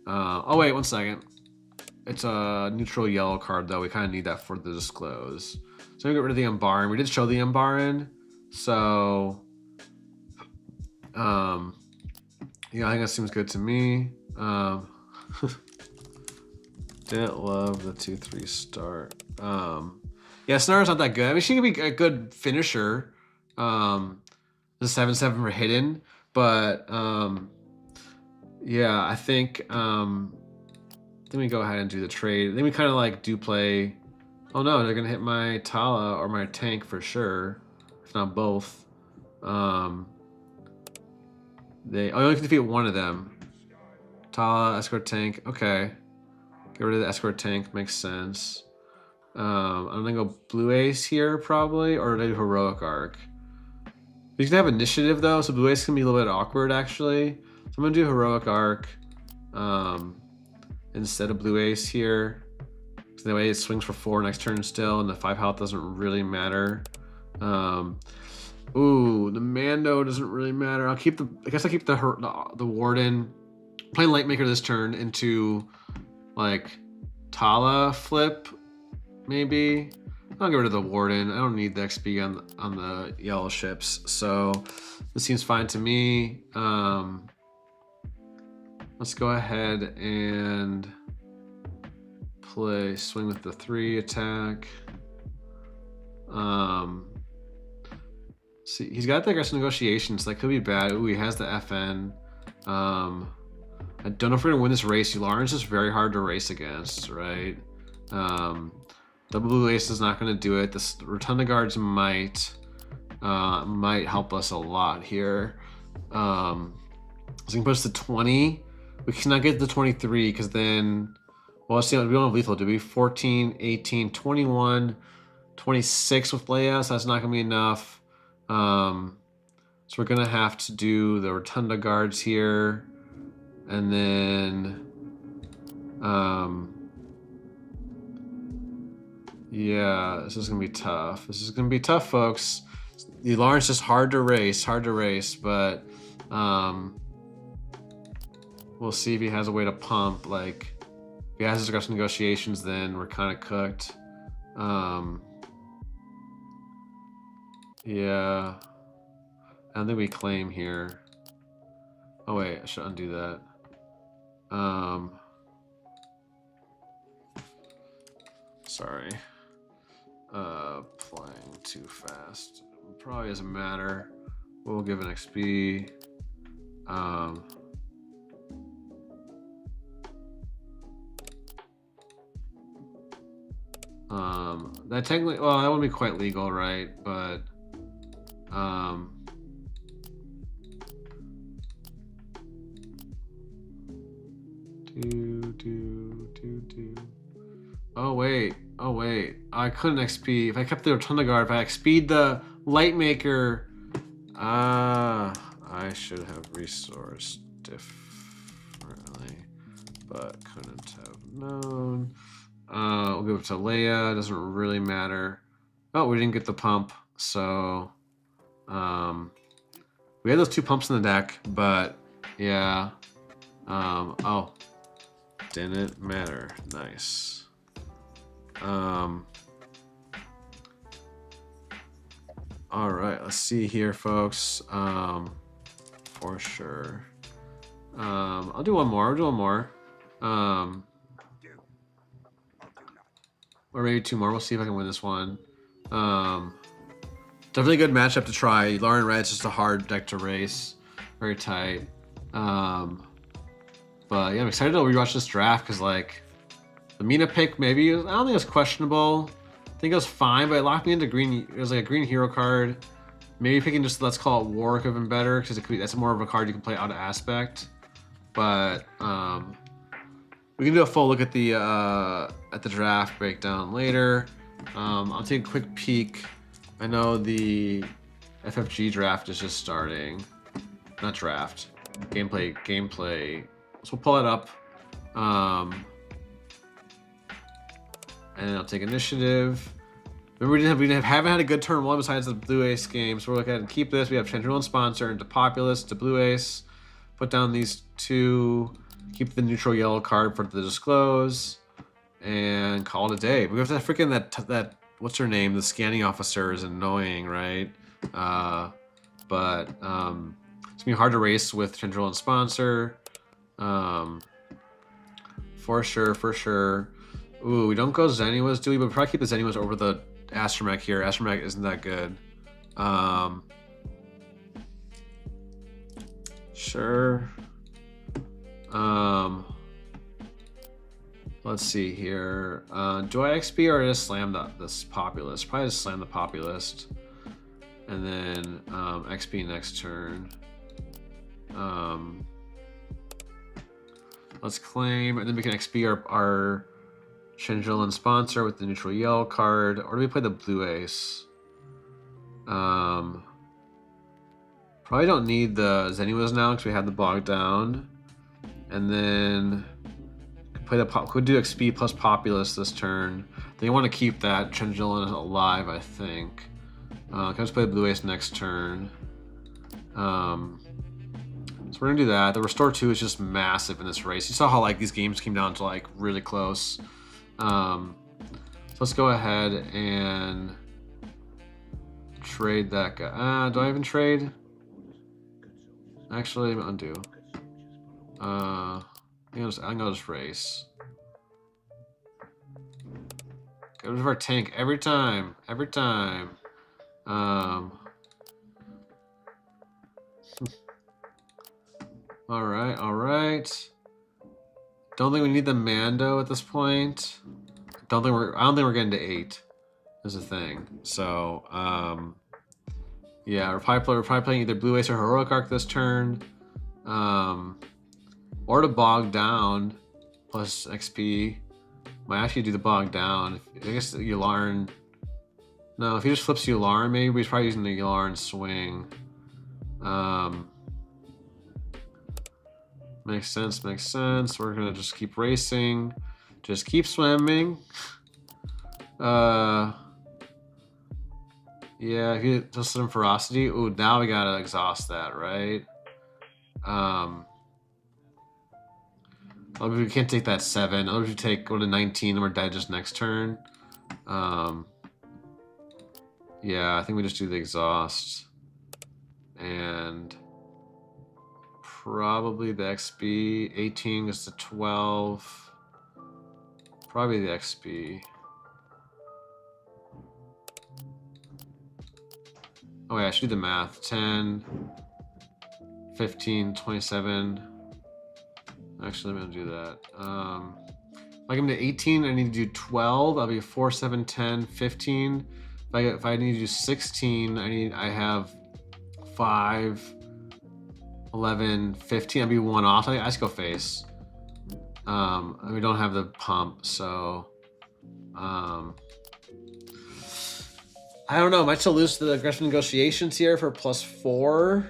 [SPEAKER 1] Oh, wait, 1 second. It's a neutral yellow card, though. We kind of need that for the disclose. So we get rid of the Umbaran. We did show the Umbaran. So, yeah, I think that seems good to me. Didn't love the 2-3 start. Yeah, Sonara's not that good. I mean, she could be a good finisher. The 7-7 for hidden, but yeah, I think then we go ahead and do the trade. Then we kind of like do play. Oh no, they're gonna hit my Tala or my tank for sure, if not both. They only can defeat one of them. Tala, escort tank. Okay, get rid of the escort tank. Makes sense. I'm gonna go Blue Ace here probably, or do Heroic Arc. You can have initiative though, so Blue Ace can be a little bit awkward actually. So I'm gonna do Heroic Arc instead of Blue Ace here. So that way it swings for 4 next turn still, and the 5 health doesn't really matter. Ooh, the Mando doesn't really matter. I guess I'll keep the Warden. Playing Lightmaker this turn into like Tala flip, maybe. I'll get rid of the Warden. I don't need the XP on the yellow ships, so this seems fine to me. Let's go ahead and play swing with the 3 attack. See, he's got the aggressive negotiations. That could be bad. Ooh, he has the FN. I don't know if we're gonna win this race. Lawrence is very hard to race against, right? Double Blue Ace is not going to do it. The Rotunda Guards might help us a lot here. So we can push to 20. We cannot get to 23 because then, well, let's see, we don't have lethal, do we? 14, 18, 21. 26 with Leia, so that's not gonna be enough. So we're gonna have to do the Rotunda guards here, and then yeah, this is gonna be tough. This is gonna be tough, folks. The Lawrence is hard to race, but we'll see if he has a way to pump. Like, if he has his aggressive negotiations, then we're kind of cooked. Yeah, I don't think we claim here. Oh wait, I should undo that. Sorry. Playing too fast. Probably doesn't matter. We'll give an XP. That technically, well, that wouldn't be quite legal, right? But, oh wait, I couldn't XP. If I kept the Rotunda Guard, if I XP'd the Lightmaker, I should have resourced differently, but couldn't have known. We'll go to Leia, doesn't really matter. Oh, we didn't get the pump, so we had those 2 pumps in the deck, but yeah. Oh, didn't matter. Nice. All right, let's see here, folks. For sure. I'll do one more. Or maybe 2 more. We'll see if I can win this one. Definitely a good matchup to try. Lauren Red's just a hard deck to race. Very tight. But yeah, I'm excited to rewatch this draft because, like, the Mina pick maybe, I don't think it was questionable. I think it was fine, but it locked me into green. It was like a green hero card. Maybe picking just, let's call it War could have been better because that's more of a card you can play out of Aspect. But we can do a full look at the draft breakdown later. I'll take a quick peek. I know the FFG draft is just starting. Not draft. Gameplay. So we'll pull it up. And I'll take initiative. Remember, we haven't had a good turn 1 besides the Blue Ace game, so we're looking at keep this. We have Chandril and Sponsor into Populous to Blue Ace. Put down these 2. Keep the neutral yellow card for the disclose, and call it a day. We have that freaking that what's her name? The scanning officer is annoying, right? But it's gonna be hard to race with Chandril and Sponsor. For sure. Ooh, we don't go Zeniwas, do we? But we'll probably keep the Zeniwas over the Astromech here. Astromech isn't that good. Sure. Let's see here. Do I XP or just slam this Populist? Probably just slam the Populist. And then XP next turn. Let's claim, and then we can XP our Chandril and Sponsor with the neutral yellow card. Or do we play the Blue Ace? Probably don't need the Zeniwas now because we have the Bog Down. And then could do XP plus Populous this turn. They want to keep that Chandril alive, I think. Can I just play the Blue Ace next turn? So we're gonna do that. The Restore 2 is just massive in this race. You saw how like these games came down to like really close. So let's go ahead and trade that guy. Do I even trade? Actually, undo. I'm gonna just race. Get rid of our tank every time. All right. Don't think we need the Mando at this point. I don't think we're getting to 8. Is the thing. So yeah, we're probably playing either Blue Ace or Heroic Arc this turn. Or to Bog Down plus XP. Might actually do the Bog Down. I guess Yularen No, if he just flips Yularen, maybe he's probably using the Yularen swing. Makes sense, makes sense. We're gonna just keep racing. Just keep swimming. Yeah, if you just some ferocity. Ooh, now we gotta exhaust that, right? We can't take that 7. What if you go to 19 and we're dead just next turn? Yeah, I think we just do the exhaust. And probably the XB. 18 goes to 12. Probably the XB. Oh yeah, I should do the math. 10, 15, 27. Actually, I'm gonna do that. If I come to 18, I need to do 12. I'll be 4, 7, 10, 15. If I need to do 16, I have 5, 11, 15. I'll be 1 off. I just go face. We don't have the pump, so I don't know. Might still lose the aggressive negotiations here for +4.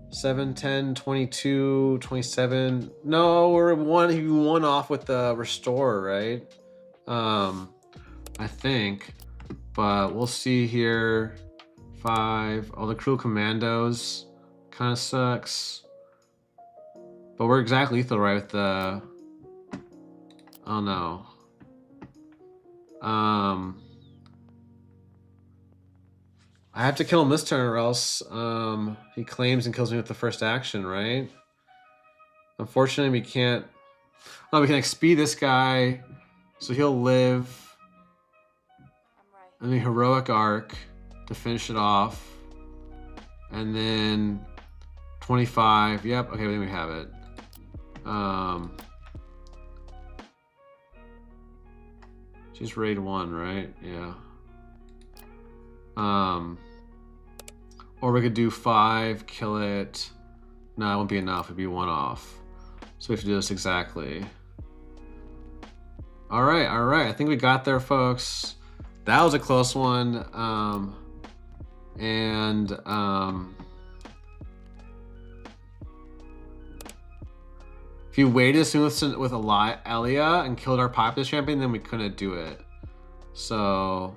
[SPEAKER 1] 7, 10, 22, 27. No, we're 1 off with the restore, right? I think. But we'll see here. 5. Oh, the cruel commandos kind of sucks. But we're exact lethal, right? With the. Oh no. I have to kill him this turn or else he claims and kills me with the first action, right? Unfortunately, we can't... Oh, we can XP this guy, so he'll live. And the Heroic Arc to finish it off. And then 25. Yep, okay, I think we have it. She's raid 1, right? Yeah. Or we could do 5, kill it. No, it won't be enough. It'd be 1 off. So we have to do this exactly. All right. I think we got there, folks. That was a close one. If you waited with Elia and killed our popular champion, then we couldn't do it. So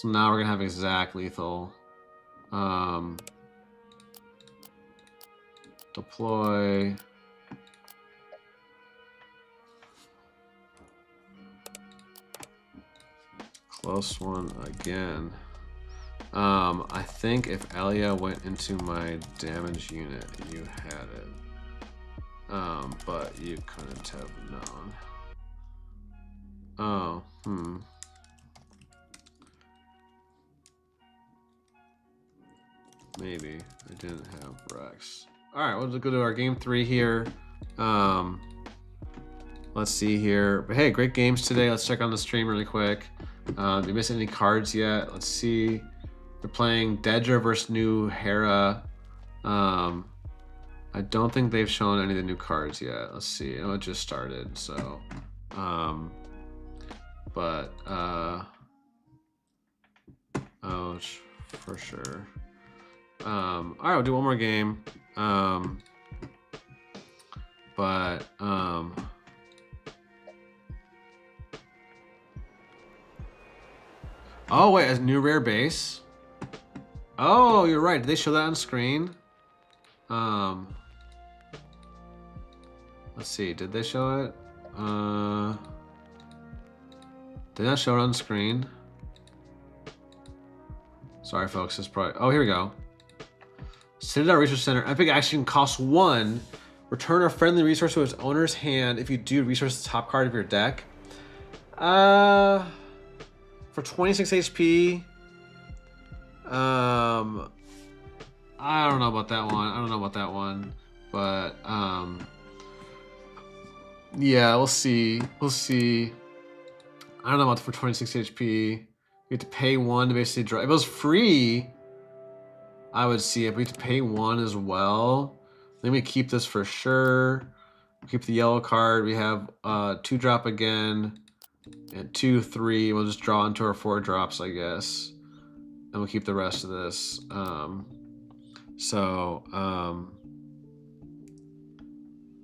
[SPEAKER 1] now we're gonna have exact lethal. Deploy. Close one again. I think if Elia went into my damage unit, you had it. But you couldn't have known. Oh, Maybe I didn't have Rex. All right, we'll just go to our game 3 here. Let's see here. But hey, great games today. Let's check on the stream really quick. Did you miss any cards yet? Let's see. They're playing Dedra versus new Hera. I don't think they've shown any of the new cards yet. Let's see. I know it just started, so. Oh, for sure. All right, we'll do one more game. Oh wait, a new rare base. Oh, you're right. Did they show that on screen? Let's see. Did they show it? Did not show it on screen. Sorry, folks. It's probably. Oh, here we go. Citadel Research Center. Epic action costs 1. Return a friendly resource to its owner's hand if you do resource the top card of your deck. For 26 HP. I don't know about that one. But yeah, we'll see. I don't know about for 26 HP. You have to pay 1 to basically draw. If it was free, I would see it. But we have to pay 1 as well. Let me keep this for sure. Keep the yellow card. We have 2-drop again. And 2, 3. We'll just draw into our 4 drops, I guess. And we'll keep the rest of this.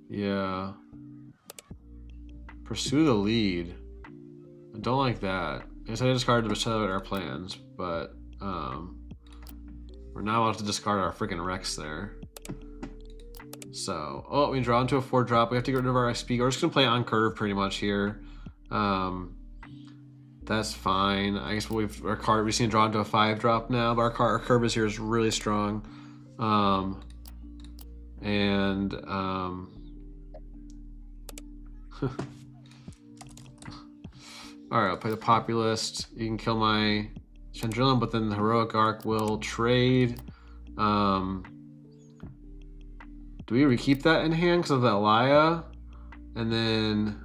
[SPEAKER 1] Yeah. Pursue the lead. I don't like that. I guess I discarded to accelerate our plans, but we're not allowed to discard our freaking Rex there. So, oh, we draw into a 4 drop. We have to get rid of our XP. We're just gonna play on curve pretty much here. That's fine. I guess we've seen draw into a 5 drop now, but our curve is here is really strong. Alright, I'll play the Populist. You can kill my Chandrillan, but then the Heroic Arc will trade. Do we rekeep that in hand because of the Elia? And then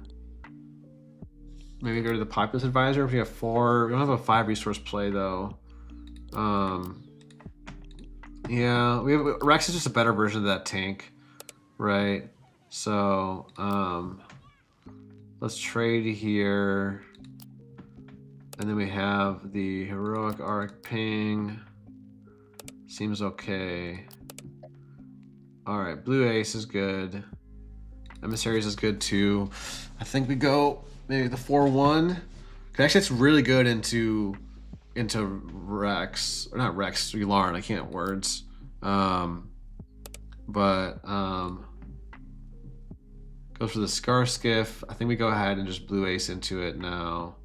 [SPEAKER 1] maybe go to the Populist Advisor if we have 4. We don't have a 5 resource play though. Yeah, Rex is just a better version of that tank, right? So let's trade here. And then we have the Heroic Arc ping. Seems okay. Alright, Blue Ace is good. Emissaries is good too. I think we go maybe the 4-1. Actually, it's really good into Rex. Or not Rex, Yularen, I can't words. Goes for the Scar Skiff. I think we go ahead and just Blue Ace into it now.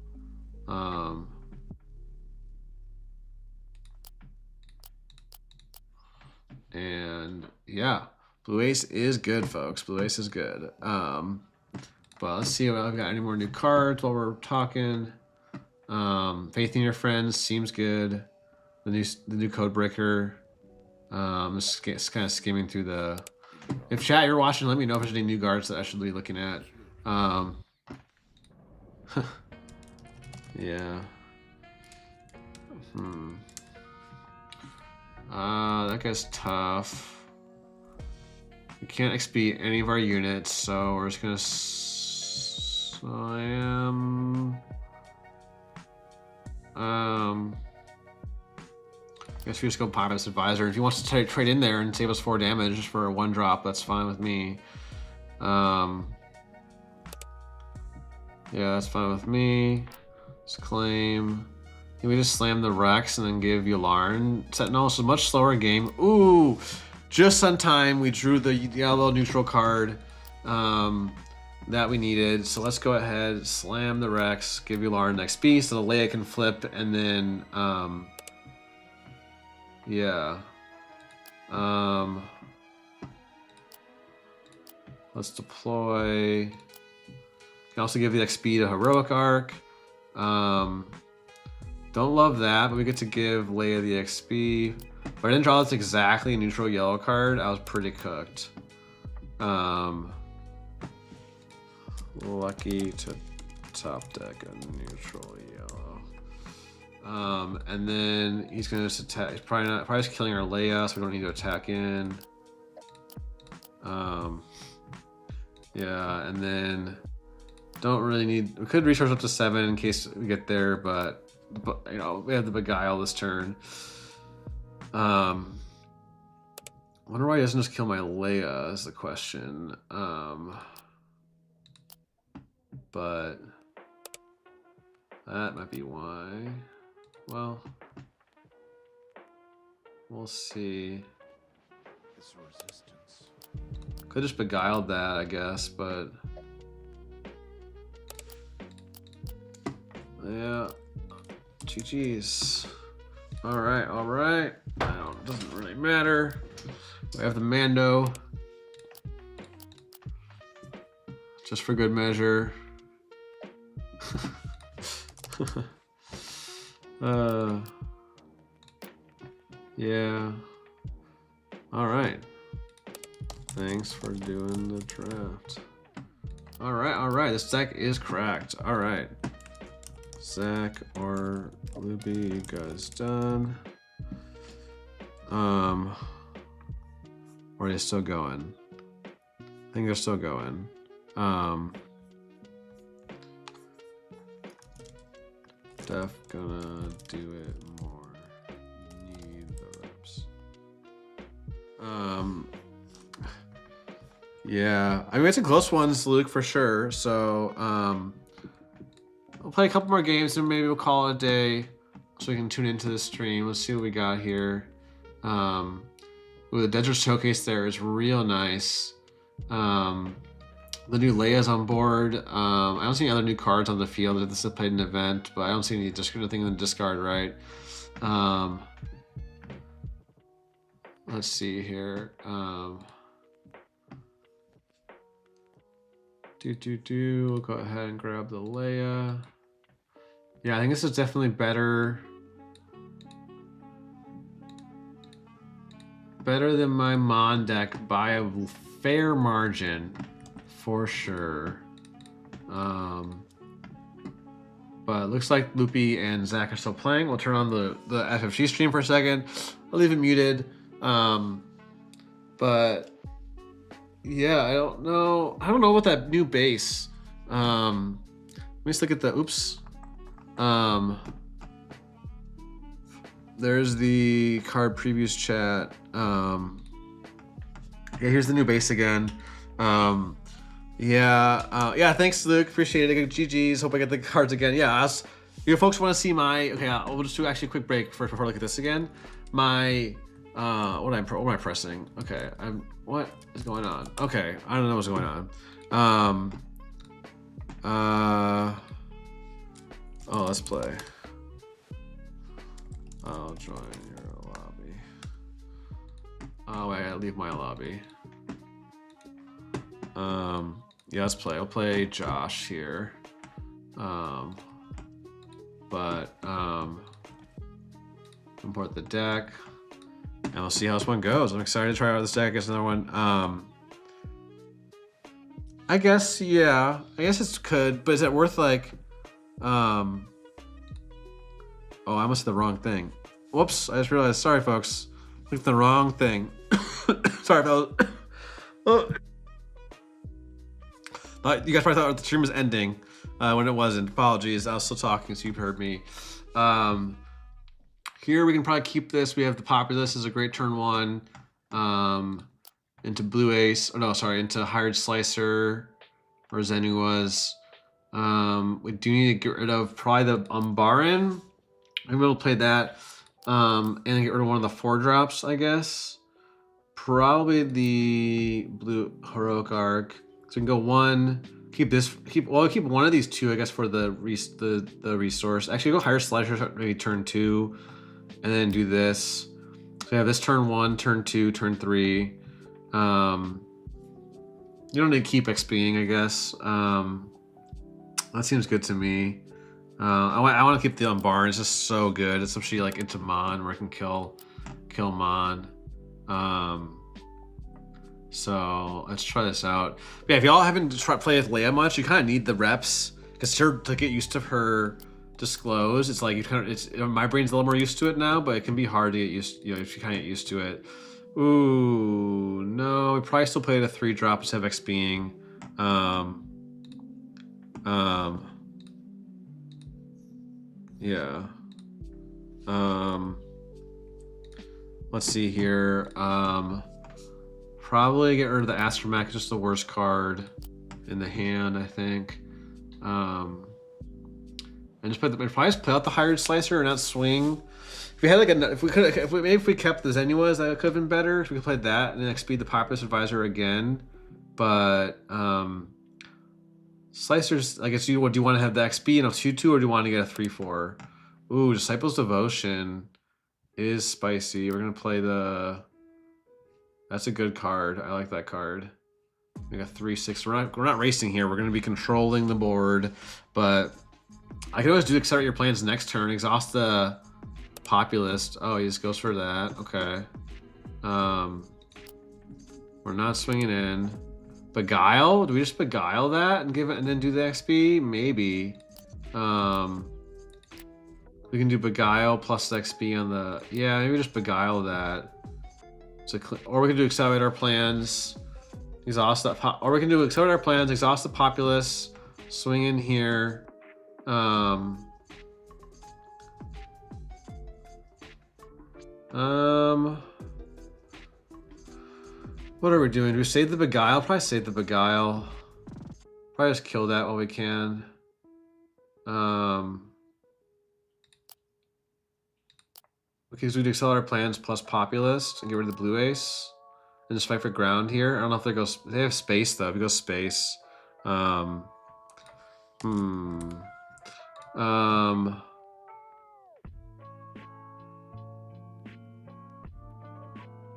[SPEAKER 1] And yeah, Blue Ace is good, folks. Blue Ace is good. But let's see if I've got any more new cards while we're talking. Faith in Your Friends seems good. The new Codebreaker. Just kind of skimming through the. If chat you're watching, let me know if there's any new cards that I should be looking at. Yeah. That guy's tough. We can't XP any of our units, so we're just gonna slam. I guess we just go Populist Advisor. If he wants to trade in there and save us 4 damage just for a 1 drop, that's fine with me. Yeah, that's fine with me. Let's claim. Can we just slam the Rex and then give Yularen Sentinel? It's a much slower game. Ooh, just on time. We drew the yellow neutral card that we needed. So let's go ahead, slam the Rex, give Yularen XP so the Leia can flip, and then yeah. Let's deploy. Can also give the XP to Heroic Arc. Don't love that, but we get to give Leia the XP. But I didn't draw this exactly a neutral yellow card. I was pretty cooked. Lucky to top deck a neutral yellow. And then he's gonna just attack. He's probably just killing our Leia, so we don't need to attack in. Yeah, and then don't really need. We could resource up to 7 in case we get there, but you know we have to beguile this turn. Wonder why he doesn't just kill my Leia is the question. But that might be why. Well, we'll see.
[SPEAKER 2] It's resistance.
[SPEAKER 1] Could just beguiled that, I guess, but yeah. GG's. All right. Doesn't really matter. We have the Mando. Just for good measure. Yeah. All right. Thanks for doing the draft. All right. This deck is cracked. All right. Zach or Luby, you guys done? Or are they still going? I think they're still going. Def gonna do it more. Need the reps. Yeah, I mean it's a close ones, Luke, for sure. So we'll play a couple more games and maybe we'll call it a day, so we can tune into the stream. Let's see what we got here. Ooh, the Desert Showcase there is real nice. The new Leia's on board. I don't see any other new cards on the field. This is played an event, but I don't see any anything in the discard, right? Let's see here. We'll go ahead and grab the Leia. Yeah, I think this is definitely better. Better than my Mon deck by a fair margin, for sure. But it looks like Loopy and Zach are still playing. We'll turn on the FFG stream for a second. I'll leave it muted. But yeah, I don't know about that new base. Let me just look at the oops. There's the card previews chat. Yeah, here's the new base again. Yeah, thanks, Luke. Appreciate it. GG's. Hope I get the cards again. Yeah, you folks want to see my... Okay, we'll just do actually a quick break first before I look at this again. My... what am I pressing? Okay, what is going on? Okay, I don't know what's going on. Oh, let's play. I'll join your lobby. Oh, wait, I gotta leave my lobby. Yeah, let's play. I'll play Josh here. Import the deck. And we'll see how this one goes. I'm excited to try out this deck against another one. I guess, yeah. I guess it could, but is it worth like... Oh, I must have the wrong thing. Whoops, I just realized. Sorry, folks. Clicked the wrong thing. Sorry, fellas. Oh. You guys probably thought the stream was ending when it wasn't. Apologies. I was still talking, so you've heard me. Here we can probably keep this. We have the Populous is a great turn one. Into Blue Ace. Oh no, sorry. Into Hired Slicer, or Zenu was. We do need to get rid of probably the Umbaran. Maybe we'll play that. And get rid of one of the 4-drops, I guess. Probably the Blue Heroic Arc. So we can go one. Keep one of these two, I guess, for the resource. Actually, go Higher Slicer, maybe turn 2, and then do this. So we have this turn 1, turn 2, turn 3. You don't need to keep XPing, I guess. That seems good to me. I want to keep the Umbaran. It's just so good, especially like into Mon, where I can kill Mon. So let's try this out. But yeah, if y'all haven't played with Leia much, you kind of need the reps because to get used to her disclose. It's like my brain's a little more used to it now, but it can be hard to get used. If you kind of get used to it. Ooh, no, we probably still played a 3-drop instead of XPing. Yeah. Let's see here. Probably get rid of the Astromech, just the worst card in the hand, I think. And just probably just play out the Hired Slicer and not swing. If we had like if we kept the Zenuas, that could have been better. If we could play that and then XP the Populous Advisor again. But Slicers, I guess do you want to have the XP and a 2/2, or do you want to get a 3/4? Ooh, Disciples Devotion is spicy. We're gonna play the. That's a good card. I like that card. We got 3/6. We're not racing here. We're gonna be controlling the board, but I can always do accelerate your plans next turn. Exhaust the Populist. Oh, he just goes for that. Okay. We're not swinging in. Beguile? Do we just Beguile that and give it and then do the XP? Maybe. We can do Beguile plus the XP on the... Yeah, maybe just Beguile that. Or we can do accelerate our plans, exhaust that, or we can do accelerate our plans, exhaust the Populous, swing in here. What are we doing? Do we save the Beguile? Probably save the Beguile. Probably just kill that while we can. Okay, so we do accelerate our plans plus populist and get rid of the blue ace. And just fight for ground here. I don't know if they go. They have space though. If we go space,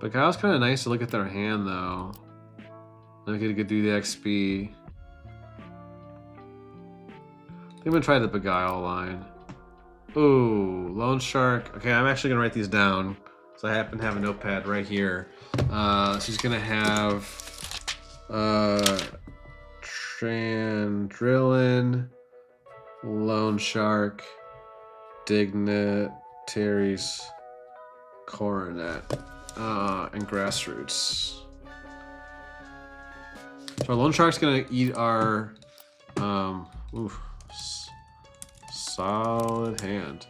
[SPEAKER 1] Beguile's kind of nice to look at their hand though. Then we could do the XP. I think I'm gonna try the Beguile line. Ooh, Loan Shark. Okay, I'm actually gonna write these down. So I happen to have a notepad right here. So he's gonna have Trandrillan, Loan Shark, Dignitaries, Coronet, and Grassroots. So our Loan Shark's gonna eat our solid hand.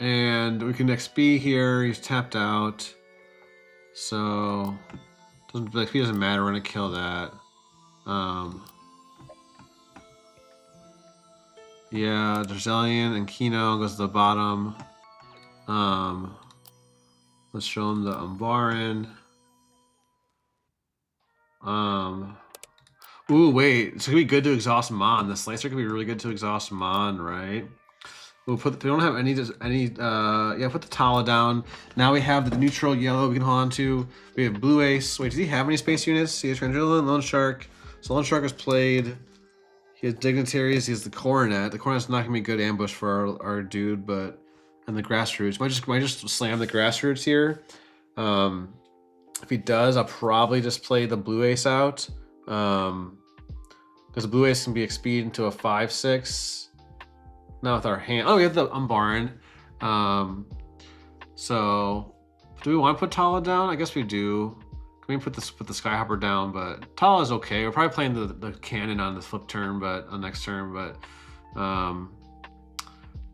[SPEAKER 1] And we can XP here. He's tapped out, so XP doesn't matter. We're gonna kill that. Yeah, Dracelian and Kino goes to the bottom. Let's show him the Umbaran. Ooh, wait. It's gonna be good to exhaust Mon. The Slicer could be really good to exhaust Mon, right? We'll put. We don't have any. Yeah, put the Tala down. Now we have the neutral yellow we can hold on to. We have blue ace. Wait, does he have any space units? He has Trandrillan, Loan Shark. So Loan Shark is played. He has Dignitaries. He has the Coronet. The Coronet's not gonna be a good ambush for our dude, but and the Grassroots. Might just slam the Grassroots here. If he does, I'll probably just play the blue ace out. Because the blue ace can be XP'd into a 5/6. Now with our hand, oh, we have the Umbaran. So do we want to put Tala down? I guess we do. Can we put the Skyhopper down? But Tala is okay. We're probably playing the cannon on the flip turn, but on next turn. But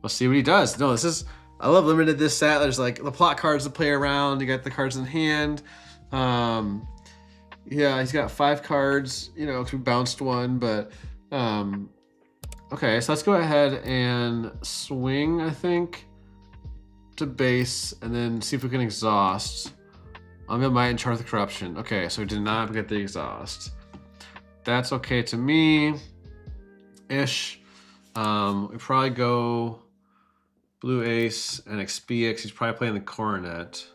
[SPEAKER 1] we'll see what he does. No, this is, I love limited this set. There's like the plot cards to play around. You got the cards in hand. Yeah, he's got 5 cards. You know, we bounced one, but okay, so let's go ahead and swing, I think, to base, and then see if we can exhaust. I'm gonna might and Charge the Corruption. Okay, so we did not get the exhaust. That's okay to me, ish. We probably go blue ace and XP. He's probably playing the Coronet.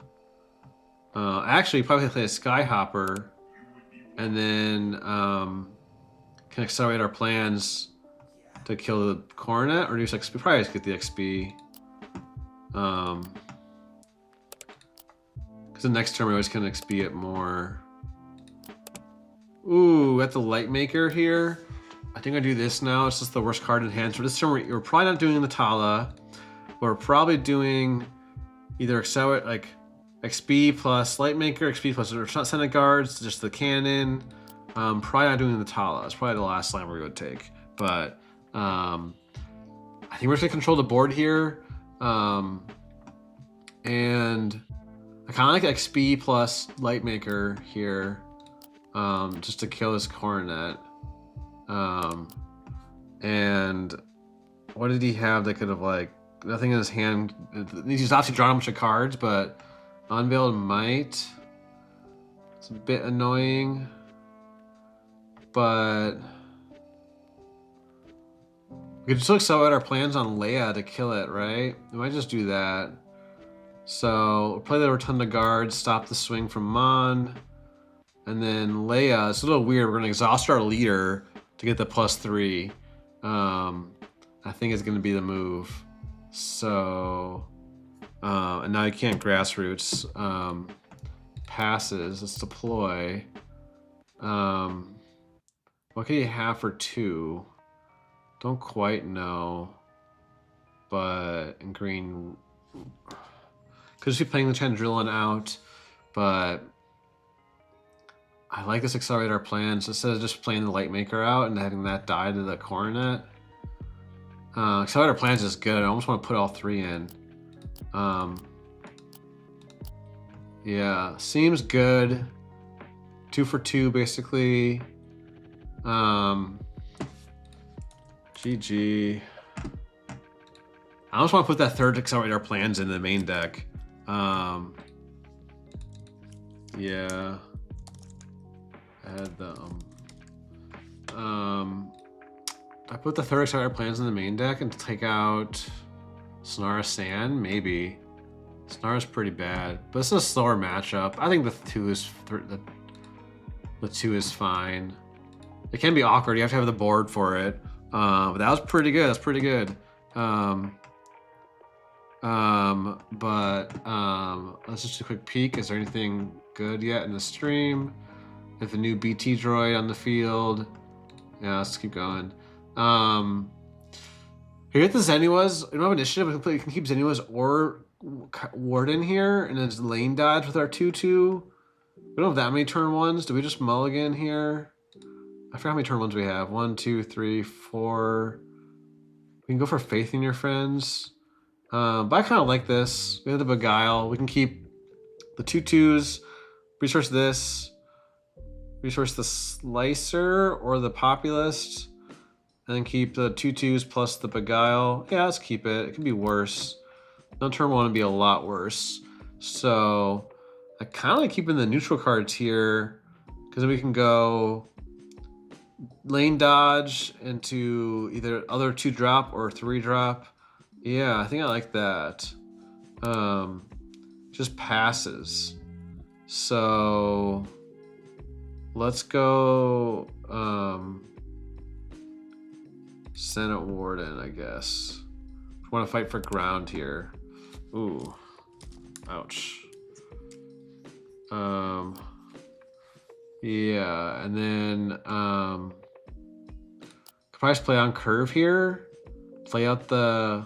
[SPEAKER 1] Actually, probably play a Skyhopper, and then can accelerate our plans to kill the Coronet, or do XP? Probably just get the XP. Because the next turn we always can XP it more. Ooh, at the Light Maker here. I think I do this now. It's just the worst card in hand. So this turn we're probably not doing the Tala. We're probably doing either accelerate, like XP plus Light Maker, XP plus Senate Guards, just the cannon. Probably not doing the Tala. It's probably the last slam we would take. But I think we're just gonna control the board here. And I kind of like XP plus Light Maker here, just to kill this Coronet. And what did he have that could have, like, nothing in his hand? He's obviously drawn a bunch of cards, but Unveiled Might. It's a bit annoying, but we could still accelerate our plans on Leia to kill it, right? We might just do that. So we'll play the Rotunda Guard, stop the swing from Mon, and then Leia. It's a little weird. We're gonna exhaust our leader to get the +3. I think it's gonna be the move. So, and now you can't Grassroots. Passes. Let's deploy. What can you have for 2? Don't quite know. But in green, could just be playing the Chandrillan out, but I like this accelerate our plans instead of just playing the Light Maker out and having that die to the Coronet. Accelerate our plans is good. I almost want to put all 3 in. Yeah, seems good. 2 for 2, basically. GG. I almost want to put that third accelerate our plans in the main deck. Yeah. I had the I put the third accelerate our plans in the main deck and take out Sonara Sand, maybe. Sonara's pretty bad, but it's a slower matchup. I think the 2 is the 2 is fine. It can be awkward. You have to have the board for it. But that was pretty good. That's pretty good. Let's just do a quick peek. Is there anything good yet in the stream? If the new BT droid on the field. Yeah, let's keep going. Here at the Zenuas, we don't have initiative. We can keep Zenuas or Warden here, and then just lane dodge with our 2/2. We don't have that many turn 1s. Do we just mulligan here? I forgot how many turn 1s we have. 1, 2, 3, 4. We can go for Faith in Your Friends. But I kind of like this. We have the Beguile. We can keep the 2/2s, resource this, resource the Slicer or the Populist, and then keep the 2/2s plus the Beguile. Yeah, let's keep it. It could be worse. No, turn 1 would be a lot worse. So I kind of like keeping the neutral cards here, because then we can go lane dodge into either other 2-drop or 3-drop. Yeah, I think I like that. Just passes. So let's go Senate Warden, I guess. We want to fight for ground here. Ooh, ouch. Yeah, and then could probably just play on curve here. Play out the.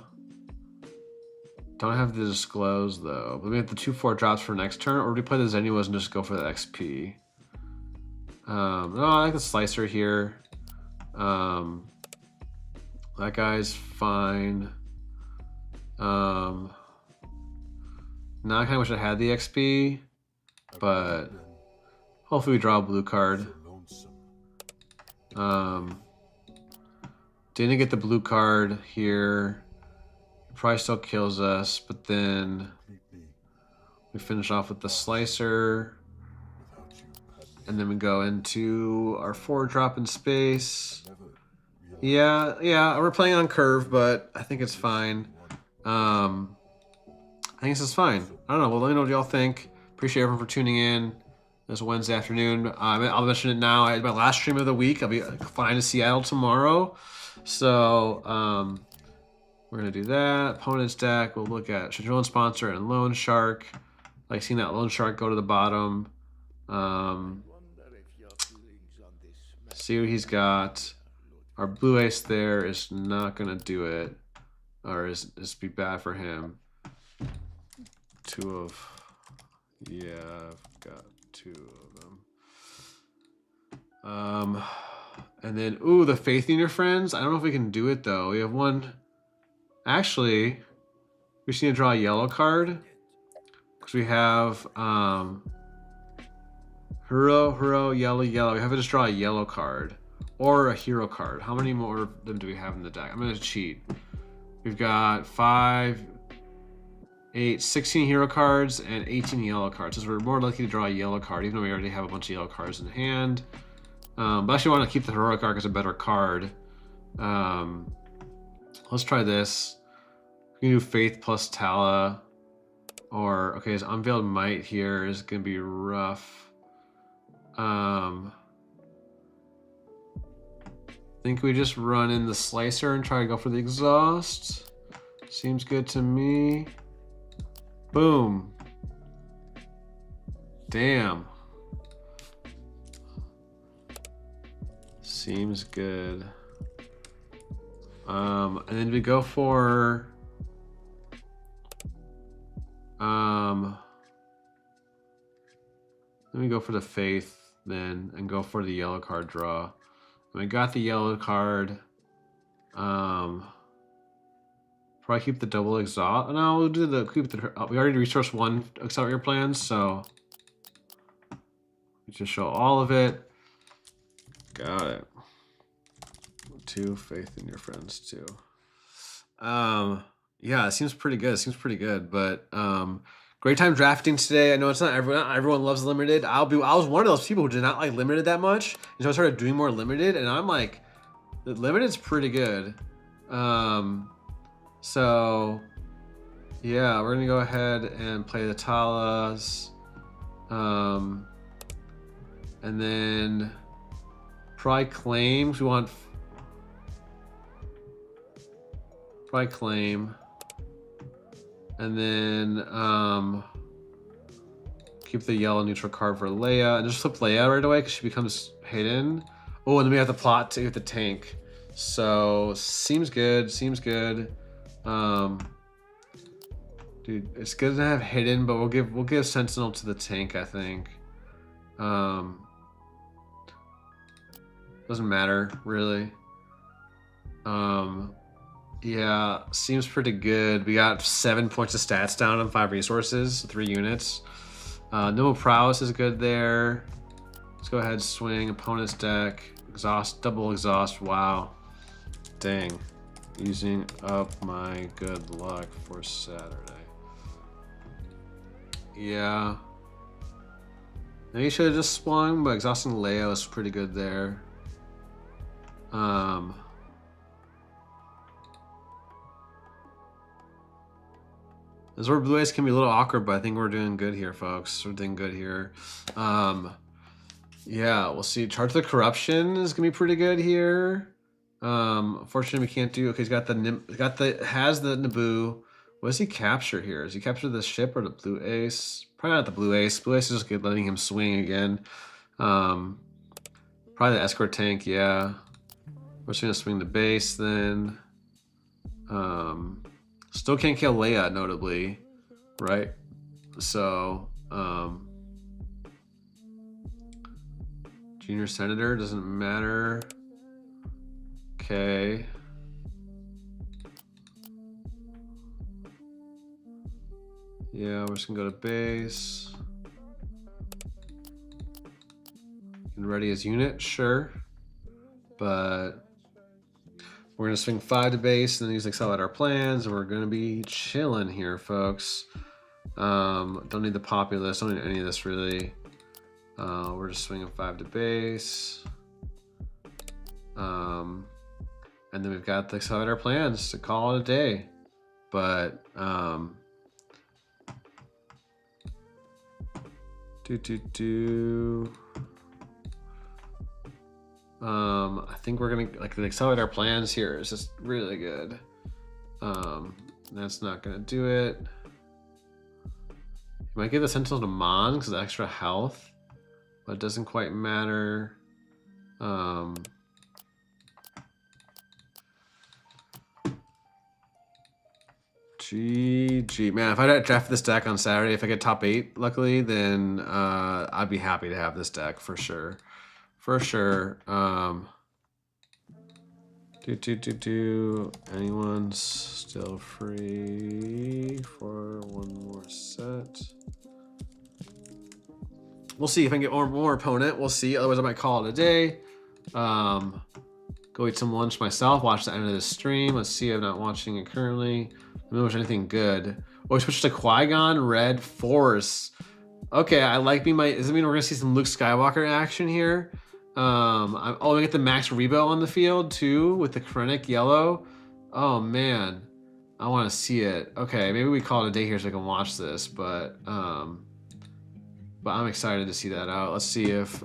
[SPEAKER 1] Don't have to disclose though. But we have the 2/4 drops for next turn, or do we play the Zenuas and just go for the XP? No, I like the Slicer here. That guy's fine. Now I kind of wish I had the XP, but hopefully we draw a blue card. Didn't get the blue card here. Probably still kills us, but then we finish off with the Slicer, and then we go into our 4-drop in space. Yeah, we're playing on curve, but I think it's fine. I think this is fine. I don't know. Well, let me know what y'all think. Appreciate everyone for tuning in this Wednesday afternoon. I'll mention it now. I had my last stream of the week. I'll be flying to Seattle tomorrow, so we're gonna do that. Opponent's deck. We'll look at Shadron Sponsor and Loan Shark. Like seeing that Loan Shark go to the bottom. See what he's got. Our blue ace there is not gonna do it, or is be bad for him. Yeah, I've got 2 of them. And then ooh, the Faith in Your Friends. I don't know if we can do it though. We have one. Actually, we just need to draw a yellow card because we have hero, yellow. We have to just draw a yellow card or a hero card. How many more of them do we have in the deck? I'm gonna cheat. We've got 5, 8, 16 hero cards and 18 yellow cards. So we're more likely to draw a yellow card, even though we already have a bunch of yellow cards in hand. But I actually want to keep the heroic card as a better card. Let's try this. We can do Faith plus Tala. Or, okay, his Unveiled Might here is going to be rough. I think we just run in the Slicer and try to go for the Exhaust. Seems good to me. Boom. Damn. Seems good. And then we go for let me go for the Faith then and go for the yellow card draw. And we got the yellow card. Probably Probably keep the double exhaust. No, we'll do the keep the. We already resource 1 accelerator plans, so we just show all of it. Got it. 2, faith in your friends too. Yeah, it seems pretty good. It seems pretty good, but great time drafting today. I know it's not everyone loves limited. I was one of those people who did not like limited that much, and so I started doing more limited, and I'm like, the limited's pretty good. So yeah, we're gonna go ahead and play the Talas, and then probably claims. We want probably claim. And then keep the yellow neutral card for Leia. And just flip Leia right away because she becomes hidden. Oh, and then we have the plot to get the tank. So seems good. Seems good. Dude, it's good to have hidden, but we'll give Sentinel to the tank, I think. Doesn't matter, really. Yeah, seems pretty good. We got 7 points of stats down on 5 resources, 3 units. Noble Prowess is good there. Let's go ahead, swing opponent's deck. Exhaust, double exhaust. Wow. Dang. Using up my good luck for Saturday. Yeah. Maybe you should have just swung, but exhausting Leia was pretty good there. This where blue eyes can be a little awkward, but I think we're doing good here, folks. We're doing good here. Yeah, we'll see. Charge the Corruption is gonna be pretty good here. Unfortunately, we can't do. Okay, he's got has the Naboo. What does he capture here? Does he capture the ship or the blue ace? Probably not the blue ace. Blue ace is just good, letting him swing again. Probably the escort tank. Yeah, we're just gonna swing the base then. Still can't kill Leia, notably, right? So, Junior Senator doesn't matter. Okay. Yeah, we're just gonna go to base. And ready as unit, sure. But we're gonna swing 5 to base and then use accelerate our plans, and we're gonna be chilling here, folks. Don't need the populace, don't need any of this really. We're just swinging 5 to base. And then we've got the accelerate our plans to call it a day. But I think we're gonna like the accelerate our plans here is just really good. That's not gonna do it. You might give the Sentinel to Mon because of extra health, but it doesn't quite matter. GG. Man, if I draft this deck on Saturday, if I get top 8, luckily, then I'd be happy to have this deck for sure. For sure. Anyone's still free for one more set? We'll see if I can get more opponent. We'll see. Otherwise, I might call it a day. Go eat some lunch myself. Watch the end of this stream. Let's see. I'm not watching it currently. Let me watch anything good. Oh, we switched to Qui-Gon Red Force. Okay, I like being my. Does it mean we're gonna see some Luke Skywalker action here? Oh, we get the Max Rebo on the field too with the Krennic yellow. Oh man, I want to see it. Okay, maybe we call it a day here so I can watch this. But I'm excited to see that out. Let's see if.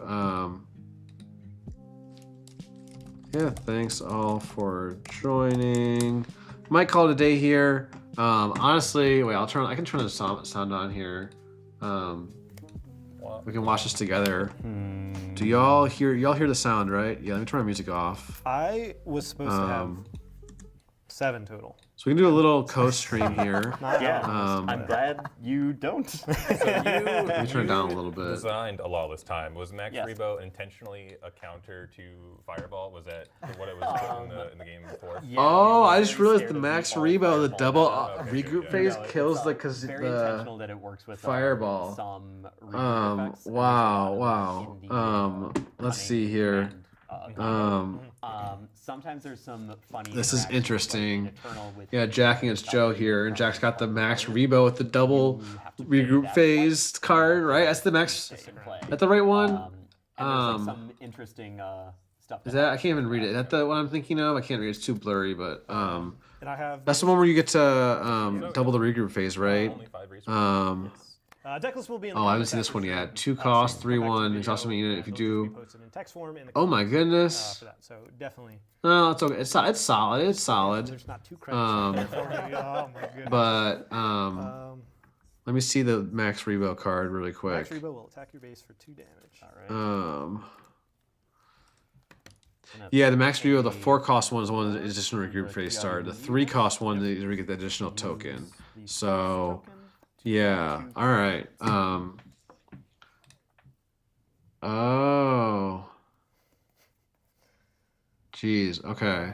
[SPEAKER 1] Yeah, thanks all for joining. Might call it a day here. Honestly, wait, I can turn the sound on here. We can watch this together. Do y'all hear the sound, right? Yeah, let me turn my music off.
[SPEAKER 3] I was supposed to have 7 total.
[SPEAKER 1] So we can do a little co-stream here.
[SPEAKER 4] Yeah,
[SPEAKER 1] Um,
[SPEAKER 4] I'm glad you don't.
[SPEAKER 1] Let me turn it down a little bit.
[SPEAKER 5] Designed a lawless time. Was Max
[SPEAKER 4] Yes.
[SPEAKER 5] Rebo intentionally a counter to Fireball? Was that what it was in the game before?
[SPEAKER 4] Yeah,
[SPEAKER 1] Oh,
[SPEAKER 4] we were
[SPEAKER 1] I just
[SPEAKER 4] very
[SPEAKER 1] realized
[SPEAKER 4] scared
[SPEAKER 1] the
[SPEAKER 4] of
[SPEAKER 1] Max
[SPEAKER 4] all
[SPEAKER 1] Rebo, the
[SPEAKER 4] Fireball
[SPEAKER 1] double
[SPEAKER 4] meta.
[SPEAKER 1] regroup
[SPEAKER 5] yeah.
[SPEAKER 1] phase
[SPEAKER 4] No, it's,
[SPEAKER 1] kills the because
[SPEAKER 4] very
[SPEAKER 1] the
[SPEAKER 4] intentional that it works with
[SPEAKER 1] Fireball.
[SPEAKER 4] some regroup effects, and there's a
[SPEAKER 1] wow,
[SPEAKER 4] lot of that in
[SPEAKER 1] wow.
[SPEAKER 4] the,
[SPEAKER 1] Let's
[SPEAKER 4] cunning
[SPEAKER 1] see here.
[SPEAKER 4] and, combo.
[SPEAKER 1] Um,
[SPEAKER 4] Sometimes there's some funny.
[SPEAKER 1] This is
[SPEAKER 4] interactions, like
[SPEAKER 1] interesting.
[SPEAKER 4] in Eternal with
[SPEAKER 1] Yeah, Jack against Joe here, and Jack's got the Max Rebo with the double
[SPEAKER 4] You have to pay
[SPEAKER 1] regroup
[SPEAKER 4] that
[SPEAKER 1] phase
[SPEAKER 4] price
[SPEAKER 1] card, right? That's the Max.
[SPEAKER 4] to play.
[SPEAKER 1] That's the right one.
[SPEAKER 4] And there's like some interesting stuff.
[SPEAKER 1] Is that I can't even read it. Is that the one I'm thinking of? I can't read it. It's too blurry, but
[SPEAKER 3] And I have
[SPEAKER 1] that's the one where you get to double the regroup phase, right?
[SPEAKER 5] Only 5 resources.
[SPEAKER 3] Decklist will be in the
[SPEAKER 1] Oh, I haven't
[SPEAKER 3] comments
[SPEAKER 1] seen this
[SPEAKER 3] after
[SPEAKER 1] one
[SPEAKER 3] the
[SPEAKER 1] yet.
[SPEAKER 3] stream.
[SPEAKER 1] 2 cost,
[SPEAKER 3] So
[SPEAKER 1] 3
[SPEAKER 3] come back to the
[SPEAKER 1] 1.
[SPEAKER 3] video,
[SPEAKER 1] Exhaustion unit if you
[SPEAKER 3] those will be
[SPEAKER 1] do.
[SPEAKER 3] posted in text form in the
[SPEAKER 1] Oh my
[SPEAKER 3] comments,
[SPEAKER 1] goodness.
[SPEAKER 3] for that. So definitely.
[SPEAKER 1] No, it's okay. It's solid. It's solid.
[SPEAKER 3] There's not 2 credits out there for me. Oh my goodness.
[SPEAKER 1] But
[SPEAKER 3] Um,
[SPEAKER 1] let me see the Max Rebo card really quick.
[SPEAKER 3] Max Rebo will attack your base for 2 damage.
[SPEAKER 4] All right.
[SPEAKER 1] Yeah, the Max Rebo, the 4 cost one is the one that is additional regroup phase start. The 3 cost one is where you get the additional token. So yeah, all right. Oh, geez. Okay.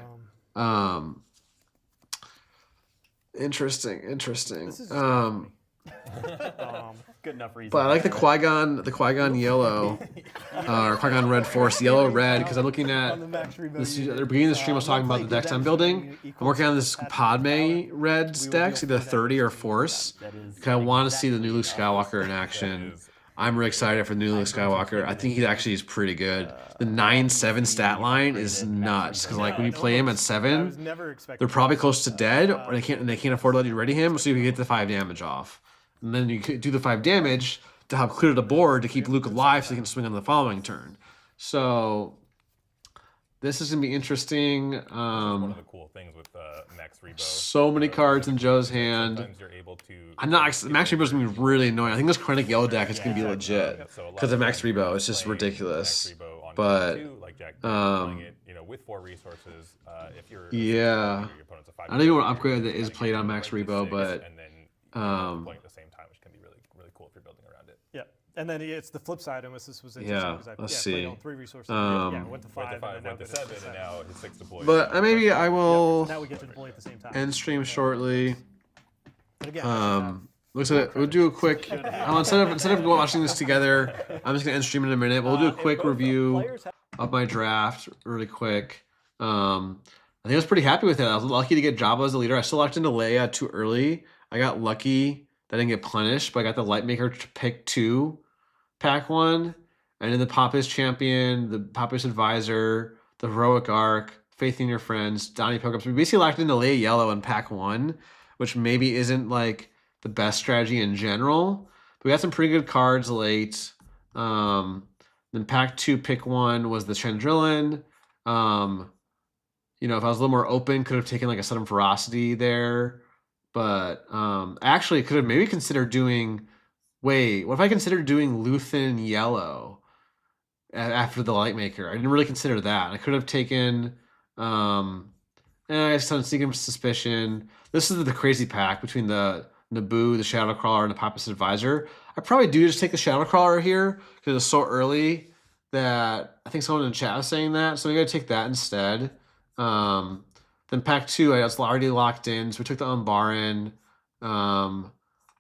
[SPEAKER 1] Interesting.
[SPEAKER 3] This is
[SPEAKER 4] Good enough reason.
[SPEAKER 1] But I like the Qui-Gon yellow, or Qui-Gon red force, yellow red, because I'm looking at
[SPEAKER 3] on the Max Rebo.
[SPEAKER 1] this. At
[SPEAKER 3] unit.
[SPEAKER 1] the beginning of the stream, I was talking about the
[SPEAKER 3] One plate
[SPEAKER 1] decks I'm
[SPEAKER 3] redemption
[SPEAKER 1] building.
[SPEAKER 3] unit
[SPEAKER 1] I'm
[SPEAKER 3] equals
[SPEAKER 1] working on this
[SPEAKER 3] passive
[SPEAKER 1] Padme
[SPEAKER 3] power.
[SPEAKER 1] red
[SPEAKER 3] We will
[SPEAKER 1] decks,
[SPEAKER 3] deal
[SPEAKER 1] either
[SPEAKER 3] with
[SPEAKER 1] 30 or
[SPEAKER 3] that.
[SPEAKER 1] force.
[SPEAKER 4] That is
[SPEAKER 1] Because I want to see the new Luke
[SPEAKER 4] exactly
[SPEAKER 1] Skywalker in action. I'm really excited for the new Luke Skywalker. I think he actually is pretty good. The 9-7 stat line is nuts. Because like when you play him at
[SPEAKER 3] I
[SPEAKER 1] 7,
[SPEAKER 3] was never expecting.
[SPEAKER 1] they're probably close to dead, or they can't afford to let you ready him, so you can get the 5 damage off, and then you could do the 5 damage to help clear the board to keep Luke alive, so he can swing on the following turn. So this is gonna be interesting.
[SPEAKER 5] One of the cool things with Max Rebo.
[SPEAKER 1] So many cards in Joe's hand.
[SPEAKER 5] Sometimes you're able to.
[SPEAKER 1] I'm not. Max Rebo's gonna be really annoying. I think this Chronic Yellow deck is gonna be legit because of Max Rebo. It's just ridiculous. But
[SPEAKER 5] like Jack, playing it, with 4 resources. If you're
[SPEAKER 1] yeah,
[SPEAKER 5] your opponent's a 5,
[SPEAKER 1] I don't even want to upgrade that is played on Max Rebo, but
[SPEAKER 5] and then playing at the same time, which can be really cool if you're building around it.
[SPEAKER 3] Yeah, and then it's the flip side, and this was interesting.
[SPEAKER 1] Yeah,
[SPEAKER 3] because I
[SPEAKER 1] let's
[SPEAKER 3] played
[SPEAKER 1] see.
[SPEAKER 3] on 3 resources. Yeah, went to 5,
[SPEAKER 5] Went to 5,
[SPEAKER 3] and then
[SPEAKER 5] went to
[SPEAKER 3] now
[SPEAKER 5] 7, and now it's 6 deployed.
[SPEAKER 1] but maybe I will
[SPEAKER 3] now we get to deploy at the same time.
[SPEAKER 1] end stream shortly.
[SPEAKER 3] But again,
[SPEAKER 1] Looks like we'll do a quick. Instead of watching this together, I'm just gonna end stream in a minute. We'll do a quick review of my draft really quick. I think I was pretty happy with it. I was lucky to get Jabba as the leader. I still locked into Leia too early. I got lucky that I didn't get punished, but I got the Lightmaker to pick 2, pack 1, and then the Poppish Champion, the Poppish Advisor, the Heroic Arc, Faith in Your Friends, Donnie Pilgrims. We basically locked into Leia Yellow in pack 1, which maybe isn't like the best strategy in general. But we got some pretty good cards late. Then pack 2, pick 1 was the Chandrillan. If I was a little more open, could have taken like a Sudden Ferocity there. But actually could have maybe considered doing. Wait, what if I considered doing Luthen Yellow after the Lightmaker? I didn't really consider that. I could have taken. I guess Sneaking Suspicion. This is the crazy pack between the Naboo, the Shadowcrawler, and the Papist Advisor. I probably do just take the Shadowcrawler here because it's so early that I think someone in the chat was saying that. So we got to take that instead. Then pack 2, I was already locked in, so we took the Umbaran.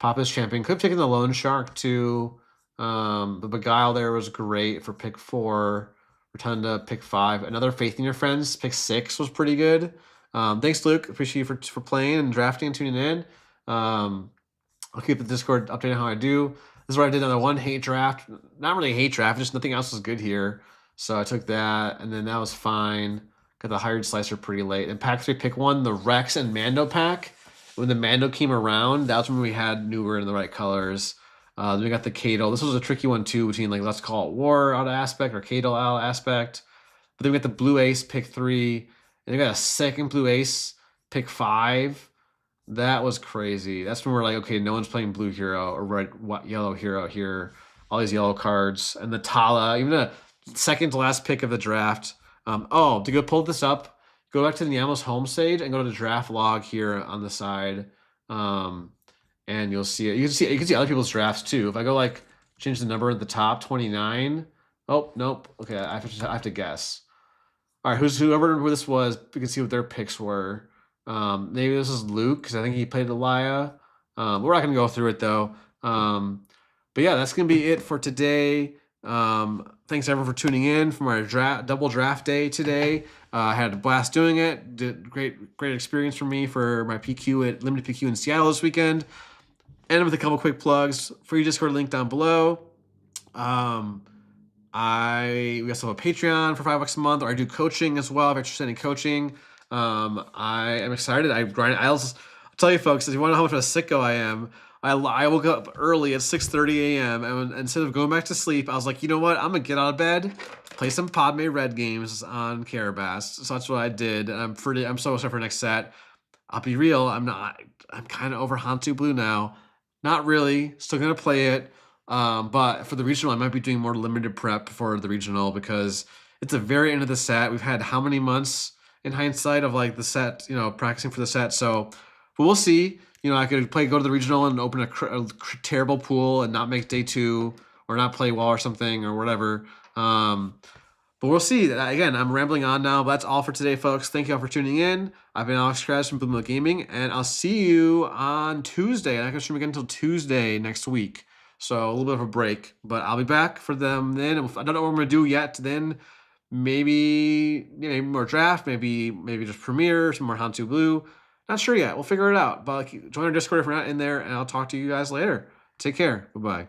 [SPEAKER 1] Papa's Champion. Could have taken the Lone Shark too. The Beguile there was great for pick 4. Rotunda, pick 5. Another Faith in Your Friends, pick 6 was pretty good. Thanks, Luke. Appreciate you for playing and drafting and tuning in. I'll keep the Discord updated how I do. This is what I did on the 1 hate draft. Not really a hate draft, just nothing else was good here. So I took that, and then that was fine. Got the Hired Slicer pretty late. And pack 3, pick 1, the Rex and Mando pack. When the Mando came around, that's when we had Newer in the right colors. Then we got the Cato. This was a tricky one too, between like let's call it War out of aspect or Cato out of aspect. But then we got the Blue Ace, pick 3. And we got a second Blue Ace, pick 5. That was crazy. That's when we're like, okay, no one's playing Blue Hero or Red, Yellow Hero here. All these yellow cards. And the Tala, even the second to last pick of the draft. To go pull this up, go back to the Niamos home stage and go to the draft log here on the side. And you'll see it. You can see other people's drafts too. If I go like change the number at the top, 29. Oh, nope. Okay, I have to guess. All right, whoever this was, we can see what their picks were. Maybe this is Luke because I think he played Elia. We're not gonna go through it though. But yeah, that's gonna be it for today. Thanks everyone for tuning in from our double draft day today. I had a blast doing it. Did great experience for me for my PQ at limited PQ in Seattle this weekend. End with a couple quick plugs. Free Discord link down below. We also have a Patreon for $5 a month, or I do coaching as well if you're interested in coaching. I am excited. I'll tell you folks, if you want to know how much of a sicko I am, I woke up early at 6:30 a.m. and instead of going back to sleep, I was like, you know what? I'm gonna get out of bed, play some Padme Red games on Carabas. So that's what I did. And I'm so excited for next set. I'll be real. I'm kind of over Hantu Blue now. Not really. Still gonna play it. But for the regional, I might be doing more limited prep for the regional because it's the very end of the set. We've had how many months in hindsight of like the set, practicing for the set. So, but we'll see. I could go to the regional and open a terrible pool and not make day 2 or not play well or something or whatever. But we'll see. Again, I'm rambling on now, but that's all for today, folks. Thank you all for tuning in. I've been Alex Kress from Blue Milk Gaming, and I'll see you on Tuesday. I'm not going to stream again until Tuesday next week. So a little bit of a break, but I'll be back for them then. I don't know what I'm going to do yet. Then maybe more draft, maybe just Premiere, some more Hantu Blue. Not sure yet. We'll figure it out. But join our Discord if we're not in there, and I'll talk to you guys later. Take care. Bye-bye.